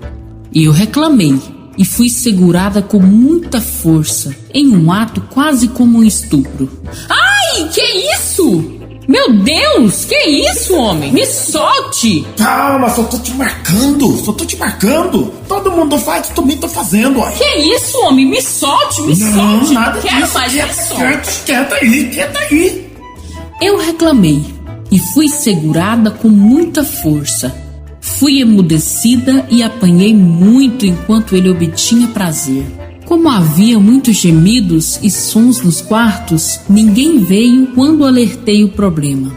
Eu reclamei e fui segurada com muita força, em um ato quase como um estupro. Ai, que isso? Meu Deus, que isso, homem? Me solte! Calma, só tô te marcando. Todo mundo faz, eu também tô fazendo, ó. Que isso, homem? Me solte, me solte! Não, nada Quero disso. mais, me solte! Quieta aí. Eu reclamei e fui segurada com muita força. Fui emudecida e apanhei muito enquanto ele obtinha prazer. Como havia muitos gemidos e sons nos quartos, ninguém veio quando alertei o problema.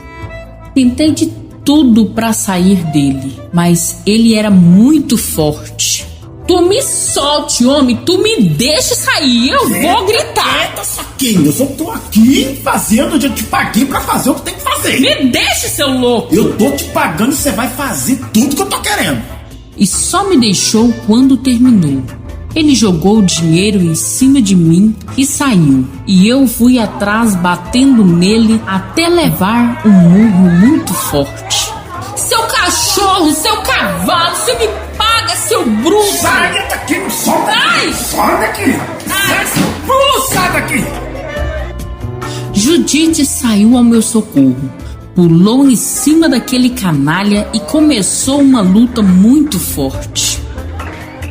Tentei de tudo para sair dele, mas ele era muito forte. Tu me solte, homem, tu me deixe sair, eu vou gritar. Eita, saquinho, eu só tô aqui fazendo, eu te paguei pra fazer o que tem que fazer. Me deixe, seu louco. Eu tô te pagando e você vai fazer tudo que eu tô querendo. E só me deixou quando terminou. Ele jogou o dinheiro em cima de mim e saiu. E eu fui atrás batendo nele até levar um murro muito forte. Seu cachorro, seu cavalo, você me paga, seu bruto! Sai daqui, não solta Ai! daqui! Sai daqui! Sai daqui! Judite saiu ao meu socorro, pulou em cima daquele canalha e começou uma luta muito forte.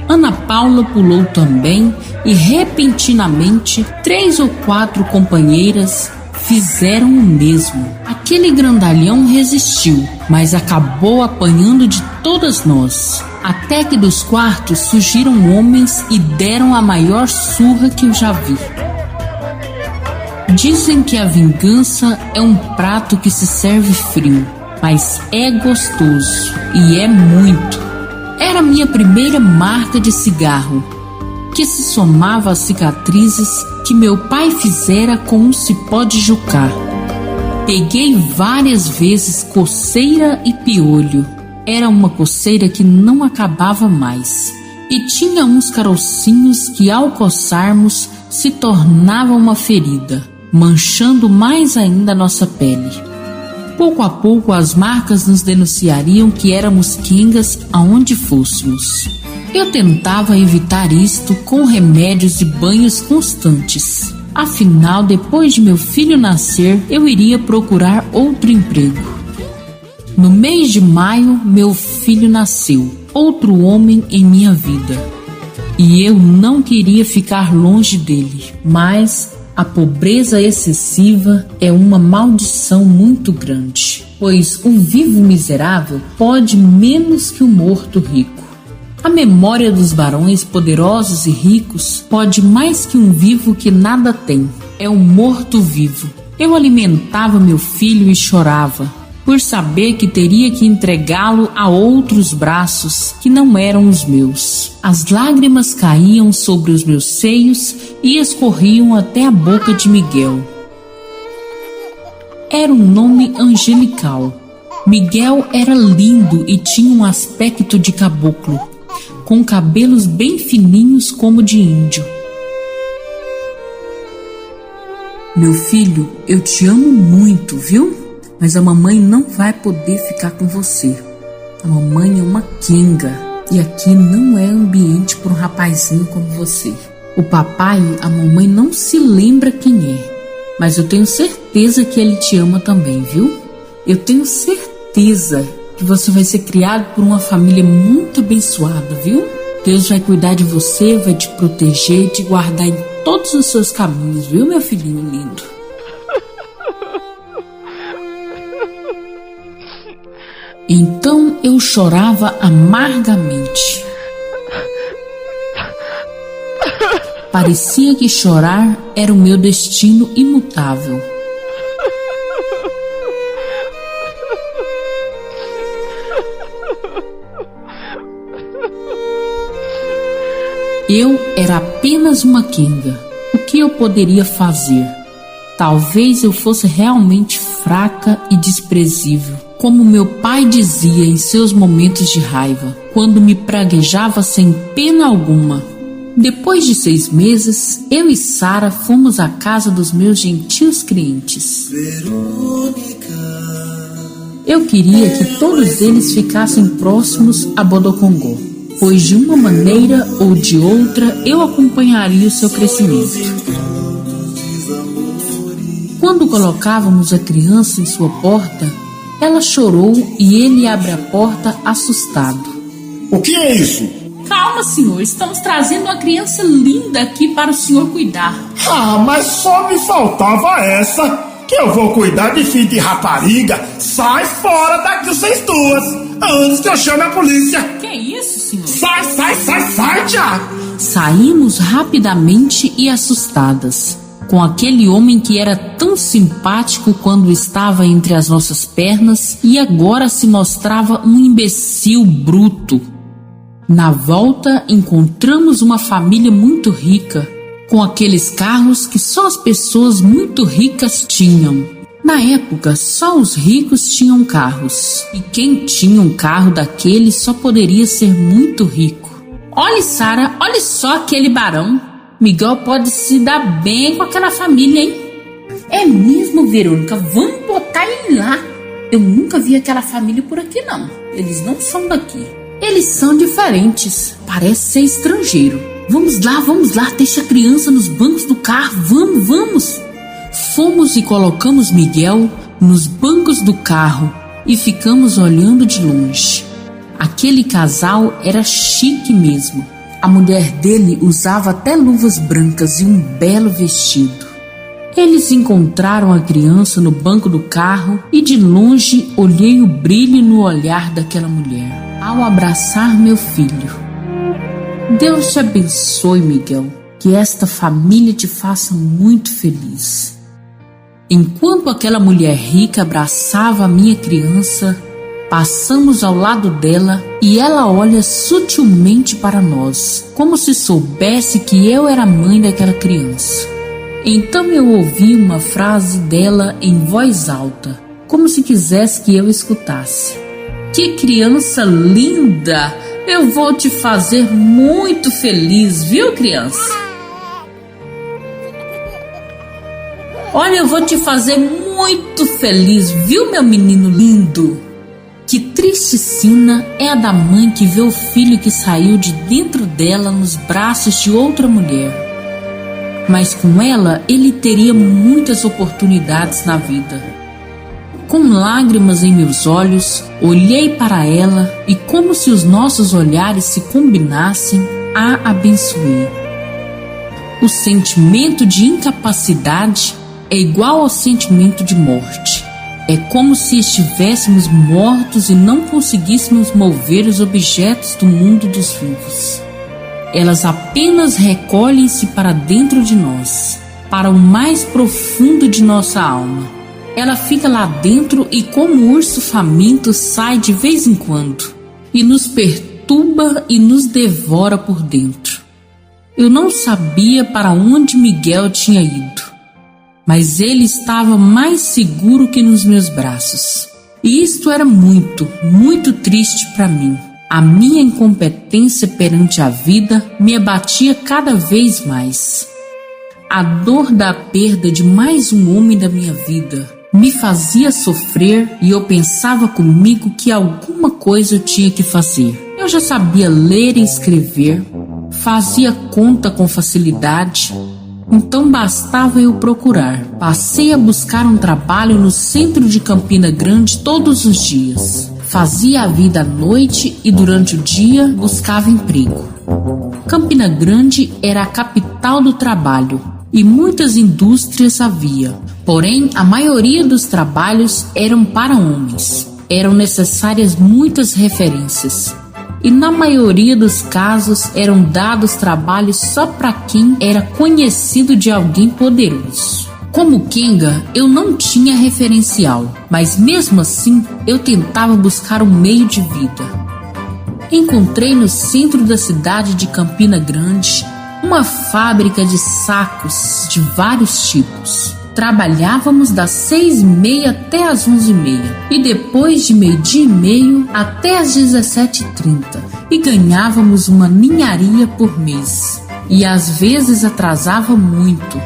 Ana Paula pulou também e repentinamente 3 ou 4 companheiras fizeram o mesmo. Aquele grandalhão resistiu, mas acabou apanhando de todas nós. Até que dos quartos surgiram homens e deram a maior surra que eu já vi. Dizem que a vingança é um prato que se serve frio, mas é gostoso e é muito. Era minha primeira marca de cigarro, que se somava às cicatrizes que meu pai fizera com um cipó de jucá. Peguei várias vezes coceira e piolho. Era uma coceira que não acabava mais. E tinha uns carocinhos que ao coçarmos se tornava uma ferida, manchando mais ainda a nossa pele. Pouco a pouco as marcas nos denunciariam que éramos Kengas aonde fôssemos. Eu tentava evitar isto com remédios e banhos constantes. Afinal, depois de meu filho nascer, eu iria procurar outro emprego. No mês de maio, meu filho nasceu, outro homem em minha vida. E eu não queria ficar longe dele, mas a pobreza excessiva é uma maldição muito grande, pois o vivo miserável pode menos que o morto rico. A memória dos barões poderosos e ricos pode mais que um vivo que nada tem. É um morto vivo. Eu alimentava meu filho e chorava, por saber que teria que entregá-lo a outros braços que não eram os meus. As lágrimas caíam sobre os meus seios e escorriam até a boca de Miguel. Era um nome angelical. Miguel era lindo e tinha um aspecto de caboclo, com cabelos bem fininhos como de índio. Meu filho, eu te amo muito, viu? Mas a mamãe não vai poder ficar com você. A mamãe é uma quenga e aqui não é ambiente para um rapazinho como você. O papai e a mamãe não se lembra quem é, mas eu tenho certeza que ele te ama também, viu? Eu tenho certeza que você vai ser criado por uma família muito abençoada, viu? Deus vai cuidar de você, vai te proteger e te guardar em todos os seus caminhos, viu, meu filhinho lindo? Então eu chorava amargamente. Parecia que chorar era o meu destino imutável. Eu era apenas uma quenga. O que eu poderia fazer? Talvez eu fosse realmente fraca e desprezível, como meu pai dizia em seus momentos de raiva, quando me praguejava sem pena alguma. Depois de 6 meses, eu e Sara fomos à casa dos meus gentios clientes. Eu queria que todos eles ficassem próximos a Bodocongó, pois de uma maneira ou de outra eu acompanharia o seu crescimento. Quando colocávamos a criança em sua porta, ela chorou e ele abre a porta assustado. O que é isso? Calma, senhor, estamos trazendo uma criança linda aqui para o senhor cuidar. Ah, mas só me faltava essa, que eu vou cuidar de filho de rapariga. Sai fora daqui, vocês duas, antes que eu chame a polícia. Que é isso, senhor? Sai, Tiago. Saímos rapidamente e assustadas, com aquele homem que era tão simpático quando estava entre as nossas pernas e agora se mostrava um imbecil bruto. Na volta, encontramos uma família muito rica, com aqueles carros que só as pessoas muito ricas tinham. Na época, só os ricos tinham carros, e quem tinha um carro daquele só poderia ser muito rico. Olhe, Sara, olhe só aquele barão. Miguel pode se dar bem com aquela família, hein? É mesmo, Verônica, vamos botar ele lá. Eu nunca vi aquela família por aqui, não. Eles não são daqui. Eles são diferentes, parece ser estrangeiro. Vamos lá, deixa a criança nos bancos do carro, vamos. Fomos e colocamos Miguel nos bancos do carro e ficamos olhando de longe. Aquele casal era chique mesmo. A mulher dele usava até luvas brancas e um belo vestido. Eles encontraram a criança no banco do carro e de longe olhei o brilho no olhar daquela mulher ao abraçar meu filho. Deus te abençoe, Miguel, que esta família te faça muito feliz. Enquanto aquela mulher rica abraçava a minha criança, passamos ao lado dela e ela olha sutilmente para nós, como se soubesse que eu era a mãe daquela criança. Então eu ouvi uma frase dela em voz alta, como se quisesse que eu escutasse. Que criança linda! Eu vou te fazer muito feliz, viu, criança? Olha, eu vou te fazer muito feliz, viu, meu menino lindo? Que triste sina é a da mãe que vê o filho que saiu de dentro dela nos braços de outra mulher. Mas com ela, ele teria muitas oportunidades na vida. Com lágrimas em meus olhos, olhei para ela e, como se os nossos olhares se combinassem, a abençoei. O sentimento de incapacidade é igual ao sentimento de morte. É como se estivéssemos mortos e não conseguíssemos mover os objetos do mundo dos vivos. Elas apenas recolhem-se para dentro de nós, para o mais profundo de nossa alma. Ela fica lá dentro e, como urso faminto, sai de vez em quando e nos perturba e nos devora por dentro. Eu não sabia para onde Miguel tinha ido, mas ele estava mais seguro que nos meus braços. E isto era muito, muito triste para mim. A minha incompetência perante a vida me abatia cada vez mais. A dor da perda de mais um homem da minha vida me fazia sofrer e eu pensava comigo que alguma coisa eu tinha que fazer. Eu já sabia ler e escrever, fazia conta com facilidade, então bastava eu procurar. Passei a buscar um trabalho no centro de Campina Grande todos os dias. Fazia a vida à noite e durante o dia buscava emprego. Campina Grande era a capital do trabalho e muitas indústrias havia. Porém, a maioria dos trabalhos eram para homens. Eram necessárias muitas referências. E na maioria dos casos eram dados trabalhos só para quem era conhecido de alguém poderoso. Como Kenga, eu não tinha referencial, mas mesmo assim eu tentava buscar um meio de vida. Encontrei no centro da cidade de Campina Grande uma fábrica de sacos de vários tipos. Trabalhávamos das 6h30 até as 11h30 e depois de 12h30 até as 17h30 e ganhávamos uma ninharia por mês e às vezes atrasava muito.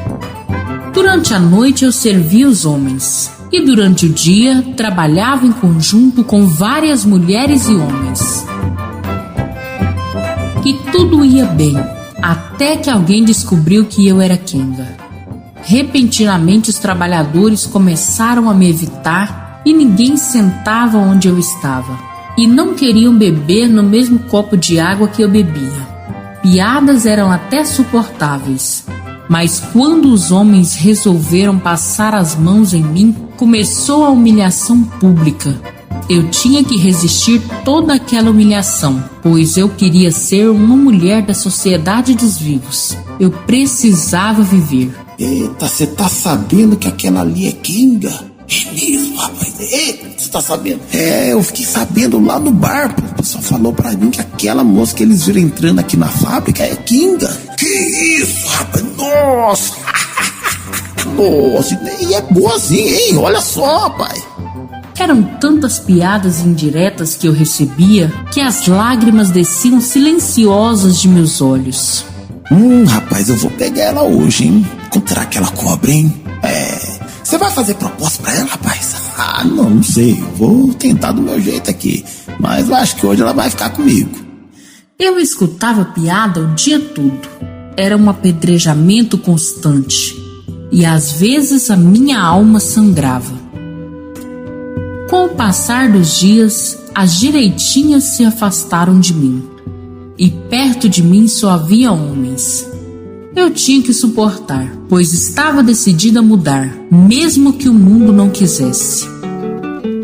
Durante a noite eu servia os homens e durante o dia trabalhava em conjunto com várias mulheres e homens. E tudo ia bem, até que alguém descobriu que eu era Kenga. Repentinamente os trabalhadores começaram a me evitar e ninguém sentava onde eu estava. E não queriam beber no mesmo copo de água que eu bebia. Piadas eram até suportáveis. Mas quando os homens resolveram passar as mãos em mim, começou a humilhação pública. Eu tinha que resistir toda aquela humilhação, pois eu queria ser uma mulher da sociedade dos vivos. Eu precisava viver. Eita, você tá sabendo que aquela ali é Kenga? É mesmo, rapaz? Eita, você tá sabendo? É, eu fiquei sabendo lá no bar. O pessoal falou pra mim que aquela moça que eles viram entrando aqui na fábrica é Kenga. Que isso, rapaz? Nossa! Nossa, e é boazinha, hein? Olha só, pai. Eram tantas piadas indiretas que eu recebia que as lágrimas desciam silenciosas de meus olhos. Rapaz, eu vou pegar ela hoje, hein? Encontrar aquela cobra, hein? Você vai fazer proposta pra ela, rapaz? Não sei. Vou tentar do meu jeito aqui. Mas eu acho que hoje ela vai ficar comigo. Eu escutava piada o dia todo. Era um apedrejamento constante. E às vezes a minha alma sangrava. Com o passar dos dias, as direitinhas se afastaram de mim. E perto de mim só havia homens. Eu tinha que suportar, pois estava decidida a mudar, mesmo que o mundo não quisesse.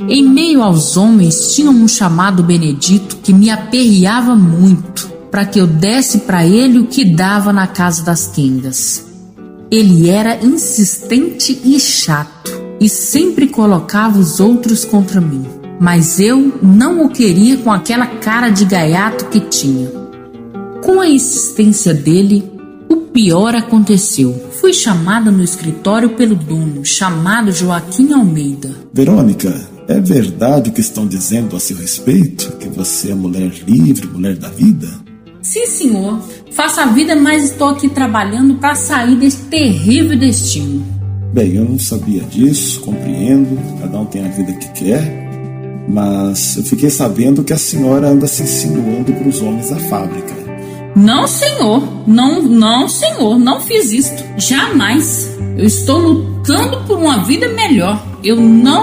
Em meio aos homens tinha um chamado Benedito que me aperreava muito, para que eu desse para ele o que dava na casa das Kengas. Ele era insistente e chato, e sempre colocava os outros contra mim. Mas eu não o queria com aquela cara de gaiato que tinha. Com a insistência dele, o pior aconteceu. Fui chamada no escritório pelo dono, chamado Joaquim Almeida. Verônica, é verdade o que estão dizendo a seu respeito? Que você é mulher livre, mulher da vida? Sim, senhor. Faço a vida, mas estou aqui trabalhando para sair desse terrível destino. Bem, eu não sabia disso, compreendo. Cada um tem a vida que quer. Mas eu fiquei sabendo que a senhora anda se insinuando para os homens da fábrica. Não, senhor. Não, senhor. Não fiz isto. Jamais. Eu estou lutando por uma vida melhor.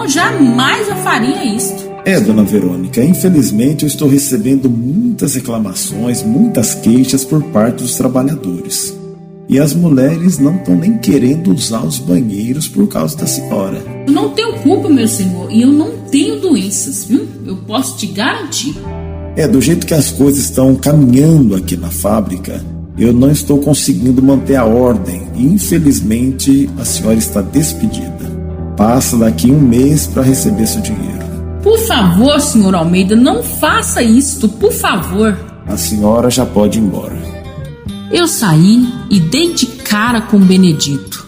Jamais eu faria isto. Dona Verônica, infelizmente eu estou recebendo muitas reclamações, muitas queixas por parte dos trabalhadores. E as mulheres não estão nem querendo usar os banheiros por causa da senhora. Eu não tenho culpa, meu senhor, e eu não tenho doenças, viu? Eu posso te garantir. Do jeito que as coisas estão caminhando aqui na fábrica, eu não estou conseguindo manter a ordem. E infelizmente a senhora está despedida. Passa daqui 1 mês para receber seu dinheiro. Por favor, senhor Almeida, não faça isto, por favor. A senhora já pode ir embora. Eu saí e dei de cara com Benedito,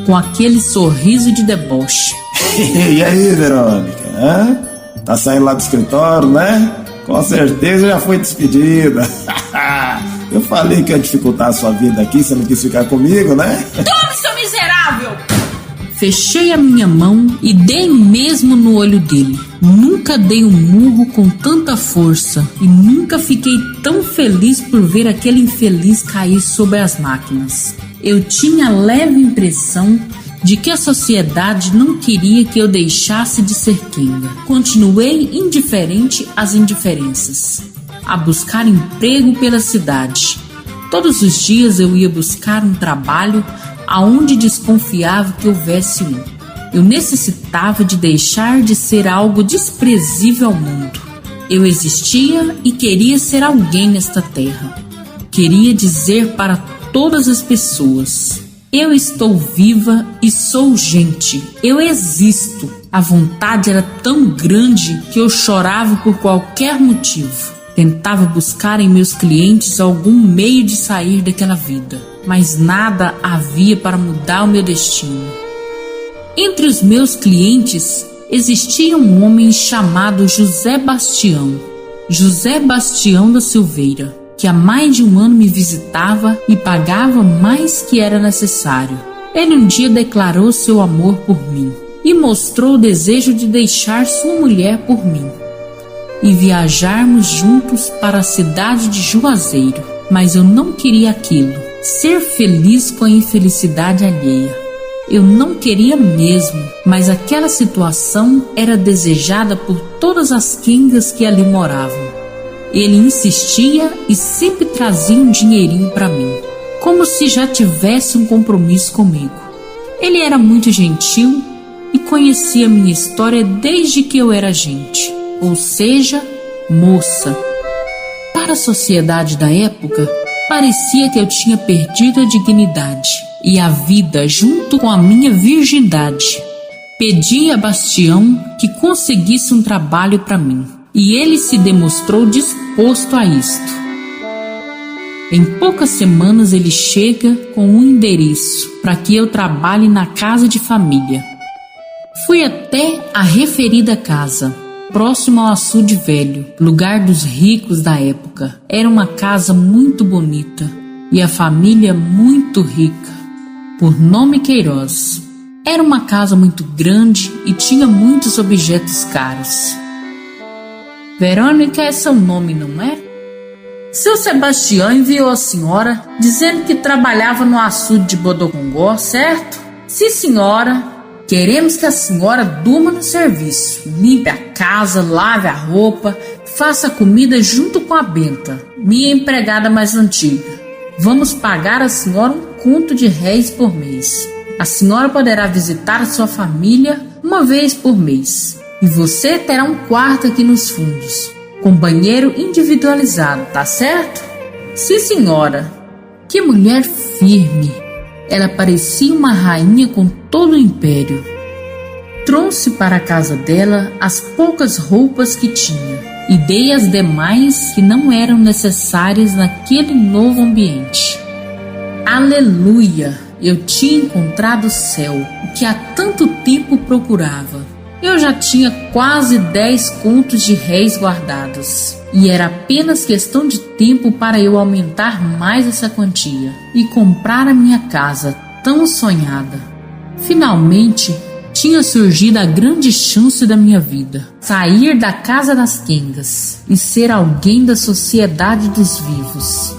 com aquele sorriso de deboche. E aí, Verônica? Tá saindo lá do escritório, né? Com certeza já foi despedida. Eu falei que ia dificultar a sua vida aqui, você não quis ficar comigo, né? Tome, seu miserável! Fechei a minha mão e dei mesmo no olho dele. Nunca dei um murro com tanta força e nunca fiquei tão feliz por ver aquele infeliz cair sobre as máquinas. Eu tinha a leve impressão de que a sociedade não queria que eu deixasse de ser Kenga. Continuei indiferente às indiferenças, a buscar emprego pela cidade. Todos os dias eu ia buscar um trabalho aonde desconfiava que houvesse um. Eu necessitava de deixar de ser algo desprezível ao mundo. Eu existia e queria ser alguém nesta terra. Queria dizer para todas as pessoas: eu estou viva e sou gente. Eu existo. A vontade era tão grande que eu chorava por qualquer motivo. Tentava buscar em meus clientes algum meio de sair daquela vida, mas nada havia para mudar o meu destino. Entre os meus clientes existia um homem chamado José Bastião da Silveira, que há mais de um ano me visitava e pagava mais que era necessário. Ele um dia declarou seu amor por mim e mostrou o desejo de deixar sua mulher por mim e viajarmos juntos para a cidade de Juazeiro. Mas eu não queria aquilo, ser feliz com a infelicidade alheia. Eu não queria mesmo, mas aquela situação era desejada por todas as Kengas que ali moravam. Ele insistia e sempre trazia um dinheirinho para mim, como se já tivesse um compromisso comigo. Ele era muito gentil e conhecia minha história desde que eu era gente, ou seja, moça. Para a sociedade da época, parecia que eu tinha perdido a dignidade e a vida junto com a minha virgindade. Pedi a Bastião que conseguisse um trabalho para mim, e ele se demonstrou disposto a isto. Em poucas semanas ele chega com um endereço para que eu trabalhe na casa de família. Fui até a referida casa, próximo ao açude velho, lugar dos ricos da época. Era uma casa muito bonita e a família muito rica, por nome Queiroz. Era uma casa muito grande e tinha muitos objetos caros. Verônica é seu nome, não é? Seu Sebastião enviou a senhora dizendo que trabalhava no açude de Bodocongó, certo? Sim, senhora. Queremos que a senhora durma no serviço, limpe a casa, lave a roupa, faça a comida junto com a Benta, minha empregada mais antiga. Vamos pagar a senhora um conto de réis por mês. A senhora poderá visitar a sua família uma vez por mês. E você terá um quarto aqui nos fundos, com banheiro individualizado, tá certo? Sim, senhora. Que mulher firme! Ela parecia uma rainha com todo o império. Trouxe para a casa dela as poucas roupas que tinha e dei as demais que não eram necessárias naquele novo ambiente. Aleluia! Eu tinha encontrado o céu, o que há tanto tempo procurava. Eu já tinha quase 10 contos de réis guardados, e era apenas questão de tempo para eu aumentar mais essa quantia e comprar a minha casa tão sonhada. Finalmente, tinha surgido a grande chance da minha vida: sair da casa das Kengas e ser alguém da sociedade dos vivos.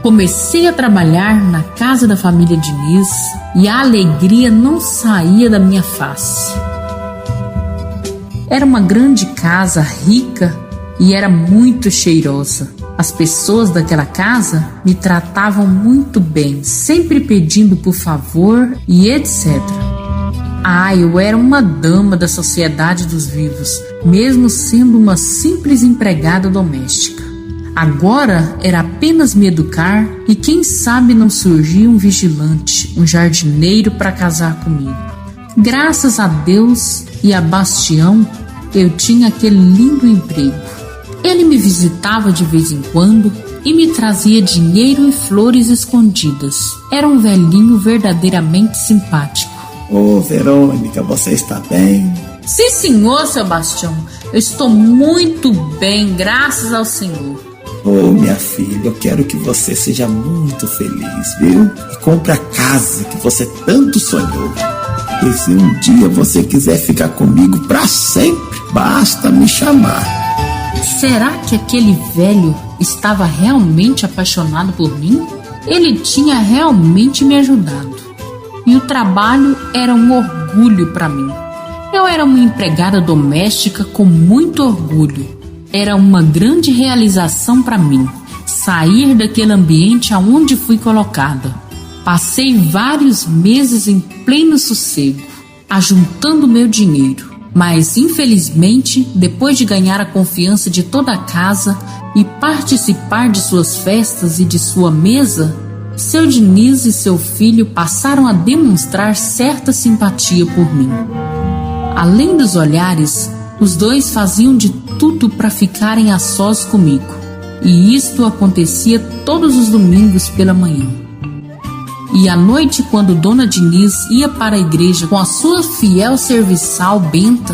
Comecei a trabalhar na casa da família Diniz e a alegria não saía da minha face. Era uma grande casa rica e era muito cheirosa. As pessoas daquela casa me tratavam muito bem, sempre pedindo por favor e etc. Eu era uma dama da sociedade dos vivos, mesmo sendo uma simples empregada doméstica. Agora era apenas me educar e quem sabe não surgia um vigilante, um jardineiro para casar comigo. Graças a Deus e a Bastião, eu tinha aquele lindo emprego. Ele me visitava de vez em quando e me trazia dinheiro e flores escondidas. Era um velhinho verdadeiramente simpático. Ô, Verônica, você está bem? Sim, senhor, Sebastião. Eu estou muito bem, graças ao Senhor. Ô, minha filha, eu quero que você seja muito feliz, viu? E compre a casa que você tanto sonhou. E se um dia você quiser ficar comigo pra sempre, basta me chamar. Será que aquele velho estava realmente apaixonado por mim? Ele tinha realmente me ajudado. E o trabalho era um orgulho para mim. Eu era uma empregada doméstica com muito orgulho. Era uma grande realização para mim sair daquele ambiente aonde fui colocada. Passei vários meses em pleno sossego, ajuntando meu dinheiro. Mas, infelizmente, depois de ganhar a confiança de toda a casa e participar de suas festas e de sua mesa, seu Diniz e seu filho passaram a demonstrar certa simpatia por mim. Além dos olhares, os dois faziam de tudo para ficarem a sós comigo. E isto acontecia todos os domingos pela manhã. E à noite, quando Dona Diniz ia para a igreja com a sua fiel serviçal Benta,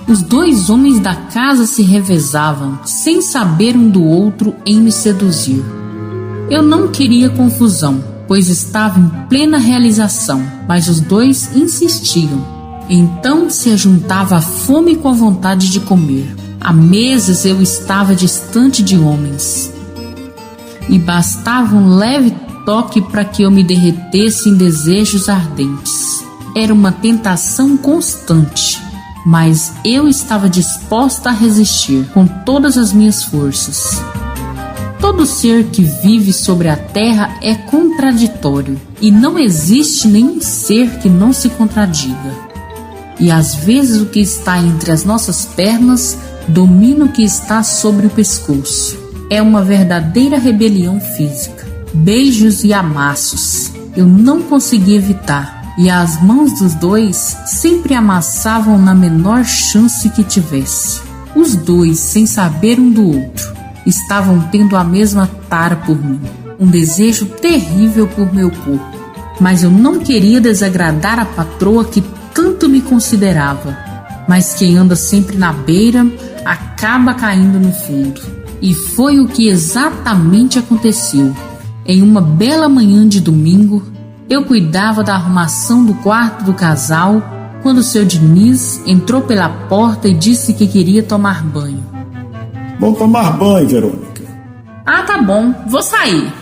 os dois homens da casa se revezavam, sem saber um do outro, em me seduzir. Eu não queria confusão, pois estava em plena realização, mas os dois insistiam. Então se ajuntava a fome com a vontade de comer. Há meses eu estava distante de homens, e bastava um leve toque para que eu me derretesse em desejos ardentes. Era uma tentação constante, mas eu estava disposta a resistir com todas as minhas forças. Todo ser que vive sobre a terra é contraditório, e não existe nenhum ser que não se contradiga. E às vezes o que está entre as nossas pernas domina o que está sobre o pescoço. É uma verdadeira rebelião física. Beijos e amassos eu não consegui evitar, e as mãos dos dois sempre amassavam na menor chance que tivesse. Os dois, sem saber um do outro, estavam tendo a mesma tara por mim, um desejo terrível por meu corpo. Mas eu não queria desagradar a patroa que tanto me considerava. Mas quem anda sempre na beira acaba caindo no fundo. E foi o que exatamente aconteceu. Em uma bela manhã de domingo, eu cuidava da arrumação do quarto do casal quando seu Diniz entrou pela porta e disse que queria tomar banho. Vou tomar banho, Verônica. Ah, tá bom, vou sair.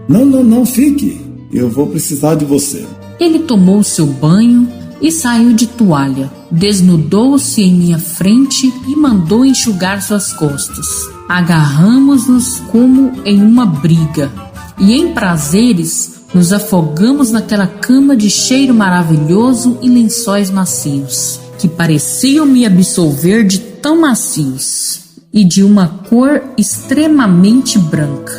Não, fique. Eu vou precisar de você. Ele tomou seu banho e saiu de toalha. Desnudou-se em minha frente e mandou enxugar suas costas. Agarramos-nos como em uma briga, e em prazeres nos afogamos naquela cama de cheiro maravilhoso e lençóis macios, que pareciam me absolver de tão macios, e de uma cor extremamente branca.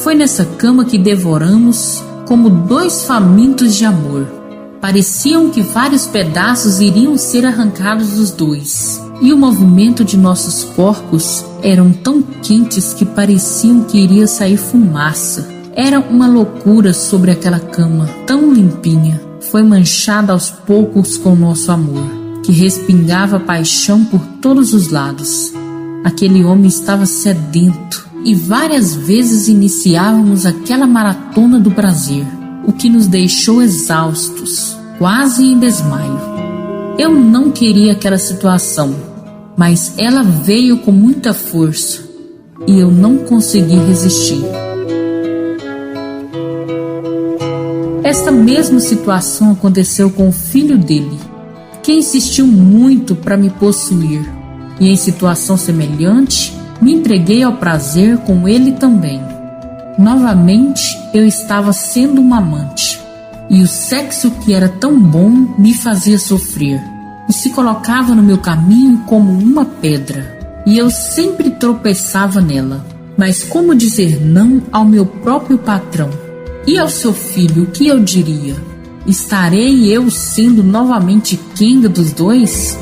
Foi nessa cama que devoramos como dois famintos de amor. Pareciam que vários pedaços iriam ser arrancados dos dois, e o movimento de nossos corpos eram tão quentes que pareciam que iria sair fumaça. Era uma loucura sobre aquela cama, tão limpinha. Foi manchada aos poucos com nosso amor, que respingava paixão por todos os lados. Aquele homem estava sedento, e várias vezes iniciávamos aquela maratona do prazer, o que nos deixou exaustos, quase em desmaio. Eu não queria aquela situação, mas ela veio com muita força e eu não consegui resistir. Esta mesma situação aconteceu com o filho dele, que insistiu muito para me possuir, e em situação semelhante me entreguei ao prazer com ele também. Novamente eu estava sendo uma amante, e o sexo que era tão bom me fazia sofrer, e se colocava no meu caminho como uma pedra, e eu sempre tropeçava nela. Mas como dizer não ao meu próprio patrão? E ao seu filho, o que eu diria? Estarei eu sendo novamente quenga dos dois?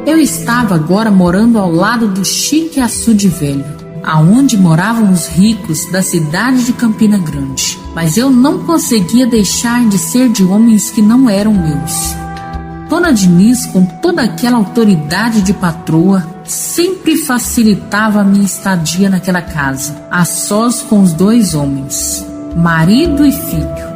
Eu estava agora morando ao lado do chique açude velho, aonde moravam os ricos da cidade de Campina Grande. Mas eu não conseguia deixar de ser de homens que não eram meus. Dona Diniz, com toda aquela autoridade de patroa, sempre facilitava a minha estadia naquela casa, a sós com os dois homens, marido e filho.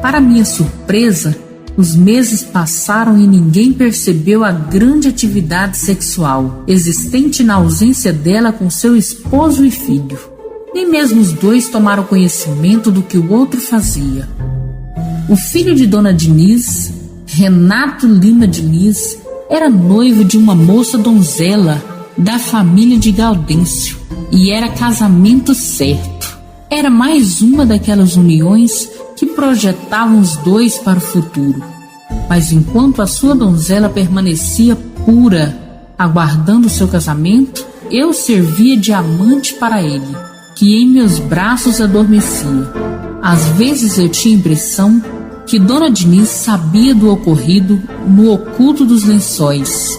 Para minha surpresa, Os meses passaram e ninguém percebeu a grande atividade sexual existente na ausência dela com seu esposo e filho. Nem mesmo os dois tomaram conhecimento do que o outro fazia. O filho de Dona Diniz, Renato Lima Diniz, era noivo de uma moça donzela da família de Gaudêncio e era casamento certo. Era mais uma daquelas uniões que projetavam os dois para o futuro. Mas enquanto a sua donzela permanecia pura, aguardando seu casamento, eu servia de amante para ele, que em meus braços adormecia. Às vezes eu tinha a impressão que Dona Diniz sabia do ocorrido no oculto dos lençóis,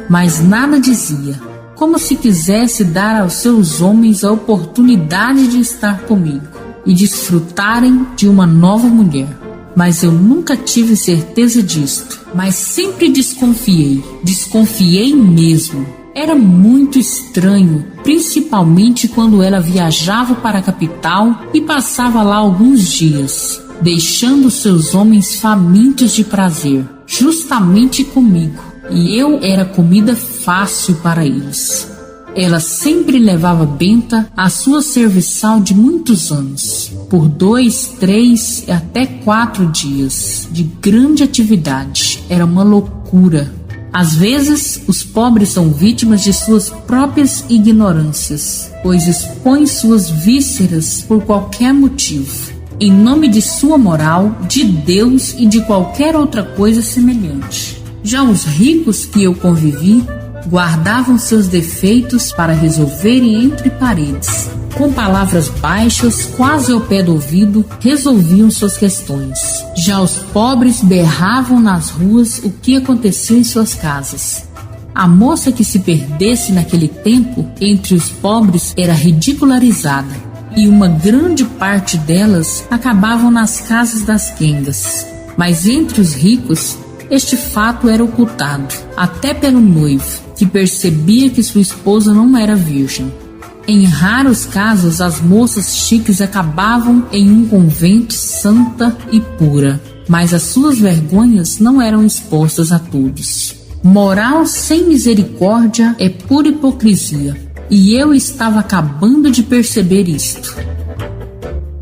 mas nada dizia, como se quisesse dar aos seus homens a oportunidade de estar comigo e desfrutarem de uma nova mulher. Mas eu nunca tive certeza disto, mas sempre desconfiei mesmo. Era muito estranho, principalmente quando ela viajava para a capital e passava lá alguns dias, deixando seus homens famintos de prazer, justamente comigo, e eu era comida fácil para eles. Ela sempre levava Benta à sua serviçal de muitos anos, por 2, 3 e até 4 dias de grande atividade. Era uma loucura. Às vezes, os pobres são vítimas de suas próprias ignorâncias, pois expõem suas vísceras por qualquer motivo, em nome de sua moral, de Deus e de qualquer outra coisa semelhante. Já os ricos que eu convivi guardavam seus defeitos para resolverem entre paredes. Com palavras baixas, quase ao pé do ouvido, resolviam suas questões. Já os pobres berravam nas ruas o que acontecia em suas casas. A moça que se perdesse naquele tempo entre os pobres era ridicularizada, e uma grande parte delas acabavam nas casas das quengas. Mas entre os ricos, este fato era ocultado, até pelo noivo, que percebia que sua esposa não era virgem. Em raros casos, as moças chiques acabavam em um convento santa e pura, mas as suas vergonhas não eram expostas a todos. Moral sem misericórdia é pura hipocrisia, e eu estava acabando de perceber isto.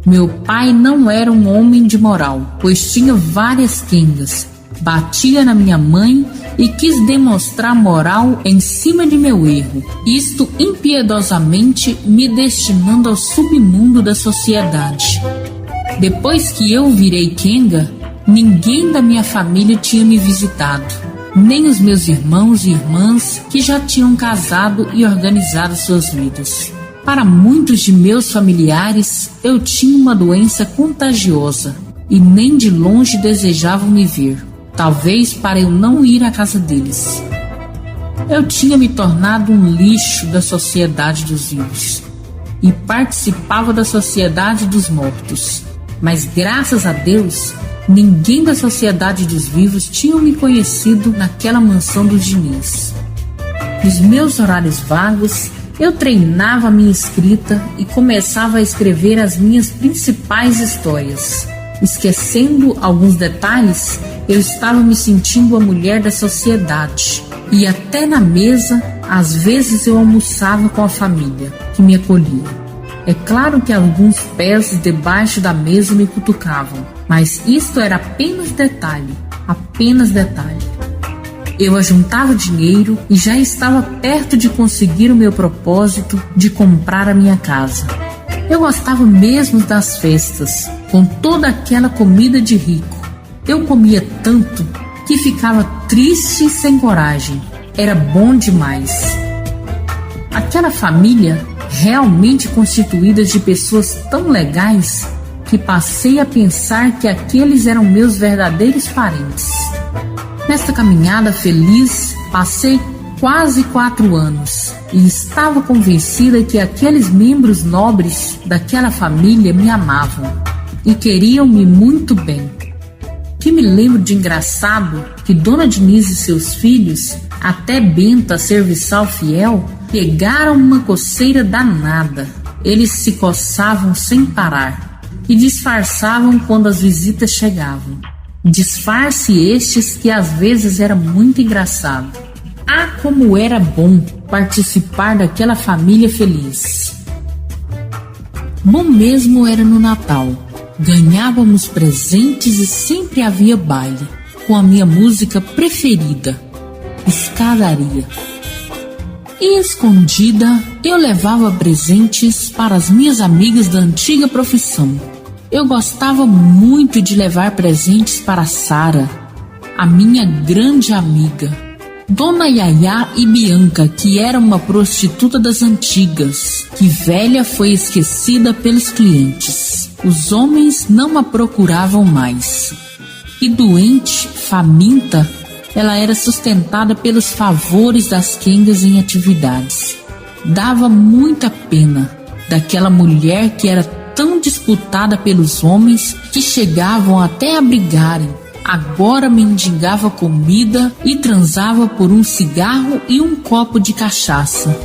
Meu pai não era um homem de moral, pois tinha várias quengas, batia na minha mãe e quis demonstrar moral em cima de meu erro, isto impiedosamente me destinando ao submundo da sociedade. Depois que eu virei quenga, ninguém da minha família tinha me visitado, nem os meus irmãos e irmãs que já tinham casado e organizado suas vidas. Para muitos de meus familiares, eu tinha uma doença contagiosa e nem de longe desejavam me ver. Talvez para eu não ir à casa deles. Eu tinha me tornado um lixo da sociedade dos vivos e participava da sociedade dos mortos. Mas graças a Deus, ninguém da sociedade dos vivos tinha me conhecido naquela mansão dos Diniz. Nos meus horários vagos, eu treinava a minha escrita e começava a escrever as minhas principais histórias. Esquecendo alguns detalhes, eu estava me sentindo a mulher da sociedade. E até na mesa, às vezes eu almoçava com a família, que me acolhia. É claro que alguns pés debaixo da mesa me cutucavam, mas isto era apenas detalhe, apenas detalhe. Eu ajuntava dinheiro e já estava perto de conseguir o meu propósito de comprar a minha casa. Eu gostava mesmo das festas, com toda aquela comida de rico. Eu comia tanto que ficava triste e sem coragem. Era bom demais. Aquela família realmente constituída de pessoas tão legais que passei a pensar que aqueles eram meus verdadeiros parentes. Nesta caminhada feliz, passei quase 4 anos e estava convencida que aqueles membros nobres daquela família me amavam e queriam-me muito bem. Que me lembro de engraçado que Dona Diniz e seus filhos, até Benta, serviçal fiel, pegaram uma coceira danada. Eles se coçavam sem parar e disfarçavam quando as visitas chegavam. Disfarce estes que às vezes era muito engraçado. Ah, como era bom participar daquela família feliz. Bom mesmo era no Natal. Ganhávamos presentes e sempre havia baile, com a minha música preferida, Escadaria. E escondida, eu levava presentes para as minhas amigas da antiga profissão. Eu gostava muito de levar presentes para Sara, a minha grande amiga, Dona Yaya e Bianca, que era uma prostituta das antigas, que velha foi esquecida pelos clientes. Os homens não a procuravam mais. E doente, faminta, ela era sustentada pelos favores das quengas em atividades. Dava muita pena daquela mulher que era tão disputada pelos homens que chegavam até a brigarem. Agora mendigava comida e transava por um cigarro e um copo de cachaça.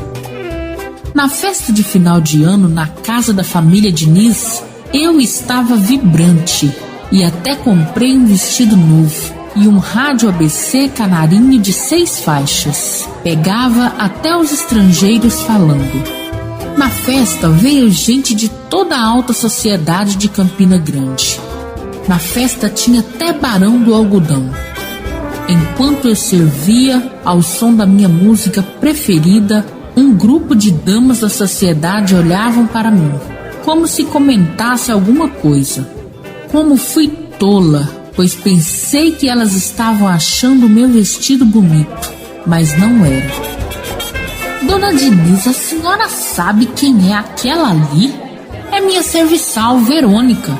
Na festa de final de ano, na casa da família Diniz, eu estava vibrante e até comprei um vestido novo e um rádio ABC canarinho de 6 faixas. Pegava até os estrangeiros falando. Na festa veio gente de toda a alta sociedade de Campina Grande. Na festa tinha até Barão do Algodão. Enquanto eu servia ao som da minha música preferida, um grupo de damas da sociedade olhavam para mim, como se comentasse alguma coisa. Como fui tola, pois pensei que elas estavam achando o meu vestido bonito, mas não era. Dona Diniz, a senhora sabe quem é aquela ali? É minha serviçal, Verônica.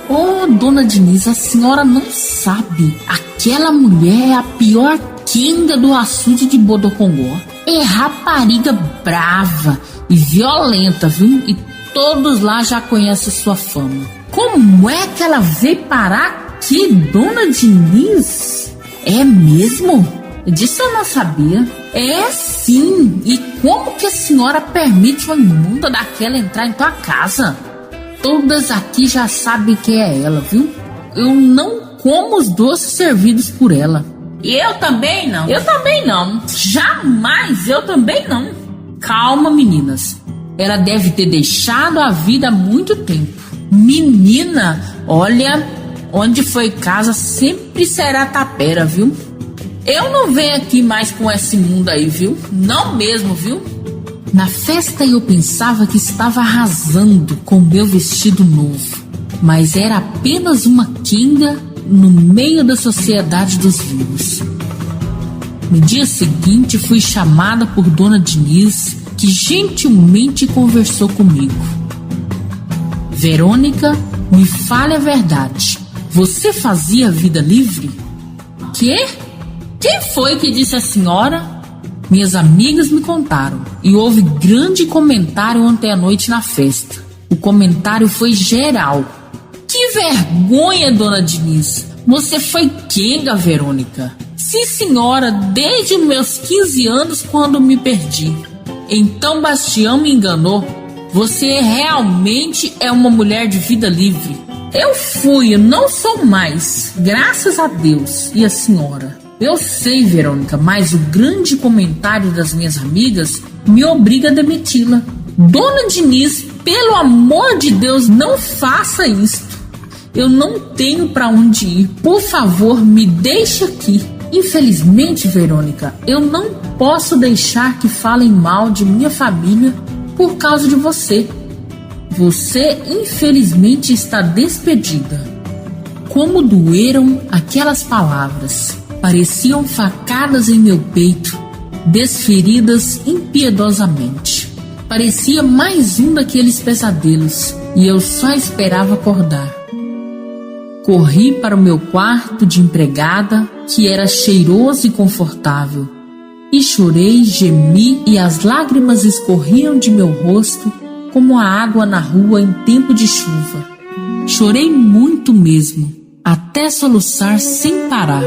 Oh, Dona Diniz, a senhora não sabe. Aquela mulher é a pior quenga do açude de Bodocongó. É rapariga brava e violenta, viu? E todos lá já conhecem sua fama. Como é que ela veio parar aqui, Dona Diniz? É mesmo? Disso eu não sabia. É sim. E como que a senhora permite uma imunda daquela entrar em tua casa? Todas aqui já sabem que é ela, viu? Eu não como os doces servidos por ela. Eu também não. Eu também não. Jamais, eu também não. Calma, meninas. Ela deve ter deixado a vida há muito tempo. Menina, olha, onde foi casa sempre será tapera, viu? Eu não venho aqui mais com esse mundo aí, viu? Não mesmo, viu? Na festa eu pensava que estava arrasando com meu vestido novo, mas era apenas uma quenga no meio da sociedade dos vivos. No dia seguinte fui chamada por Dona Diniz, que gentilmente conversou comigo. Verônica, me fale a verdade. Você fazia vida livre? Quê? Quem foi que disse a senhora? Minhas amigas me contaram e houve grande comentário ontem à noite na festa. O comentário foi geral. Que vergonha, Dona Diniz! Você foi quenga, Verônica? Sim, senhora, desde os meus 15 anos quando me perdi. Então Bastião me enganou. Você realmente é uma mulher de vida livre. Eu fui, eu não sou mais, graças a Deus e a senhora. Eu sei, Verônica, mas o grande comentário das minhas amigas me obriga a demiti-la. Dona Diniz, pelo amor de Deus, não faça isto. Eu não tenho para onde ir. Por favor, me deixe aqui. Infelizmente, Verônica, eu não posso deixar que falem mal de minha família por causa de você. Você, infelizmente, está despedida. Como doeram aquelas palavras. Pareciam facadas em meu peito, desferidas impiedosamente. Parecia mais um daqueles pesadelos e eu só esperava acordar. Corri para o meu quarto de empregada, que era cheiroso e confortável, e chorei, gemi e as lágrimas escorriam de meu rosto como a água na rua em tempo de chuva. Chorei muito mesmo, até soluçar sem parar.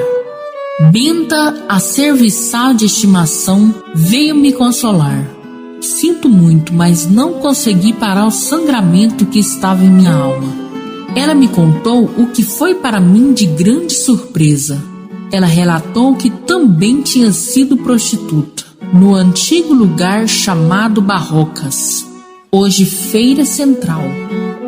Benta, a serviçal de estimação, veio me consolar. Sinto muito, mas não consegui parar o sangramento que estava em minha alma. Ela me contou o que foi para mim de grande surpresa. Ela relatou que também tinha sido prostituta no antigo lugar chamado Barrocas, hoje Feira Central,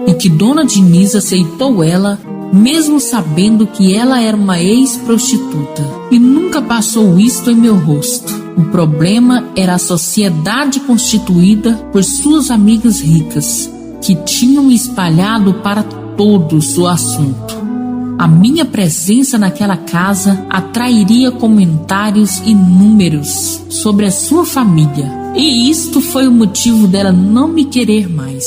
e que Dona Diniz aceitou ela, mesmo sabendo que ela era uma ex-prostituta, e nunca passou isto em meu rosto. O problema era a sociedade constituída por suas amigas ricas, que tinham espalhado para todos o assunto. A minha presença naquela casa atrairia comentários inúmeros sobre a sua família, e isto foi o motivo dela não me querer mais.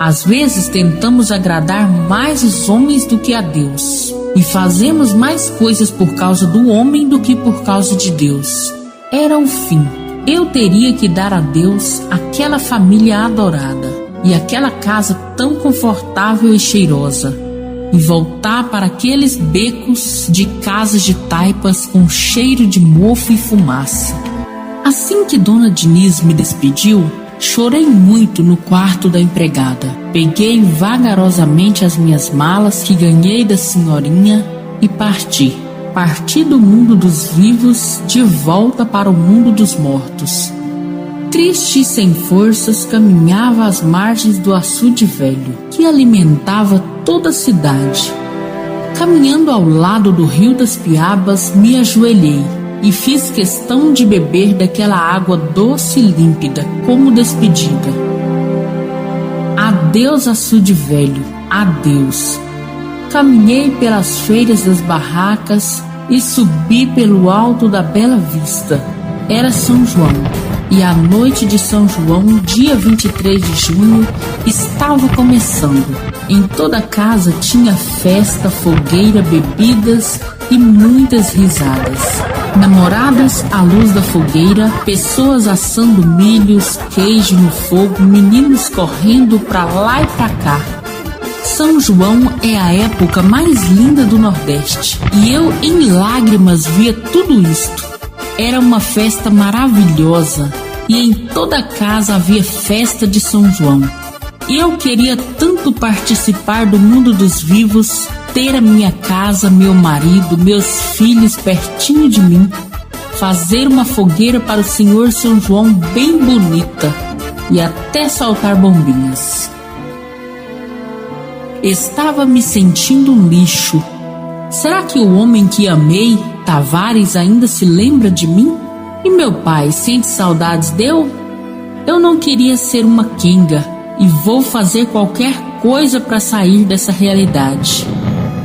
Às vezes tentamos agradar mais os homens do que a Deus, e fazemos mais coisas por causa do homem do que por causa de Deus. Era o fim. Eu teria que dar a Deus aquela família adorada e aquela casa tão confortável e cheirosa, e voltar para aqueles becos de casas de taipas com cheiro de mofo e fumaça. Assim que Dona Diniz me despediu, chorei muito no quarto da empregada. Peguei vagarosamente as minhas malas que ganhei da senhorinha e parti. Parti do mundo dos vivos de volta para o mundo dos mortos. Triste e sem forças, caminhava às margens do açude velho, que alimentava toda a cidade. Caminhando ao lado do rio das Piabas, me ajoelhei e fiz questão de beber daquela água doce e límpida, como despedida. Adeus, açude velho, adeus. Caminhei pelas feiras das barracas e subi pelo alto da Bela Vista. Era São João, e a noite de São João, dia 23 de junho, estava começando. Em toda casa tinha festa, fogueira, bebidas e muitas risadas. Namoradas à luz da fogueira, pessoas assando milhos, queijo no fogo, meninos correndo pra lá e pra cá. São João é a época mais linda do Nordeste, e eu em lágrimas via tudo isto. Era uma festa maravilhosa, e em toda casa havia festa de São João. E eu queria tanto participar do mundo dos vivos, ter a minha casa, meu marido, meus filhos pertinho de mim, fazer uma fogueira para o Senhor São João bem bonita e até soltar bombinhas. Estava me sentindo um lixo. Será que o homem que amei, Tavares, ainda se lembra de mim? E meu pai sente saudades dele? Eu não queria ser uma quenga e vou fazer qualquer coisa para sair dessa realidade.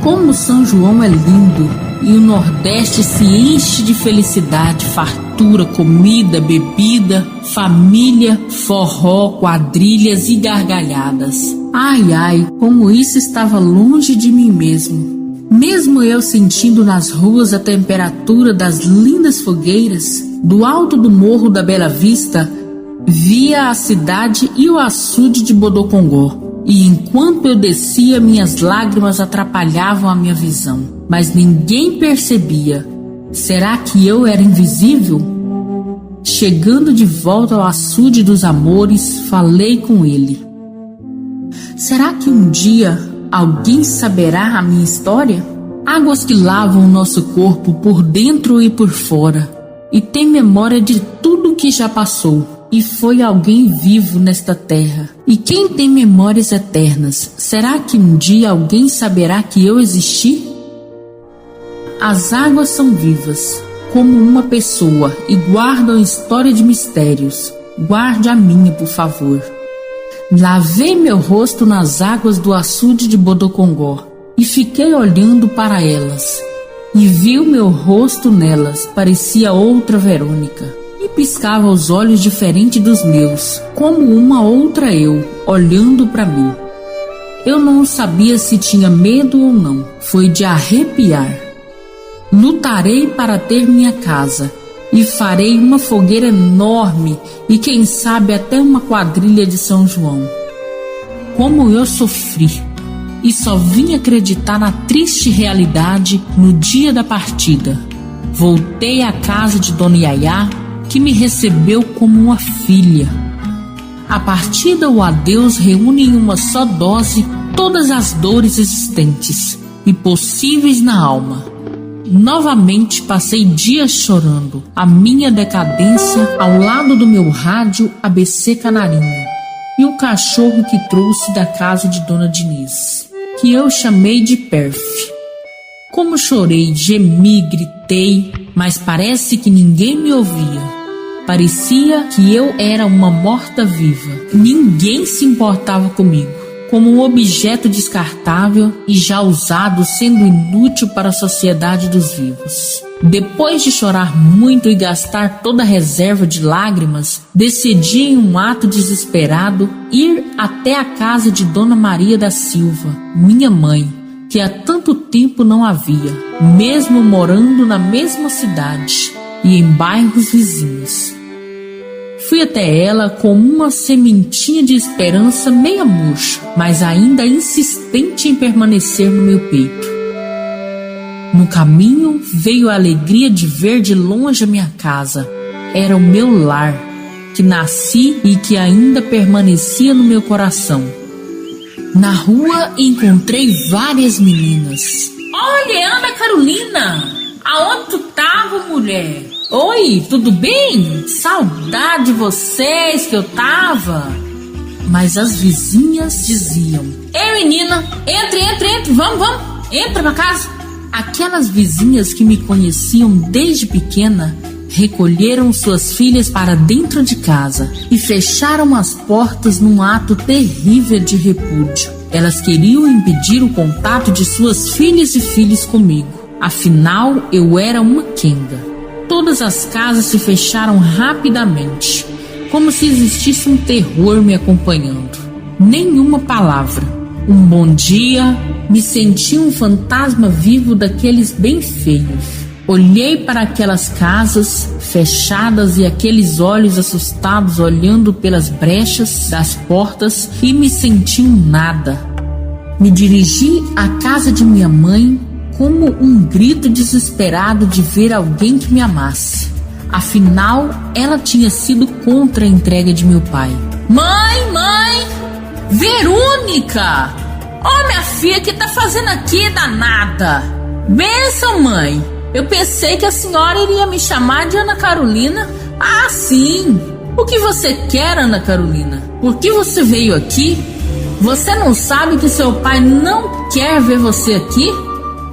Como São João é lindo e o Nordeste se enche de felicidade, fartura, comida, bebida, família, forró, quadrilhas e gargalhadas. Ai, ai, como isso estava longe de mim mesmo. Mesmo eu sentindo nas ruas a temperatura das lindas fogueiras, do alto do morro da Bela Vista, via a cidade e o açude de Bodocongó. E enquanto eu descia, minhas lágrimas atrapalhavam a minha visão. Mas ninguém percebia. Será que eu era invisível? Chegando de volta ao açude dos amores, falei com ele. Será que um dia alguém saberá a minha história? Águas que lavam o nosso corpo por dentro e por fora, e tem memória de tudo que já passou. E foi alguém vivo nesta terra. E quem tem memórias eternas, será que um dia alguém saberá que eu existi? As águas são vivas, como uma pessoa, e guardam história de mistérios. Guarde a minha, por favor. Lavei meu rosto nas águas do açude de Bodocongó e fiquei olhando para elas. E vi o meu rosto nelas, parecia outra Verônica. E piscava os olhos diferente dos meus, como uma outra eu, olhando para mim. Eu não sabia se tinha medo ou não, foi de arrepiar. Lutarei para ter minha casa, e farei uma fogueira enorme e quem sabe até uma quadrilha de São João. Como eu sofri, e só vim acreditar na triste realidade no dia da partida. Voltei à casa de Dona Yayá, que me recebeu como uma filha. A partida, o adeus reúne em uma só dose todas as dores existentes e possíveis na alma. Novamente passei dias chorando a minha decadência ao lado do meu rádio ABC Canarinho e o cachorro que trouxe da casa de Dona Diniz, que eu chamei de Perf. Como chorei, gemi, gritei, mas parece que ninguém me ouvia. Parecia que eu era uma morta-viva. Ninguém se importava comigo, como um objeto descartável e já usado, sendo inútil para a sociedade dos vivos. Depois de chorar muito e gastar toda a reserva de lágrimas, decidi em um ato desesperado ir até a casa de Dona Maria da Silva, minha mãe, que há tanto tempo não a via, mesmo morando na mesma cidade e em bairros vizinhos. Fui até ela com uma sementinha de esperança meia murcha, mas ainda insistente em permanecer no meu peito. No caminho veio a alegria de ver de longe a minha casa. Era o meu lar, que nasci e que ainda permanecia no meu coração. Na rua encontrei várias meninas. Olha, Ana Carolina! Aonde tu tava, mulher? Oi, tudo bem? Saudade de vocês que eu tava. Mas as vizinhas diziam: ei, menina, entre, vamos, entra pra casa. Aquelas vizinhas que me conheciam desde pequena recolheram suas filhas para dentro de casa e fecharam as portas num ato terrível de repúdio. Elas queriam impedir o contato de suas filhas e filhos comigo. Afinal, eu era uma quenga. Todas as casas se fecharam rapidamente, como se existisse um terror me acompanhando. Nenhuma palavra. Um bom dia. Me senti um fantasma vivo daqueles bem feios. Olhei para aquelas casas fechadas e aqueles olhos assustados olhando pelas brechas das portas e me senti um nada. Me dirigi à casa de minha mãe como um grito desesperado de ver alguém que me amasse. Afinal, ela tinha sido contra a entrega de meu pai. Mãe! Verônica! Oh, minha filha, o que tá fazendo aqui, danada? Benção, mãe! Eu pensei que a senhora iria me chamar de Ana Carolina. Ah, sim! O que você quer, Ana Carolina? Por que você veio aqui? Você não sabe que seu pai não quer ver você aqui?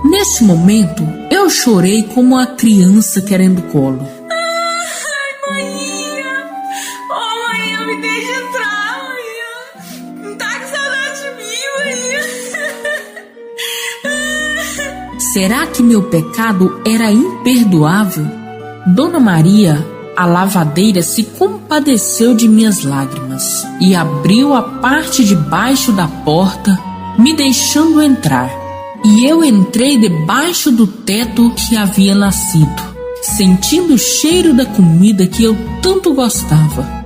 Neste momento, eu chorei como uma criança querendo colo. Ai, maninha! Oh, maninha, me deixa entrar, maninha! Não tá com saudade de mim, maninha! Será que meu pecado era imperdoável? Dona Maria, a lavadeira, se compadeceu de minhas lágrimas e abriu a parte de baixo da porta, me deixando entrar. E eu entrei debaixo do teto que havia nascido, sentindo o cheiro da comida que eu tanto gostava.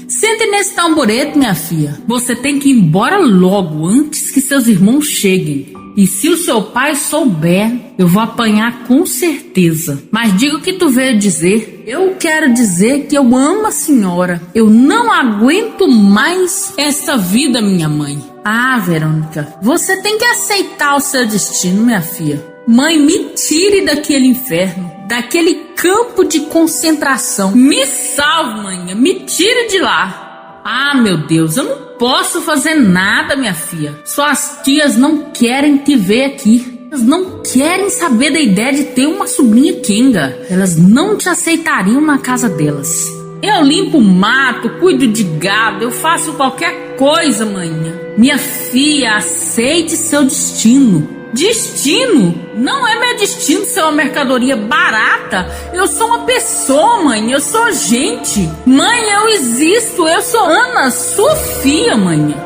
Sente nesse tamborete, minha filha. Você tem que ir embora logo, antes que seus irmãos cheguem. E se o seu pai souber, eu vou apanhar com certeza. Mas diga o que tu veio dizer. Eu quero dizer que eu amo a senhora. Eu não aguento mais essa vida, minha mãe. Ah, Verônica, você tem que aceitar o seu destino, minha filha. Mãe, me tire daquele inferno, daquele campo de concentração. Me salve, mãe, me tire de lá. Ah, meu Deus, eu não posso fazer nada, minha filha. Suas tias não querem te ver aqui. Elas não querem saber da ideia de ter uma sobrinha quenga. Elas não te aceitariam na casa delas. Eu limpo o mato, cuido de gado, eu faço qualquer coisa, manhã. Minha filha, aceite seu destino. Destino? Não é meu destino ser uma mercadoria barata. Eu sou uma pessoa, mãe. Eu sou gente. Mãe, eu existo. Eu sou Ana Sofia, mãe.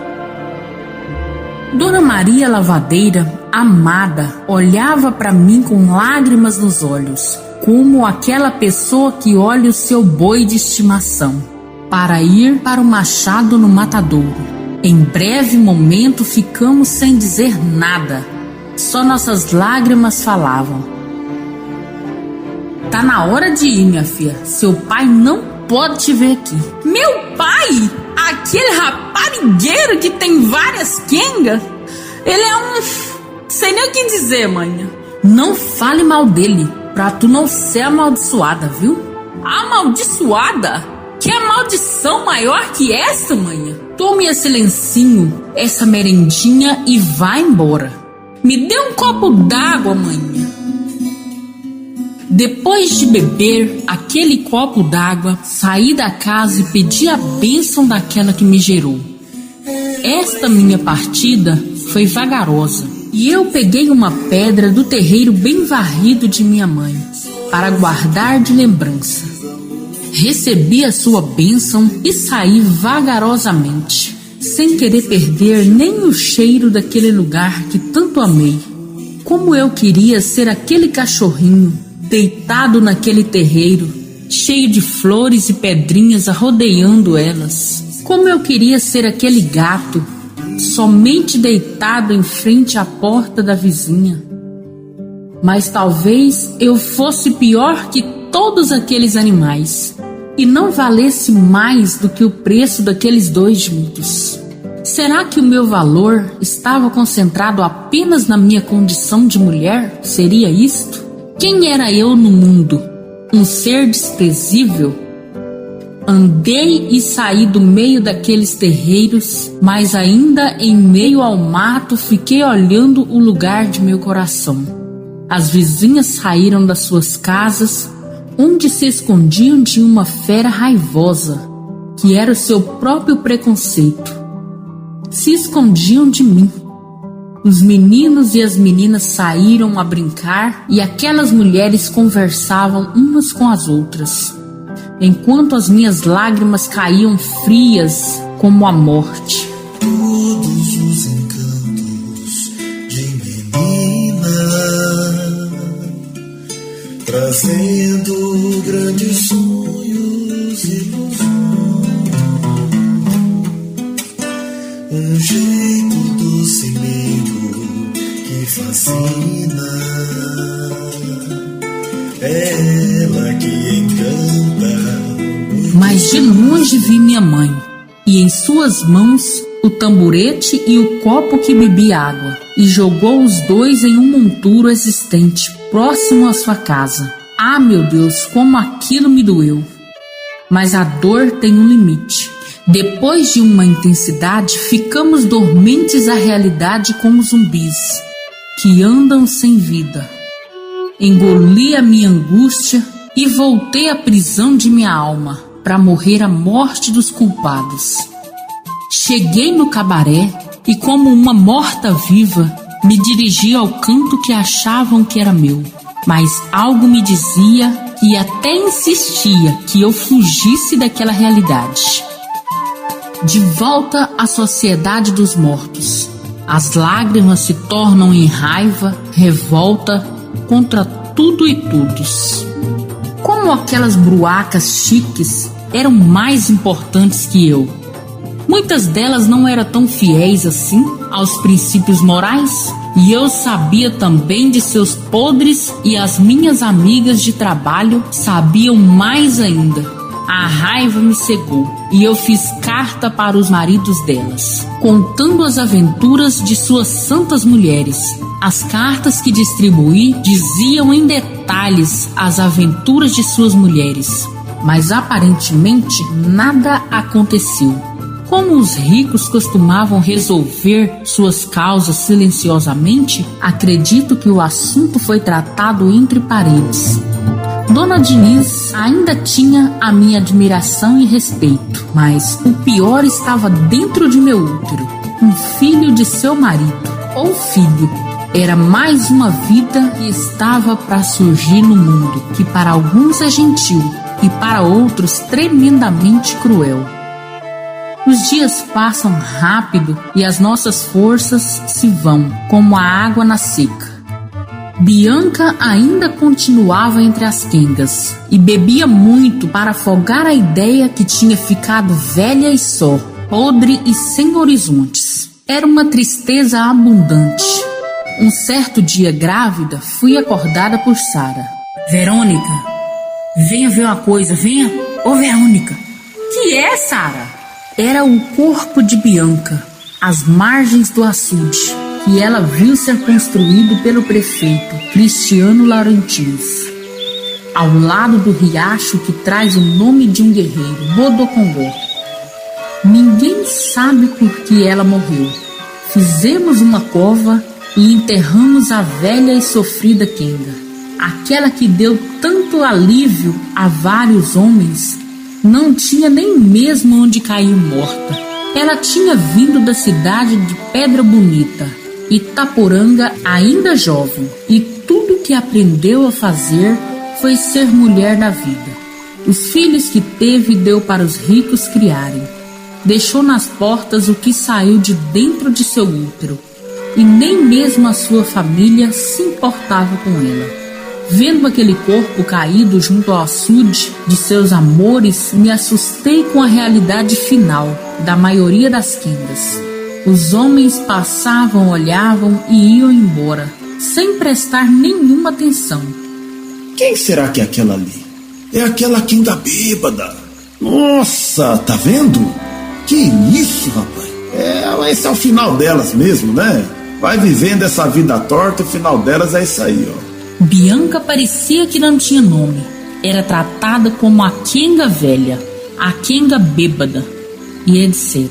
Dona Maria Lavadeira, amada, olhava para mim com lágrimas nos olhos, como aquela pessoa que olha o seu boi de estimação para ir para o machado no matadouro. Em breve momento ficamos sem dizer nada. Só nossas lágrimas falavam. Tá na hora de ir, minha filha. Seu pai não pode te ver aqui. Meu pai? Aquele raparigueiro que tem várias quengas, ele é um... sei nem o que dizer, manhã. Não fale mal dele, pra tu não ser amaldiçoada, viu? Amaldiçoada? Que maldição maior que essa, manhã? Tome esse lencinho, essa merendinha e vá embora. Me dê um copo d'água, manhã. Depois de beber aquele copo d'água, saí da casa e pedi a bênção daquela que me gerou. Esta minha partida foi vagarosa e eu peguei uma pedra do terreiro bem varrido de minha mãe para guardar de lembrança. Recebi a sua bênção e saí vagarosamente, sem querer perder nem o cheiro daquele lugar que tanto amei. Como eu queria ser aquele cachorrinho deitado naquele terreiro, cheio de flores e pedrinhas arrodeando elas. Como eu queria ser aquele gato, somente deitado em frente à porta da vizinha. Mas talvez eu fosse pior que todos aqueles animais e não valesse mais do que o preço daqueles 2 juntos. Será que o meu valor estava concentrado apenas na minha condição de mulher? Seria isto? Quem era eu no mundo? Um ser desprezível? Andei e saí do meio daqueles terreiros, mas ainda em meio ao mato fiquei olhando o lugar de meu coração. As vizinhas saíram das suas casas, onde se escondiam de uma fera raivosa, que era o seu próprio preconceito. Se escondiam de mim. Os meninos e as meninas saíram a brincar e aquelas mulheres conversavam umas com as outras, enquanto as minhas lágrimas caíam frias como a morte. Todos os encantos de menina, trazendo grandes sonhos e ilusões, um jeito doce que fascina, ela que encanta. Mas de longe vi minha mãe, e em suas mãos o tamborete e o copo que bebia água, e jogou os 2 em um monturo existente próximo à sua casa. Ah, meu Deus, como aquilo me doeu! Mas a dor tem um limite. Depois de uma intensidade, ficamos dormentes à realidade como zumbis, que andam sem vida. Engoli a minha angústia e voltei à prisão de minha alma, para morrer a morte dos culpados. Cheguei no cabaré e, como uma morta-viva, me dirigi ao canto que achavam que era meu. Mas algo me dizia e até insistia que eu fugisse daquela realidade. De volta à sociedade dos mortos, as lágrimas se tornam em raiva, revolta contra tudo e todos. Como aquelas bruacas chiques eram mais importantes que eu. Muitas delas não eram tão fiéis assim aos princípios morais, e eu sabia também de seus podres, e as minhas amigas de trabalho sabiam mais ainda. A raiva me cegou e eu fiz carta para os maridos delas, contando as aventuras de suas santas mulheres. As cartas que distribuí diziam em detalhes as aventuras de suas mulheres, mas aparentemente nada aconteceu. Como os ricos costumavam resolver suas causas silenciosamente, acredito que o assunto foi tratado entre paredes. Dona Diniz ainda tinha a minha admiração e respeito, mas o pior estava dentro de meu útero, um filho de seu marido, ou filho. Era mais uma vida que estava para surgir no mundo, que para alguns é gentil e para outros tremendamente cruel. Os dias passam rápido e as nossas forças se vão, como a água na seca. Bianca ainda continuava entre as quengas e bebia muito para afogar a ideia que tinha ficado velha e só, podre e sem horizontes. Era uma tristeza abundante. Um certo dia, grávida, fui acordada por Sara. Verônica, venha ver uma coisa, venha. Ô, Verônica. Que é, Sara? Era o corpo de Bianca, às margens do açude, que ela viu ser construído pelo prefeito Cristiano Laurentins, ao lado do riacho que traz o nome de um guerreiro, Bodocongó. Ninguém sabe por que ela morreu. Fizemos uma cova e enterramos a velha e sofrida Kenga, aquela que deu tanto alívio a vários homens. Não tinha nem mesmo onde cair morta. Ela tinha vindo da cidade de Pedra Bonita, Itaporanga, ainda jovem, e tudo que aprendeu a fazer foi ser mulher na vida. Os filhos que teve deu para os ricos criarem. Deixou nas portas o que saiu de dentro de seu útero, e nem mesmo a sua família se importava com ela. Vendo aquele corpo caído junto ao açude de seus amores, me assustei com a realidade final da maioria das Kengas. Os homens passavam, olhavam e iam embora, sem prestar nenhuma atenção. Quem será que é aquela ali? É aquela Kenga bêbada. Nossa, tá vendo? Que isso, rapaz? Esse é o final delas mesmo, né? Vai vivendo essa vida torta, o final delas é isso aí, ó. Bianca parecia que não tinha nome. Era tratada como a Kenga velha, a Kenga bêbada e etc.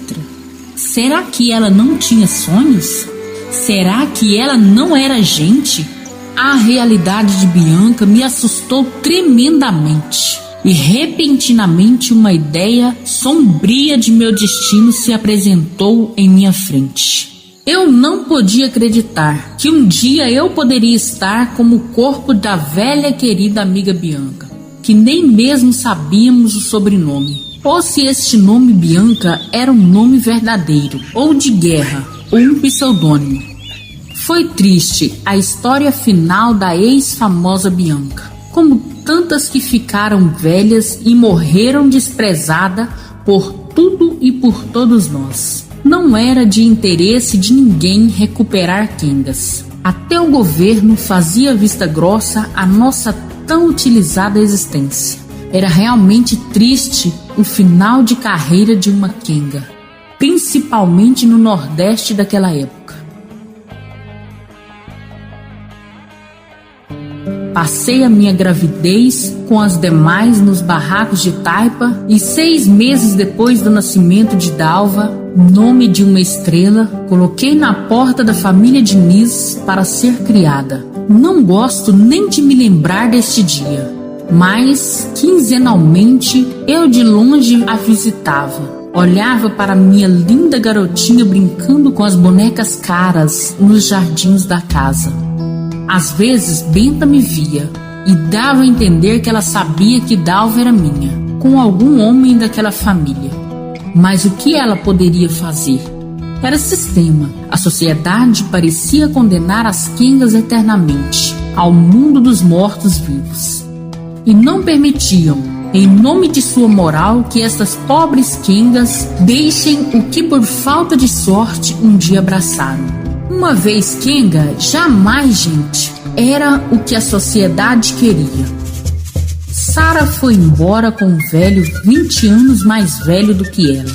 Será que ela não tinha sonhos? Será que ela não era gente? A realidade de Bianca me assustou tremendamente. E repentinamente uma ideia sombria de meu destino se apresentou em minha frente. Eu não podia acreditar que um dia eu poderia estar como o corpo da velha querida amiga Bianca, que nem mesmo sabíamos o sobrenome, ou se este nome Bianca era um nome verdadeiro, ou de guerra, ou um pseudônimo. Foi triste a história final da ex-famosa Bianca, como tantas que ficaram velhas e morreram desprezada por tudo e por todos nós. Não era de interesse de ninguém recuperar Kengas. Até o governo fazia vista grossa à nossa tão utilizada existência. Era realmente triste o final de carreira de uma Kenga, principalmente no Nordeste daquela época. Passei a minha gravidez com as demais nos barracos de Taipa e 6 meses depois do nascimento de Dalva, nome de uma estrela, coloquei na porta da família Diniz para ser criada. Não gosto nem de me lembrar deste dia, mas quinzenalmente eu de longe a visitava. Olhava para minha linda garotinha brincando com as bonecas caras nos jardins da casa. Às vezes Benta me via e dava a entender que ela sabia que Dalva era minha, com algum homem daquela família. Mas o que ela poderia fazer? Era sistema. A sociedade parecia condenar as Kengas eternamente ao mundo dos mortos-vivos. E não permitiam, em nome de sua moral, que estas pobres Kengas deixem o que por falta de sorte um dia abraçaram. Uma vez Kenga, jamais, gente, era o que a sociedade queria. Sara foi embora com um velho 20 anos mais velho do que ela,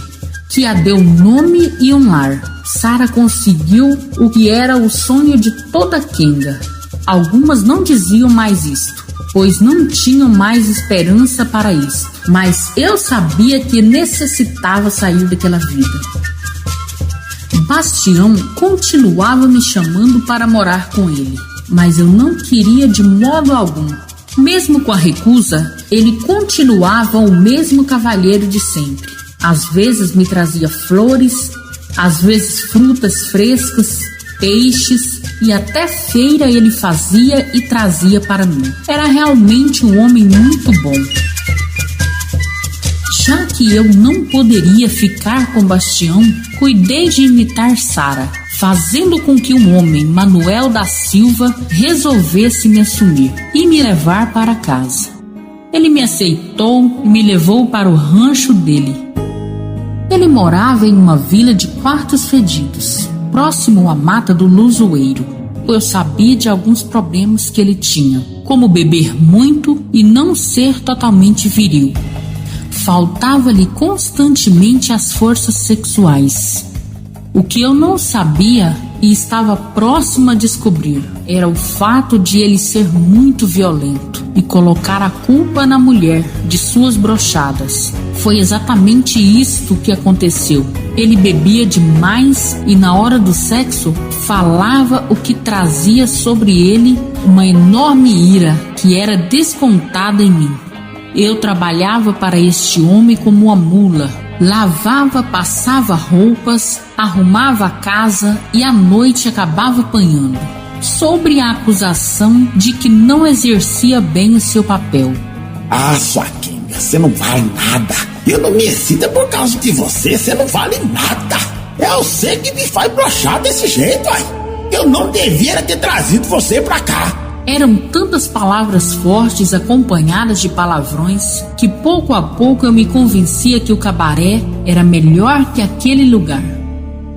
que a deu um nome e um lar. Sara conseguiu o que era o sonho de toda Kenga. Algumas não diziam mais isto, pois não tinham mais esperança para isto. Mas eu sabia que necessitava sair daquela vida. Bastião continuava me chamando para morar com ele, mas eu não queria de modo algum. Mesmo com a recusa, ele continuava o mesmo cavalheiro de sempre. Às vezes me trazia flores, às vezes frutas frescas, peixes e até feira ele fazia e trazia para mim. Era realmente um homem muito bom. Já que eu não poderia ficar com Bastião, cuidei de imitar Sara, fazendo com que um homem, Manuel da Silva, resolvesse me assumir e me levar para casa. Ele me aceitou e me levou para o rancho dele. Ele morava em uma vila de quartos fedidos, próximo à mata do Luzoeiro. Eu sabia de alguns problemas que ele tinha, como beber muito e não ser totalmente viril. faltava-lhe constantemente as forças sexuais. O que eu não sabia e estava próximo a descobrir era o fato de ele ser muito violento e colocar a culpa na mulher de suas brochadas. Foi exatamente isto que aconteceu. Ele bebia demais e na hora do sexo falava o que trazia sobre ele uma enorme ira que era descontada em mim. Eu trabalhava para este homem como uma mula. Lavava, passava roupas, arrumava a casa e à noite acabava apanhando, sobre a acusação de que não exercia bem o seu papel. Ah, sua Kenga, você não vale nada. Eu não me excito por causa de você não vale nada. É você que me faz broxar desse jeito, ai. Eu não devia ter trazido você pra cá. Eram tantas palavras fortes acompanhadas de palavrões que pouco a pouco eu me convencia que o cabaré era melhor que aquele lugar.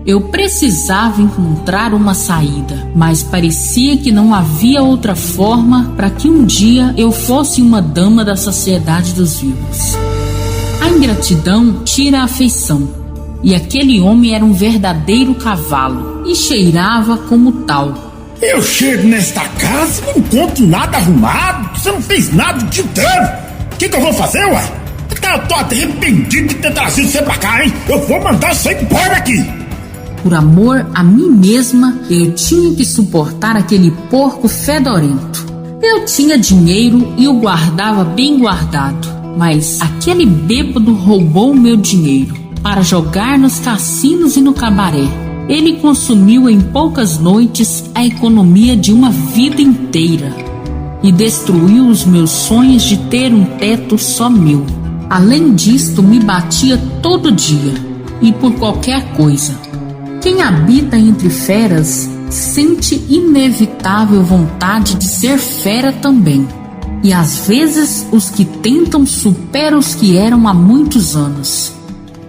Eu precisava encontrar uma saída, mas parecia que não havia outra forma para que um dia eu fosse uma dama da sociedade dos vivos. A ingratidão tira a afeição, e aquele homem era um verdadeiro cavalo e cheirava como tal. Eu chego nesta casa e não encontro nada arrumado. Você não fez nada de dano. O que eu vou fazer, ué? Eu tô arrependido de ter trazido você pra cá, hein? Eu vou mandar você embora aqui. Por amor a mim mesma, eu tinha que suportar aquele porco fedorento. Eu tinha dinheiro e o guardava bem guardado, mas aquele bêbado roubou o meu dinheiro para jogar nos cassinos e no cabaré. Ele consumiu em poucas noites a economia de uma vida inteira e destruiu os meus sonhos de ter um teto só meu. Além disto, me batia todo dia e por qualquer coisa. Quem habita entre feras sente inevitável vontade de ser fera também. E às vezes os que tentam superam os que eram há muitos anos.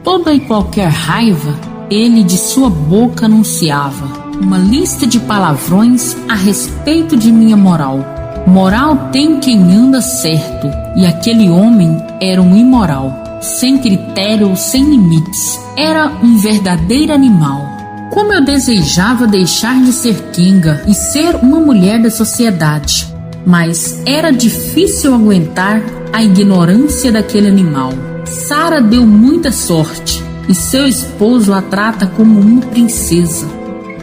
Toda e qualquer raiva ele de sua boca anunciava uma lista de palavrões a respeito de minha moral. Moral tem quem anda certo, e aquele homem era um imoral, sem critério, sem limites. Era um verdadeiro animal. Como eu desejava deixar de ser Kenga e ser uma mulher da sociedade, mas era difícil aguentar a ignorância daquele animal. Sara deu muita sorte e seu esposo a trata como uma princesa.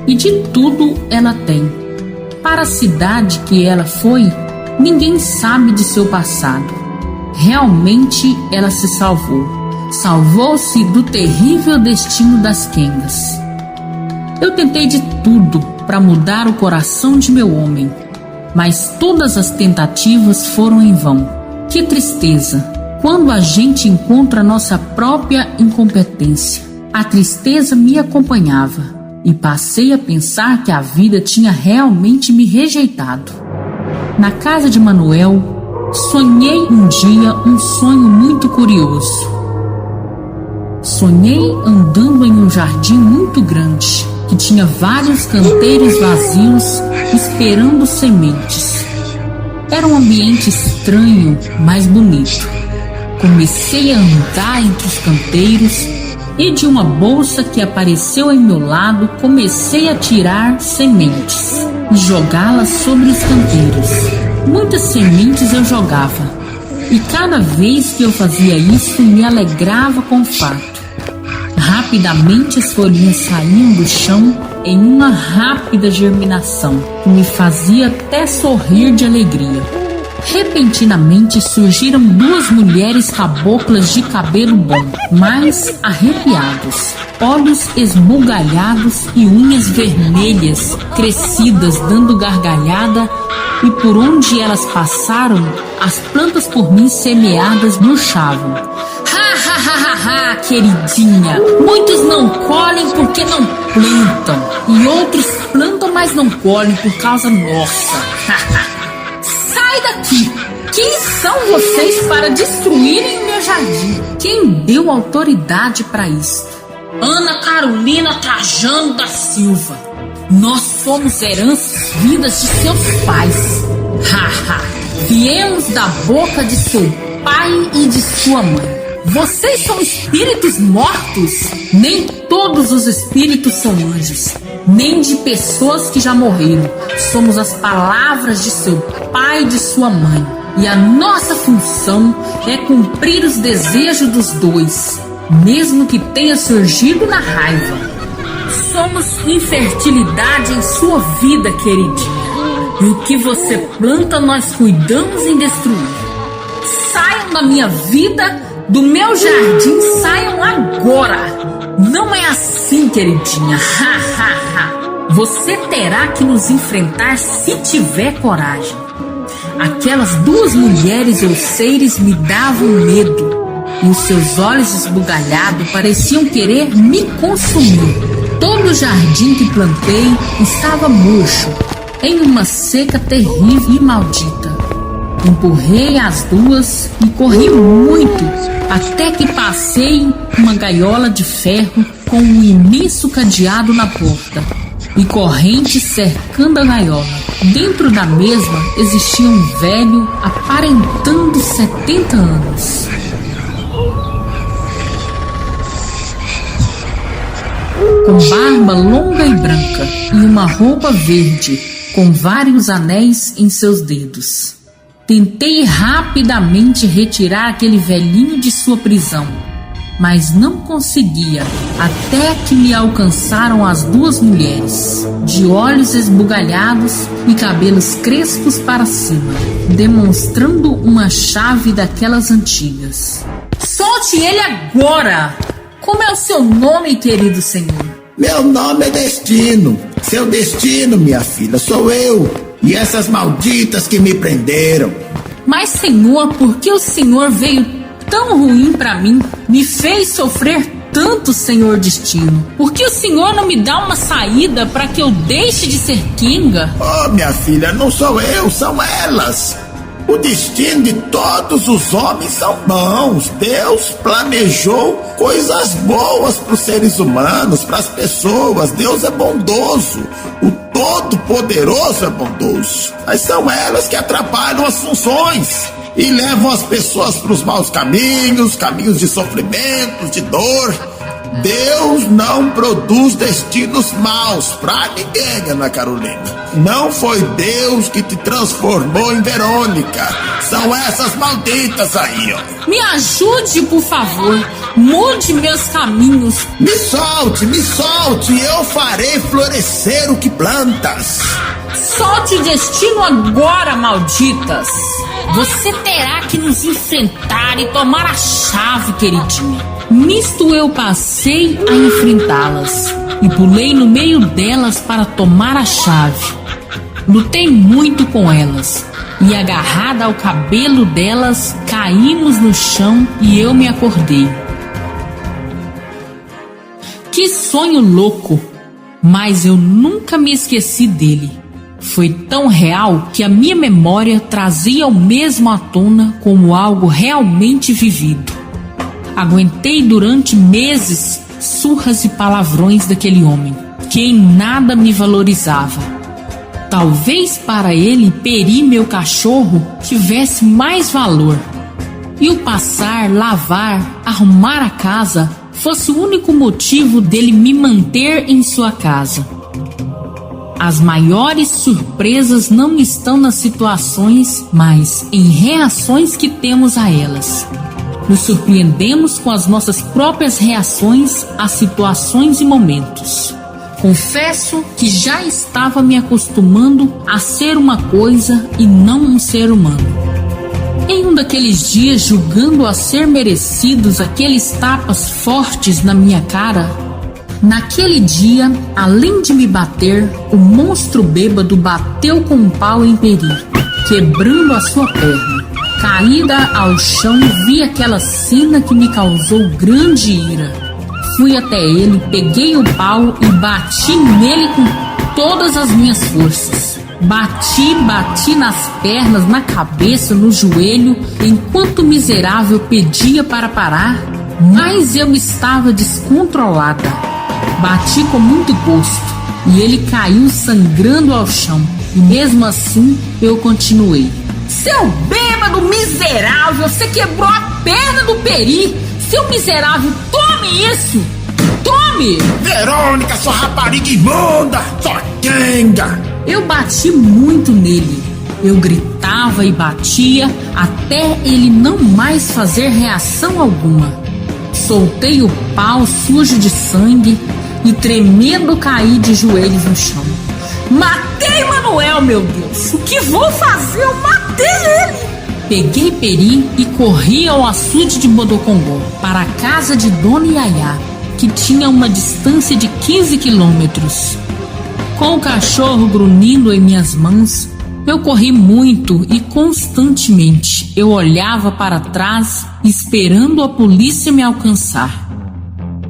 E de tudo ela tem. Para a cidade que ela foi, ninguém sabe de seu passado. Realmente ela se salvou. Salvou-se do terrível destino das Kengas. Eu tentei de tudo para mudar o coração de meu homem, mas todas as tentativas foram em vão. Que tristeza quando a gente encontra nossa própria incompetência. A tristeza me acompanhava e passei a pensar que a vida tinha realmente me rejeitado. Na casa de Manuel, sonhei um dia um sonho muito curioso. Sonhei andando em um jardim muito grande, que tinha vários canteiros vazios esperando sementes. Era um ambiente estranho, mas bonito. Comecei a andar entre os canteiros e de uma bolsa que apareceu em meu lado comecei a tirar sementes e jogá-las sobre os canteiros. Muitas sementes eu jogava e cada vez que eu fazia isso me alegrava com o fato. Rapidamente as folhinhas saíam do chão em uma rápida germinação que me fazia até sorrir de alegria. Repentinamente surgiram duas mulheres caboclas de cabelo bom, mas arrepiados, olhos esbugalhados e unhas vermelhas, crescidas, dando gargalhada, e por onde elas passaram, as plantas por mim semeadas murchavam. Ha, ha, ha, ha, ha, queridinha! Muitos não colhem porque não plantam, e outros plantam, mas não colhem por causa nossa. Sai daqui! Quem são vocês para destruírem o meu jardim? Quem deu autoridade para isso? Ana Carolina Trajano da Silva. Nós somos heranças vindas de seus pais. Haha! Viemos da boca de seu pai e de sua mãe. Vocês são espíritos mortos? Nem todos os espíritos são anjos, nem de pessoas que já morreram. Somos as palavras de seu pai e de sua mãe. E a nossa função é cumprir os desejos dos dois, mesmo que tenha surgido na raiva. Somos infertilidade em sua vida, queridinha. E o que você planta, nós cuidamos em destruir. Saiam da minha vida, do meu jardim, saiam agora. Não é assim, queridinha. Ha, ha, ha. Você terá que nos enfrentar se tiver coragem. Aquelas duas mulheres ouceires me davam medo. E os seus olhos esbugalhados pareciam querer me consumir. Todo o jardim que plantei estava murcho, em uma seca terrível e maldita. Empurrei as duas e corri muito, até que passei uma gaiola de ferro com um imenso cadeado na porta e corrente cercando a gaiola. Dentro da mesma existia um velho aparentando 70 anos. Com barba longa e branca e uma roupa verde, com vários anéis em seus dedos. Tentei rapidamente retirar aquele velhinho de sua prisão, mas não conseguia, até que me alcançaram as duas mulheres, de olhos esbugalhados e cabelos crespos para cima, demonstrando uma chave daquelas antigas. Solte ele agora! Como é o seu nome, querido senhor? Meu nome é Destino. Seu destino, minha filha, sou eu. E essas malditas que me prenderam. Mas, senhor, por que o senhor veio tão ruim pra mim? Me fez sofrer tanto, senhor Destino. Por que o senhor não me dá uma saída para que eu deixe de ser Kenga? Oh, minha filha, não sou eu, são elas. O destino de todos os homens são bons. Deus planejou coisas boas para os seres humanos, para as pessoas. Deus é bondoso. O Todo-Poderoso é bondoso. Mas são elas que atrapalham as funções e levam as pessoas para os maus caminhos, caminhos de sofrimento, de dor. Deus não produz destinos maus para ninguém, Ana Carolina. Não foi Deus que te transformou em Verônica. São essas malditas aí, ó. Me ajude, por favor. Mude meus caminhos. Me solte, eu farei florescer o que plantas. Solte o destino agora, malditas. Você terá que nos enfrentar e tomar a chave, queridinha. Nisto eu passei a enfrentá-las e pulei no meio delas para tomar a chave. Lutei muito com elas e, agarrada ao cabelo delas, caímos no chão e eu me acordei. Que sonho louco! Mas eu nunca me esqueci dele. Foi tão real que a minha memória trazia o mesmo à tona como algo realmente vivido. Aguentei durante meses surras e palavrões daquele homem, que em nada me valorizava. Talvez para ele Peri, meu cachorro, tivesse mais valor. E o passar, lavar, arrumar a casa fosse o único motivo dele me manter em sua casa. As maiores surpresas não estão nas situações, mas em reações que temos a elas. Nos surpreendemos com as nossas próprias reações a situações e momentos. Confesso que já estava me acostumando a ser uma coisa e não um ser humano. Em um daqueles dias, julgando a ser merecidos aqueles tapas fortes na minha cara, naquele dia, além de me bater, o monstro bêbado bateu com um pau em Peri, quebrando a sua perna. Caída ao chão, vi aquela cena que me causou grande ira. Fui até ele, peguei o pau e bati nele com todas as minhas forças. Bati nas pernas, na cabeça, no joelho, enquanto o miserável pedia para parar, mas eu estava descontrolada. Bati com muito gosto e ele caiu sangrando ao chão. E mesmo assim, eu continuei. Seu bêbado miserável, você quebrou a perna do Peri. Seu miserável, tome isso! Tome! Verônica, sua rapariga imunda! Sua quenga! Eu bati muito nele. Eu gritava e batia até ele não mais fazer reação alguma. Soltei o pau sujo de sangue e tremendo caí de joelhos no chão. Matei Manuel, meu Deus! O que vou fazer? Eu matei ele! Peguei Peri e corri ao açude de Bodocongó, para a casa de Dona Yaya, que tinha uma distância de 15 quilômetros. Com o cachorro grunhindo em minhas mãos, eu corri muito e constantemente eu olhava para trás, esperando a polícia me alcançar.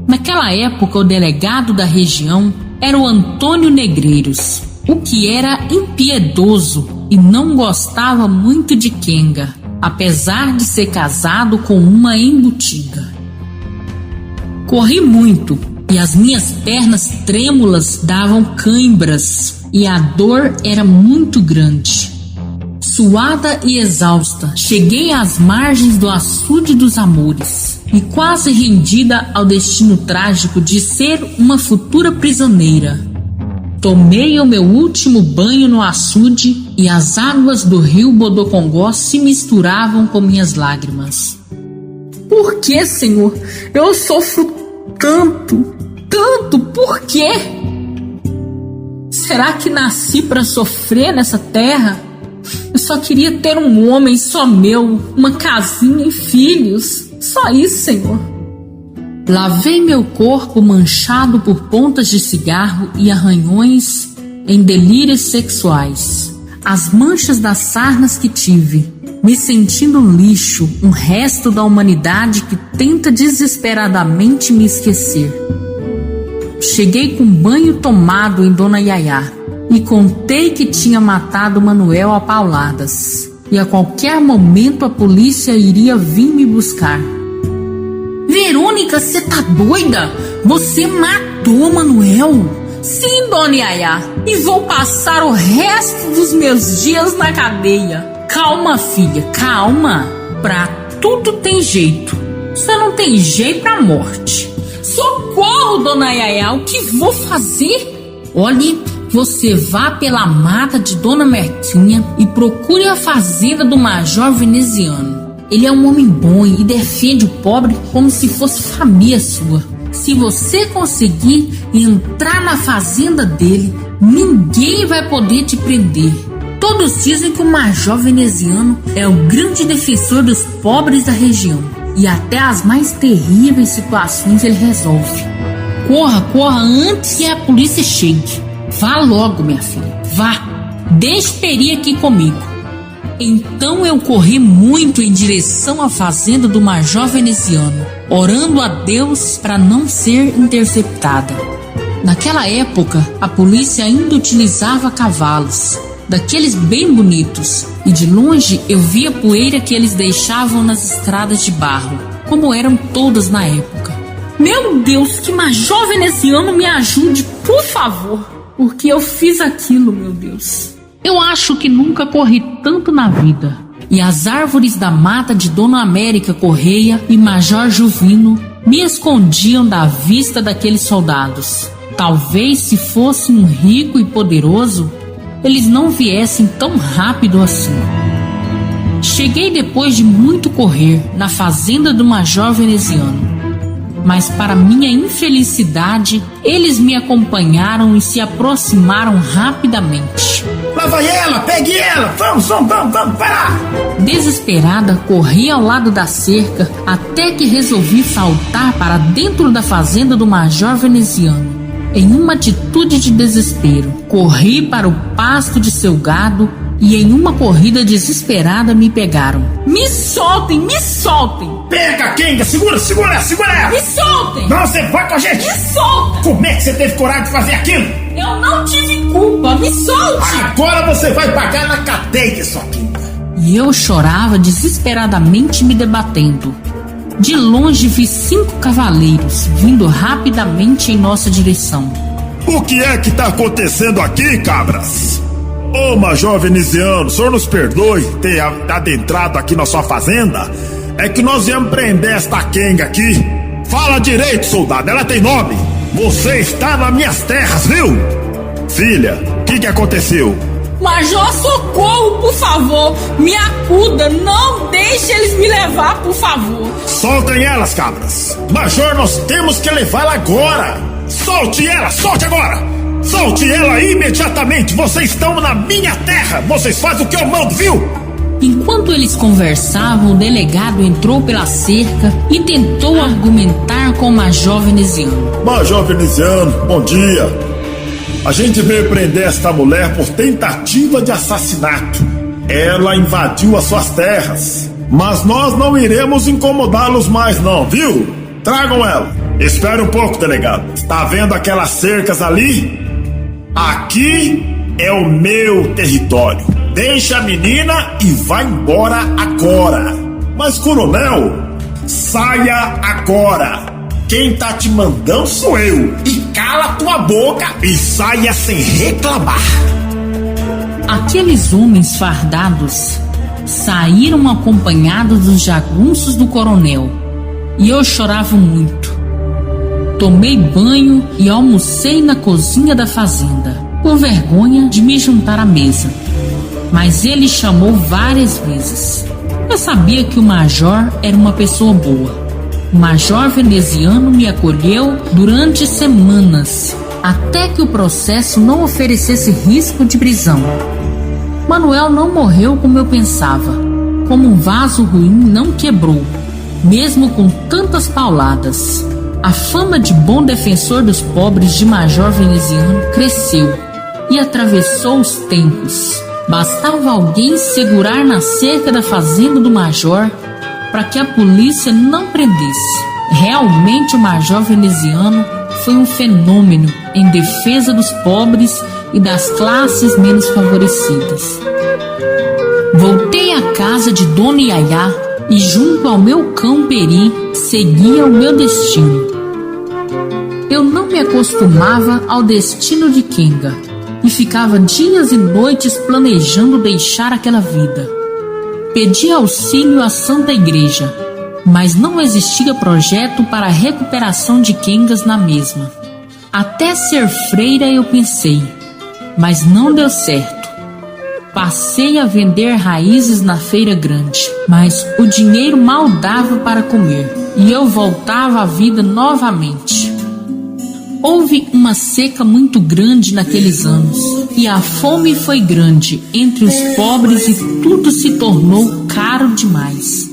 Naquela época, o delegado da região era o Antônio Negreiros, o que era impiedoso e não gostava muito de quenga, apesar de ser casado com uma embutida. Corri muito e as minhas pernas trêmulas davam cãibras e a dor era muito grande. Suada e exausta, cheguei às margens do açude dos amores e quase rendida ao destino trágico de ser uma futura prisioneira. Tomei o meu último banho no açude e as águas do rio Bodocongó se misturavam com minhas lágrimas. Por que, Senhor? Eu sofro tanto, tanto, por quê? Será que nasci para sofrer nessa terra? Eu só queria ter um homem só meu, uma casinha e filhos. Só isso, Senhor. Lavei meu corpo manchado por pontas de cigarro e arranhões em delírios sexuais. As manchas das sarnas que tive, me sentindo um lixo, um resto da humanidade que tenta desesperadamente me esquecer. Cheguei com banho tomado em Dona Yaya e contei que tinha matado Manuel a pauladas. E a qualquer momento a polícia iria vir me buscar. Verônica, você tá doida? Você matou Manuel? Sim, Dona Yaya. E vou passar o resto dos meus dias na cadeia. Calma, filha, calma. Pra tudo tem jeito. Só não tem jeito pra morte. Socorro, Dona Yaya, o que vou fazer? Olhe, você vá pela mata de Dona Merquinha e procure a fazenda do Major Veneziano. Ele é um homem bom e defende o pobre como se fosse família sua. Se você conseguir entrar na fazenda dele, ninguém vai poder te prender. Todos dizem que o Major Veneziano é o grande defensor dos pobres da região. E até as mais terríveis situações ele resolve. Corra, corra antes que a polícia chegue. Vá logo, minha filha, vá. Deixe Peri aqui comigo. Então eu corri muito em direção à fazenda do Major Veneziano, orando a Deus para não ser interceptada. Naquela época, a polícia ainda utilizava cavalos, daqueles bem bonitos, e de longe eu via a poeira que eles deixavam nas estradas de barro, como eram todas na época. Meu Deus, que Major Veneziano me ajude, por favor, porque eu fiz aquilo, meu Deus. Eu acho que nunca corri tanto na vida. E as árvores da mata de Dona América Correia e Major Juvino me escondiam da vista daqueles soldados. Talvez se fosse um rico e poderoso, eles não viessem tão rápido assim. Cheguei depois de muito correr na fazenda do Major Veneziano. Mas para minha infelicidade, eles me acompanharam e se aproximaram rapidamente. Lá vai ela, pegue ela, vamos, parar! Desesperada, corri ao lado da cerca até que resolvi saltar para dentro da fazenda do Major Veneziano. Em uma atitude de desespero, corri para o pasto de seu gado e em uma corrida desesperada me pegaram. Me soltem, me soltem! Pega, Kenga, segura ela! Me soltem! Não, você vai com a gente! Me solta! Como é que você teve coragem de fazer aquilo? Eu não tive culpa, me solte! Agora você vai pagar na cadeia, sua Kenga! E eu chorava desesperadamente me debatendo. De longe vi 5 cavaleiros vindo rapidamente em nossa direção. O que é que tá acontecendo aqui, cabras? Ô Major Veneziano, o senhor nos perdoe ter adentrado aqui na sua fazenda. É que nós viemos prender esta Kenga aqui. Fala direito, soldado, ela tem nome. Você está nas minhas terras, viu? Filha, o que aconteceu? Major, socorro, por favor. Me acuda, não deixe eles me levar, por favor. Soltem elas, cabras. Major, nós temos que levá-la agora. Solte ela, solte agora. Solte ela imediatamente. Vocês estão na minha terra. Vocês fazem o que eu mando, viu? Enquanto eles conversavam, o delegado entrou pela cerca e tentou argumentar com o Major Veneziano. Major Veneziano, bom dia. A gente veio prender esta mulher por tentativa de assassinato. Ela invadiu as suas terras. Mas nós não iremos incomodá-los mais não, viu? Tragam ela. Espere um pouco, delegado. Está vendo aquelas cercas ali? Aqui é o meu território. Deixa a menina e vai embora agora. Mas, coronel, saia agora. Quem tá te mandando sou eu. E cala tua boca e saia sem reclamar. Aqueles homens fardados saíram acompanhados dos jagunços do coronel. E eu chorava muito. Tomei banho e almocei na cozinha da fazenda, com vergonha de me juntar à mesa. Mas ele chamou várias vezes. Eu sabia que o major era uma pessoa boa. O Major Veneziano me acolheu durante semanas, até que o processo não oferecesse risco de prisão. Manuel não morreu como eu pensava. Como um vaso ruim, não quebrou, mesmo com tantas pauladas. A fama de bom defensor dos pobres de Major Veneziano cresceu e atravessou os tempos. Bastava alguém segurar na cerca da fazenda do Major para que a polícia não prendesse. Realmente o Major Veneziano foi um fenômeno em defesa dos pobres e das classes menos favorecidas. Voltei à casa de Dona Yayá e junto ao meu cão Peri seguia o meu destino. Eu não me acostumava ao destino de Kenga e ficava dias e noites planejando deixar aquela vida. Pedi auxílio à Santa Igreja, mas não existia projeto para a recuperação de Kengas na mesma. Até ser freira eu pensei, mas não deu certo. Passei a vender raízes na feira grande, mas o dinheiro mal dava para comer e eu voltava à vida novamente. Houve uma seca muito grande naqueles anos e a fome foi grande entre os pobres e tudo se tornou caro demais.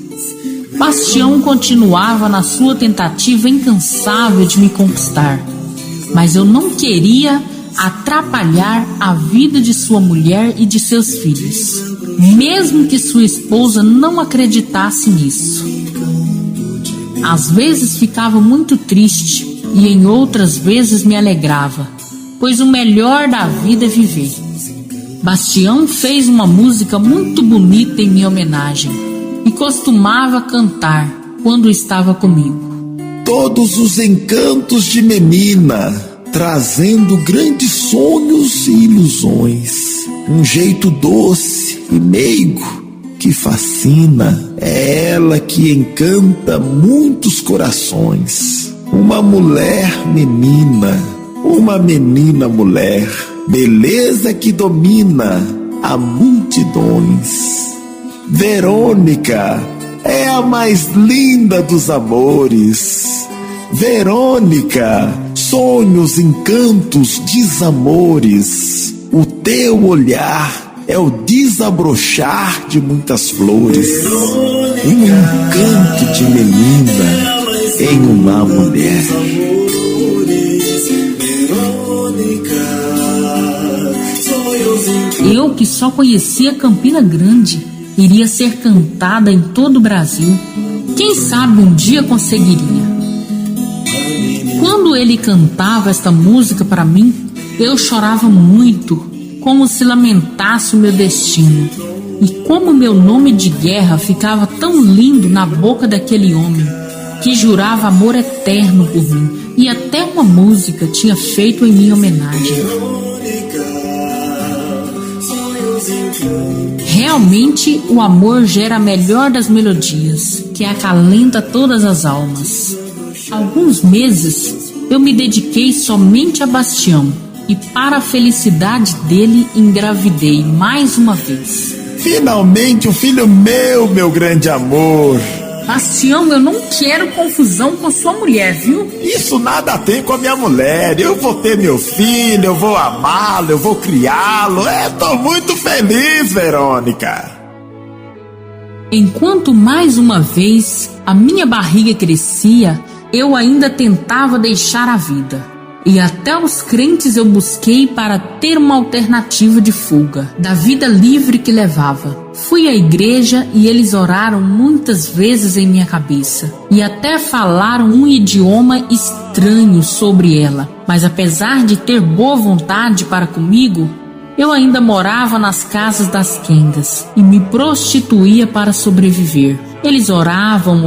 Bastião continuava na sua tentativa incansável de me conquistar, mas eu não queria atrapalhar a vida de sua mulher e de seus filhos, mesmo que sua esposa não acreditasse nisso. Às vezes ficava muito triste e em outras vezes me alegrava, pois o melhor da vida é viver. Bastião fez uma música muito bonita em minha homenagem e costumava cantar quando estava comigo. Todos os encantos de menina, trazendo grandes sonhos e ilusões. Um jeito doce e meigo que fascina. É ela que encanta muitos corações. Uma mulher menina, uma menina mulher, beleza que domina a multidões. Verônica é a mais linda dos amores. Verônica, sonhos, encantos, desamores. O teu olhar é o desabrochar de muitas flores. Um encanto de menina em uma mulher. Eu, que só conhecia Campina Grande, iria ser cantada em todo o Brasil. Quem sabe um dia conseguiria. Quando ele cantava esta música para mim, eu chorava muito, como se lamentasse o meu destino. E como meu nome de guerra ficava tão lindo na boca daquele homem, que jurava amor eterno por mim, e até uma música tinha feito em minha homenagem. Realmente, o amor gera a melhor das melodias, que acalenta todas as almas. Há alguns meses, eu me dediquei somente a Bastião e, para a felicidade dele, engravidei mais uma vez. Finalmente um filho meu grande amor. Bastião, eu não quero confusão com sua mulher, viu? Isso nada tem com a minha mulher. Eu vou ter meu filho, eu vou amá-lo, eu vou criá-lo. Tô muito feliz, Verônica. Enquanto mais uma vez a minha barriga crescia, eu ainda tentava deixar a vida. E até os crentes eu busquei para ter uma alternativa de fuga da vida livre que levava. Fui à igreja e eles oraram muitas vezes em minha cabeça e até falaram um idioma estranho sobre ela. Mas apesar de ter boa vontade para comigo, eu ainda morava nas casas das quengas e me prostituía para sobreviver. Eles oravam,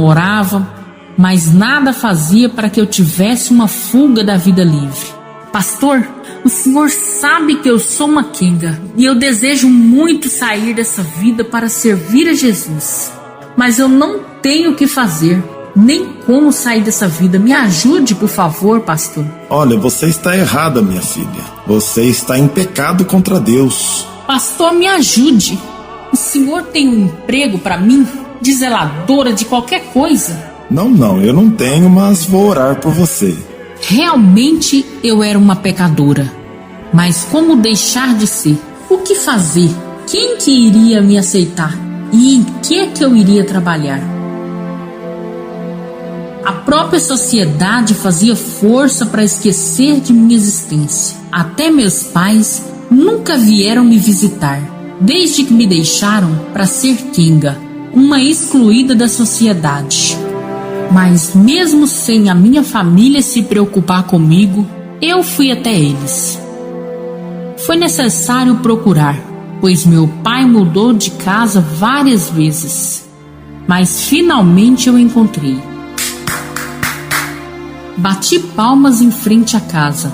mas nada fazia para que eu tivesse uma fuga da vida livre. Pastor, o senhor sabe que eu sou uma quenga e eu desejo muito sair dessa vida para servir a Jesus. Mas eu não tenho o que fazer, nem como sair dessa vida. Me ajude, por favor, pastor. Olha, você está errada, minha filha. Você está em pecado contra Deus. Pastor, me ajude. O senhor tem um emprego para mim, de zeladora de qualquer coisa? Não, eu não tenho, mas vou orar por você. Realmente eu era uma pecadora. Mas como deixar de ser? O que fazer? Quem que iria me aceitar? E em que eu iria trabalhar? A própria sociedade fazia força para esquecer de minha existência. Até meus pais nunca vieram me visitar, desde que me deixaram para ser quenga, uma excluída da sociedade. Mas mesmo sem a minha família se preocupar comigo, eu fui até eles. Foi necessário procurar, pois meu pai mudou de casa várias vezes. Mas finalmente eu encontrei. Bati palmas em frente à casa,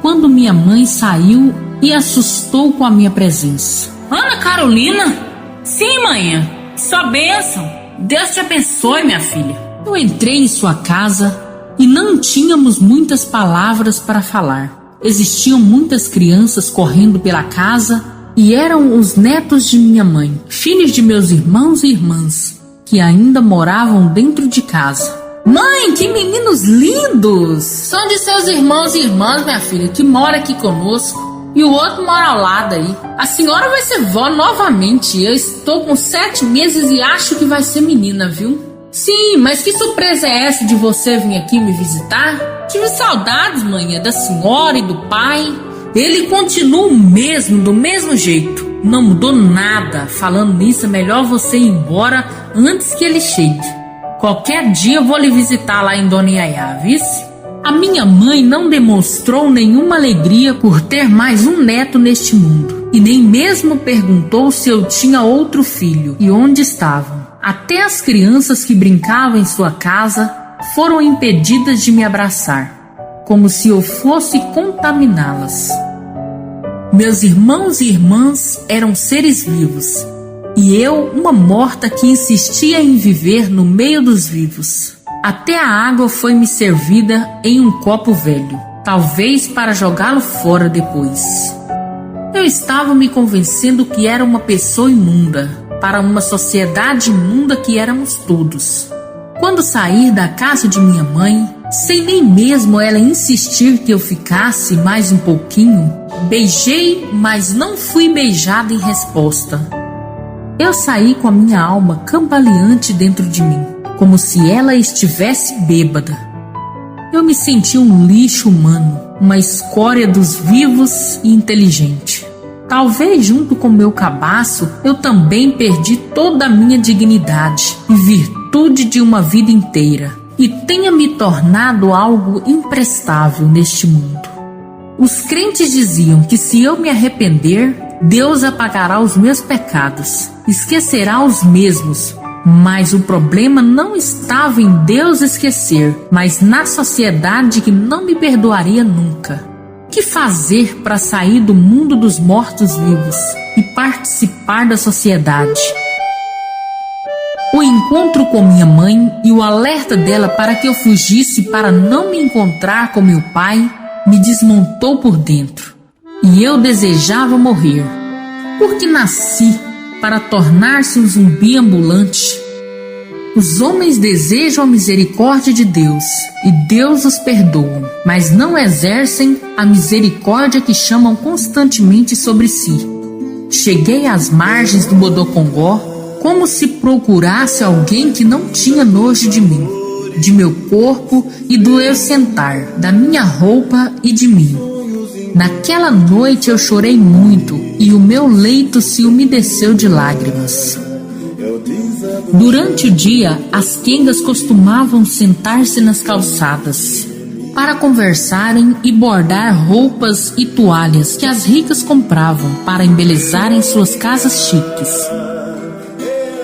quando minha mãe saiu e assustou com a minha presença. Ana Carolina? Sim, mãe. Sua bênção. Deus te abençoe, minha filha. Eu entrei em sua casa e não tínhamos muitas palavras para falar. Existiam muitas crianças correndo pela casa e eram os netos de minha mãe, filhos de meus irmãos e irmãs, que ainda moravam dentro de casa. Mãe, que meninos lindos! São de seus irmãos e irmãs, minha filha, que mora aqui conosco. E o outro mora ao lado aí. A senhora vai ser vó novamente. Eu estou com 7 meses e acho que vai ser menina, viu? Sim, mas que surpresa é essa de você vir aqui me visitar? Tive saudades, mãe, da senhora e do pai. Ele continua o mesmo, do mesmo jeito. Não mudou nada. Falando nisso, é melhor você ir embora antes que ele chegue. Qualquer dia eu vou lhe visitar lá em Dona Iaiá, vice? A minha mãe não demonstrou nenhuma alegria por ter mais um neto neste mundo. E nem mesmo perguntou se eu tinha outro filho e onde estavam. Até as crianças que brincavam em sua casa foram impedidas de me abraçar, como se eu fosse contaminá-las. Meus irmãos e irmãs eram seres vivos, e eu, uma morta que insistia em viver no meio dos vivos. Até a água foi me servida em um copo velho, talvez para jogá-lo fora depois. Eu estava me convencendo que era uma pessoa imunda, para uma sociedade imunda que éramos todos. Quando saí da casa de minha mãe, sem nem mesmo ela insistir que eu ficasse mais um pouquinho, beijei, mas não fui beijada em resposta. Eu saí com a minha alma cambaleante dentro de mim, como se ela estivesse bêbada. Eu me senti um lixo humano, uma escória dos vivos e inteligente. Talvez junto com meu cabaço eu também perdi toda a minha dignidade e virtude de uma vida inteira, e tenha me tornado algo imprestável neste mundo. Os crentes diziam que se eu me arrepender, Deus apagará os meus pecados, esquecerá os mesmos. Mas o problema não estava em Deus esquecer, mas na sociedade que não me perdoaria nunca. que fazer para sair do mundo dos mortos-vivos e participar da sociedade. O encontro com minha mãe e o alerta dela para que eu fugisse para não me encontrar com meu pai me desmontou por dentro. E eu desejava morrer, porque nasci para tornar-se um zumbi ambulante. Os homens desejam a misericórdia de Deus, e Deus os perdoa, mas não exercem a misericórdia que chamam constantemente sobre si. Cheguei às margens do Bodocongó como se procurasse alguém que não tinha nojo de mim, de meu corpo e do eu sentar, da minha roupa e de mim. Naquela noite eu chorei muito e o meu leito se umedeceu de lágrimas. Durante o dia, as quengas costumavam sentar-se nas calçadas para conversarem e bordar roupas e toalhas que as ricas compravam para embelezarem suas casas chiques.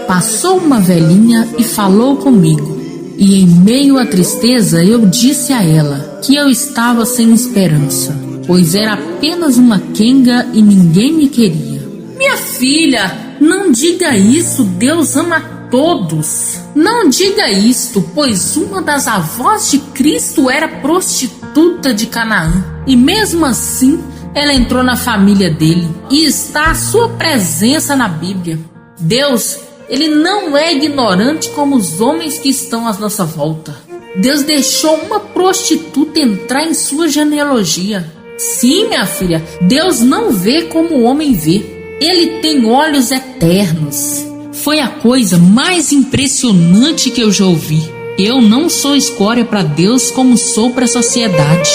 Passou uma velhinha e falou comigo, e em meio à tristeza eu disse a ela que eu estava sem esperança, pois era apenas uma quenga e ninguém me queria. Minha filha, não diga isso, Deus ama todos. Não diga isto, pois uma das avós de Cristo era prostituta de Canaã, e mesmo assim ela entrou na família dele, e está à sua presença na Bíblia. Deus, Ele não é ignorante como os homens que estão à nossa volta. Deus deixou uma prostituta entrar em sua genealogia. Sim, minha filha, Deus não vê como o homem vê. Ele tem olhos eternos. Foi a coisa mais impressionante que eu já ouvi. Eu não sou escória para Deus como sou para a sociedade.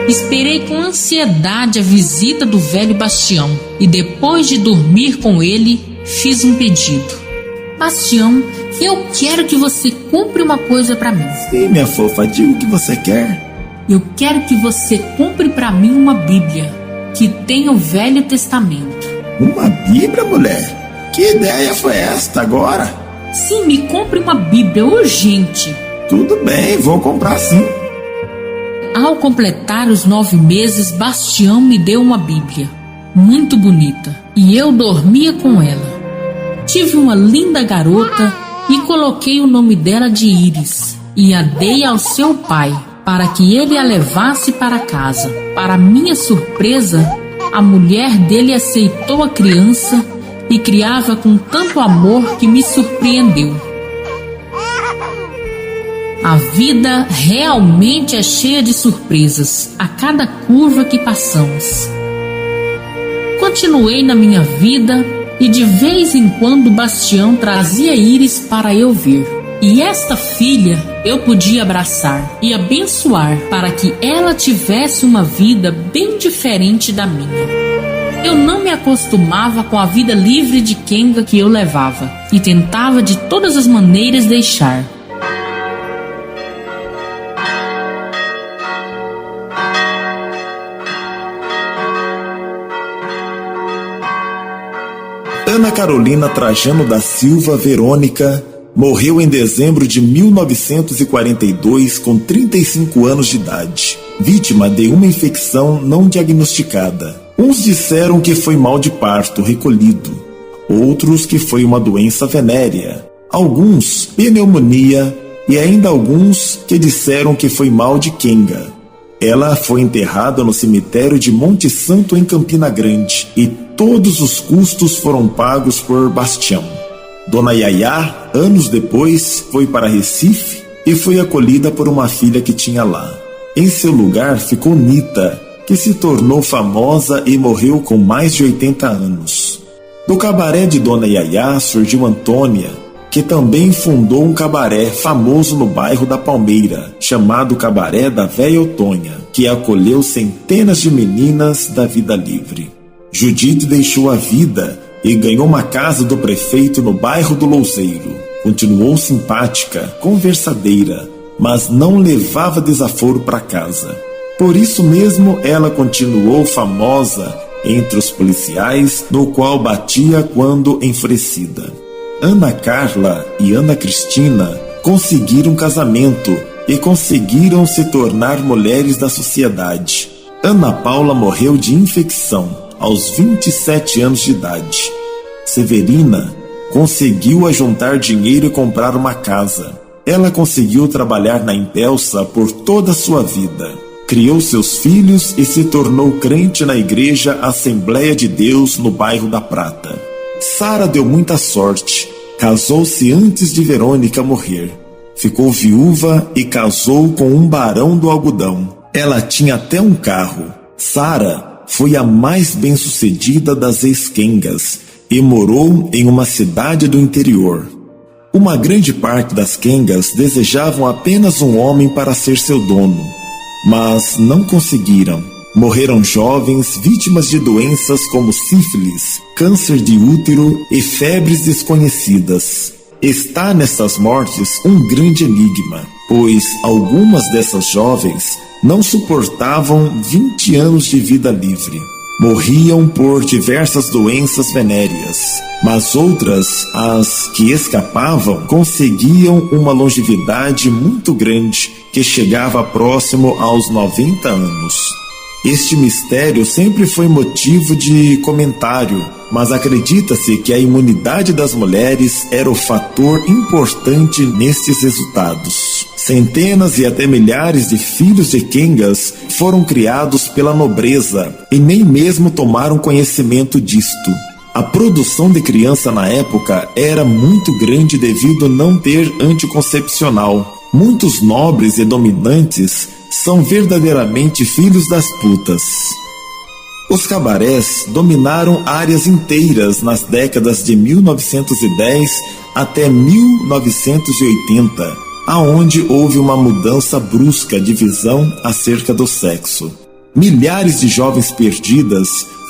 Esperei com ansiedade a visita do velho Bastião e depois de dormir com ele, fiz um pedido. Bastião, eu quero que você compre uma coisa para mim. Sim, minha fofa, diga o que você quer. Eu quero que você compre para mim uma Bíblia que tem o Velho Testamento. Uma Bíblia, mulher? Que ideia foi esta agora? Sim, me compre uma Bíblia urgente. Tudo bem, vou comprar sim. Ao completar os 9 meses, Bastião me deu uma Bíblia muito bonita e eu dormia com ela. Tive uma linda garota e coloquei o nome dela de Íris e a dei ao seu pai para que ele a levasse para casa. Para minha surpresa, a mulher dele aceitou a criança e criava com tanto amor que me surpreendeu. A vida realmente é cheia de surpresas a cada curva que passamos. Continuei na minha vida e de vez em quando Bastião trazia Íris para eu ver. E esta filha eu podia abraçar e abençoar para que ela tivesse uma vida bem diferente da minha. Eu não me acostumava com a vida livre de quenga que eu levava e tentava de todas as maneiras deixar. Ana Carolina Trajano da Silva Verônica morreu em dezembro de 1942 com 35 anos de idade, vítima de uma infecção não diagnosticada. Uns disseram que foi mal de parto recolhido, outros que foi uma doença venérea, alguns pneumonia e ainda alguns que disseram que foi mal de quenga. Ela foi enterrada no cemitério de Monte Santo em Campina Grande e todos os custos foram pagos por Bastião. Dona Yayá, anos depois, foi para Recife e foi acolhida por uma filha que tinha lá. Em seu lugar ficou Nita, que se tornou famosa e morreu com mais de 80 anos. Do cabaré de Dona Yayá surgiu Antônia, que também fundou um cabaré famoso no bairro da Palmeira, chamado Cabaré da Véia Otônia, que acolheu centenas de meninas da vida livre. Judite deixou a vida e ganhou uma casa do prefeito no bairro do Louzeiro. Continuou simpática, conversadeira, mas não levava desaforo para casa. Por isso mesmo ela continuou famosa entre os policiais, no qual batia quando enfurecida. Ana Carla e Ana Cristina conseguiram casamento e conseguiram se tornar mulheres da sociedade. Ana Paula morreu de infecção aos 27 anos de idade. Severina conseguiu ajuntar dinheiro e comprar uma casa. Ela conseguiu trabalhar na Impelsa por toda a sua vida. Criou seus filhos e se tornou crente na igreja Assembleia de Deus no bairro da Prata. Sara deu muita sorte. Casou-se antes de Verônica morrer. Ficou viúva e casou com um barão do algodão. Ela tinha até um carro. Sara foi a mais bem-sucedida das ex-quengas e morou em uma cidade do interior. Uma grande parte das quengas desejavam apenas um homem para ser seu dono, mas não conseguiram. Morreram jovens vítimas de doenças como sífilis, câncer de útero e febres desconhecidas. Está nessas mortes um grande enigma, pois algumas dessas jovens não suportavam 20 anos de vida livre. Morriam por diversas doenças venéreas, mas outras, as que escapavam, conseguiam uma longevidade muito grande, que chegava próximo aos 90 anos. Este mistério sempre foi motivo de comentário, mas acredita-se que a imunidade das mulheres era o fator importante nestes resultados. Centenas e até milhares de filhos de quengas foram criados pela nobreza e nem mesmo tomaram conhecimento disto. A produção de criança na época era muito grande devido a não ter anticoncepcional. Muitos nobres e dominantes são verdadeiramente filhos das putas. Os cabarés dominaram áreas inteiras nas décadas de 1910 até 1980, aonde houve uma mudança brusca de visão acerca do sexo. Milhares de jovens perdidas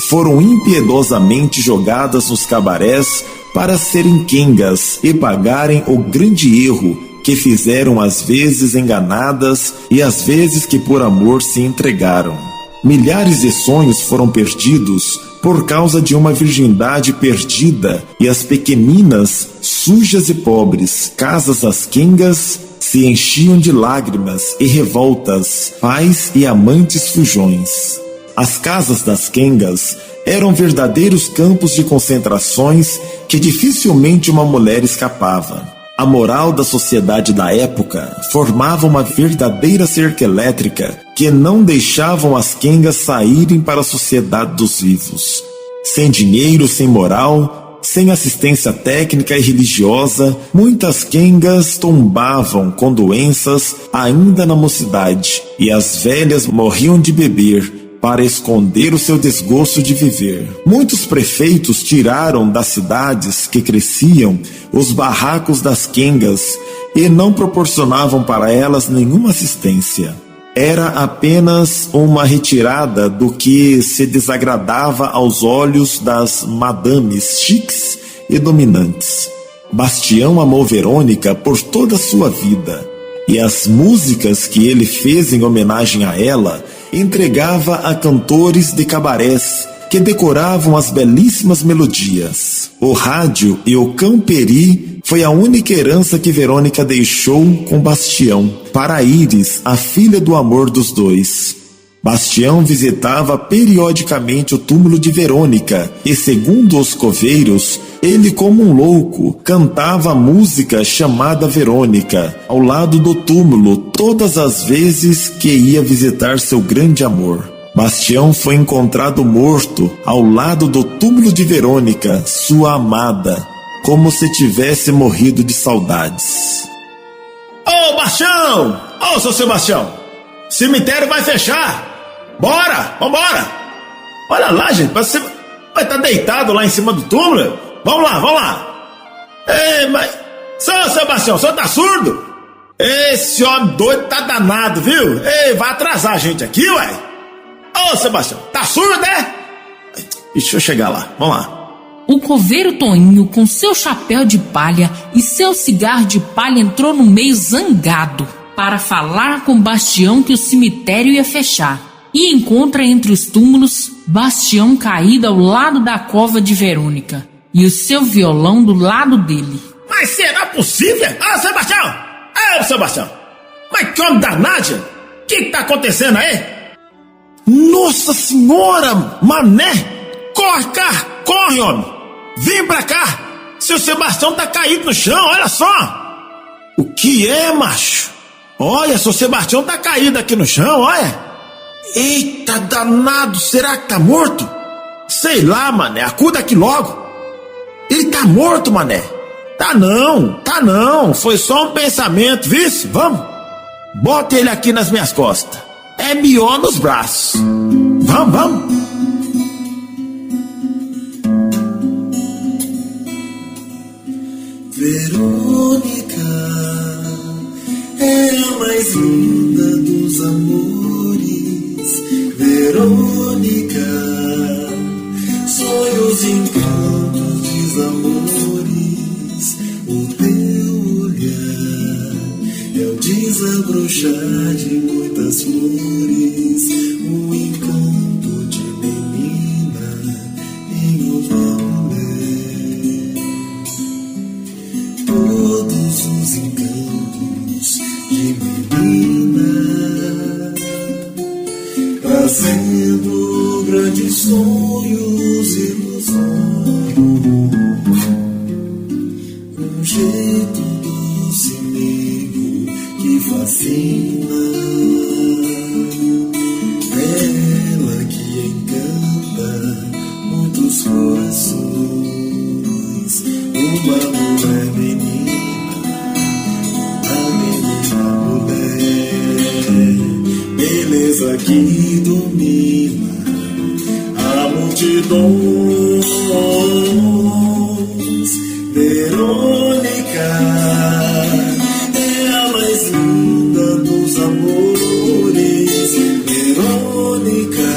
foram impiedosamente jogadas nos cabarés para serem quengas e pagarem o grande erro que fizeram, às vezes enganadas e às vezes que por amor se entregaram. Milhares de sonhos foram perdidos por causa de uma virgindade perdida, e as pequeninas, sujas e pobres casas das quengas se enchiam de lágrimas e revoltas, pais e amantes fujões. As casas das quengas eram verdadeiros campos de concentrações que dificilmente uma mulher escapava. A moral da sociedade da época formava uma verdadeira cerca elétrica que não deixavam as quengas saírem para a sociedade dos vivos. Sem dinheiro, sem moral, sem assistência técnica e religiosa, muitas quengas tombavam com doenças ainda na mocidade, e as velhas morriam de beber para esconder o seu desgosto de viver. Muitos prefeitos tiraram das cidades que cresciam os barracos das quengas e não proporcionavam para elas nenhuma assistência. Era apenas uma retirada do que se desagradava aos olhos das madames chiques e dominantes. Bastião amou Verônica por toda a sua vida, e as músicas que ele fez em homenagem a ela entregava a cantores de cabarés que decoravam as belíssimas melodias. O rádio e o camperi foi a única herança que Verônica deixou com Bastião para Íris, a filha do amor dos dois. Bastião visitava periodicamente o túmulo de Verônica e, segundo os coveiros, ele, como um louco, cantava a música chamada Verônica ao lado do túmulo todas as vezes que ia visitar seu grande amor. Bastião foi encontrado morto ao lado do túmulo de Verônica, sua amada, como se tivesse morrido de saudades. Ô, Bastião! Ô, seu Sebastião! Cemitério vai fechar! Bora! Vambora! Olha lá, gente, você vai estar deitado lá em cima do túmulo? Vamos lá, vamos lá! Ei, mas... Seu Sebastião, o senhor tá surdo? Esse homem doido tá danado, viu? Ei, vai atrasar a gente aqui, ué! Ô, Sebastião, tá surdo, é? Deixa eu chegar lá, vamos lá. O coveiro Toninho, com seu chapéu de palha e seu cigarro de palha, entrou no meio zangado para falar com Bastião que o cemitério ia fechar. E encontra entre os túmulos Bastião caído ao lado da cova de Verônica e o seu violão do lado dele. Mas será possível? Ah, Sebastião! Sebastião! Mas que homem danado! O que tá acontecendo aí? Nossa senhora, mané! Corre, cá! Corre, homem! Vem pra cá! Seu Sebastião tá caído no chão, olha só! O que é, macho? Olha, seu Sebastião tá caído aqui no chão, olha! Eita danado, será que tá morto? Sei lá, mané, acuda aqui logo! Ele tá morto, mané! Tá não, foi só um pensamento, vice? Vamos! Bota ele aqui nas minhas costas. É melhor nos braços. Vamos. Verônica é a mais linda dos amores. Verônica, sonhos, encantos, desamores. O teu olhar é o desabrochar de muitas flores, um encanto de menina em uma mulher. Todos os encantos de menina, trazendo grandes sonhos e ilusões, um jeito doce meio que fascina, ela que encanta muitos corações, uma mulher menina, uma menina mulher, beleza que domina a multidões. Verônica é a mais linda dos amores. Verônica,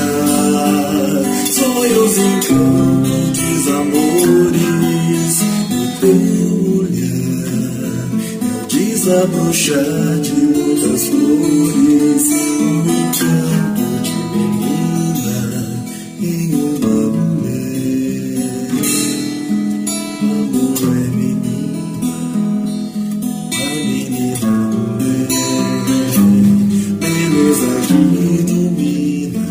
sonhos, encantos, desamores. O teu olhar é o desabrochar de muitas flores, um encanto de menina em uma mulher. Uma mulher menina, uma menina mulher, beleza que domina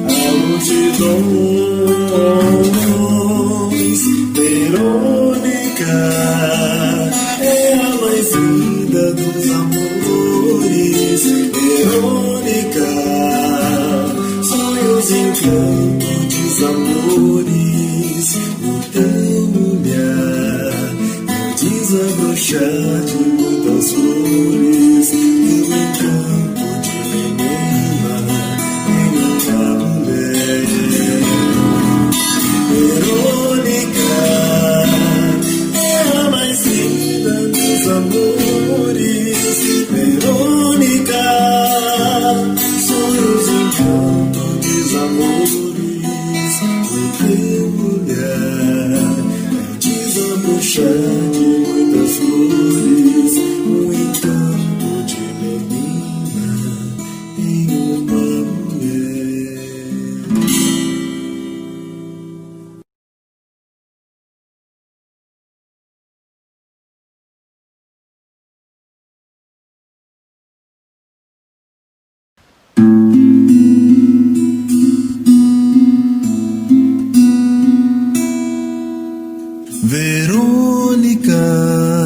a multidões. Verônica é a mais linda dos amores. Verônica, sonhos, encantos, desamores. O teu olhar é o desabrochar de muitas flores, um encanto de menina em uma mulher. Verônica é a mais linda dos amores. Verônica, sonhos, encantos, desamores. O teu olhar é desabrochar de muitas flores,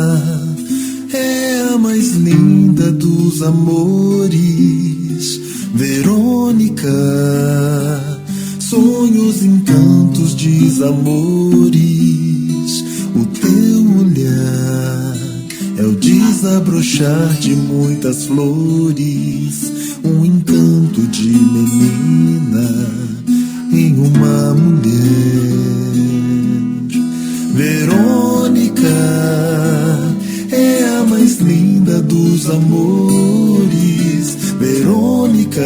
um encanto de menina em uma mulher. Verônica é a mais linda dos amores. Verônica, sonhos, encantos, desamores. O teu olhar é o desabrochar de muitas flores, um encanto de menina em uma mulher. Verônica é a mais linda dos amores. Verônica,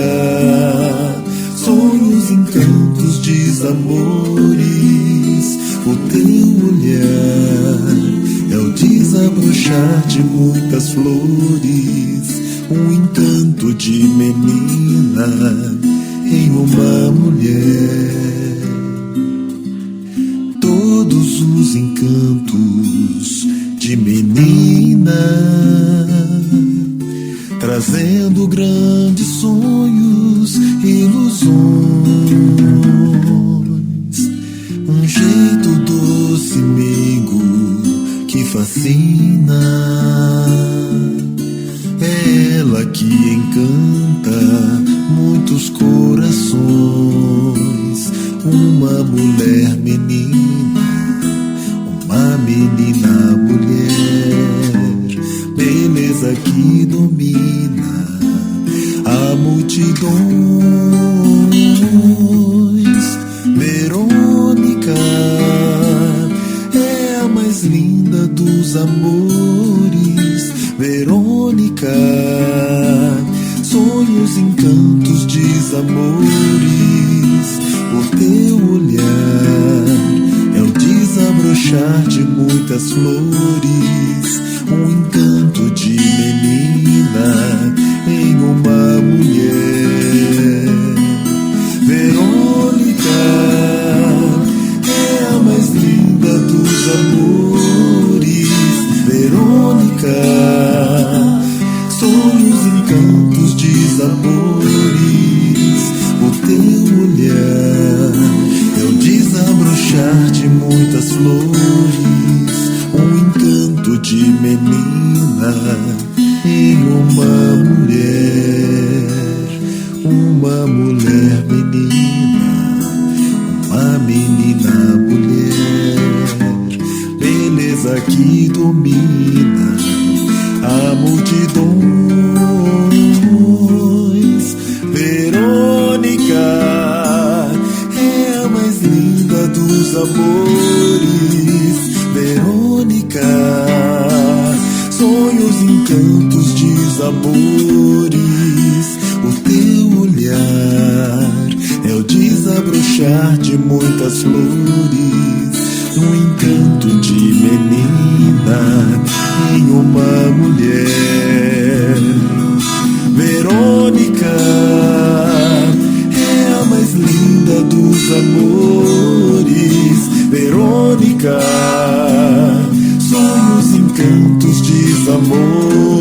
sonhos, encantos, desamores. O teu olhar é o desabrochar de muitas flores, um encanto de menina em uma mulher. Todos os encantos de menina, trazendo grandes sonhos, ilusões. Um jeito doce, meigo, que fascina. É ela que encanta muitos corações. Uma mulher menina, uma menina mulher, beleza que domina a multidões. Verônica é a mais linda dos amores. Verônica, sonhos, encantos, desamores. Por teu olhar é o desabrochar de muitas flores. Um encanto de menina em uma mulher. Verônica é a mais linda dos amores. Verônica, sonhos, encantos, desamores. O teu olhar é o desabrochar de muitas flores. Um encanto de menina em uma mulher. Uma mulher menina, uma menina mulher, beleza que domina a multidões. Verônica é a mais linda dos amores. Verônica, sonhos, encantos, desamores. O teu olhar é o desabrochar de muitas flores. Um encanto de menina em uma mulher. Verônica é a mais linda dos amores. Verônica, sonhos, encantos, desamores.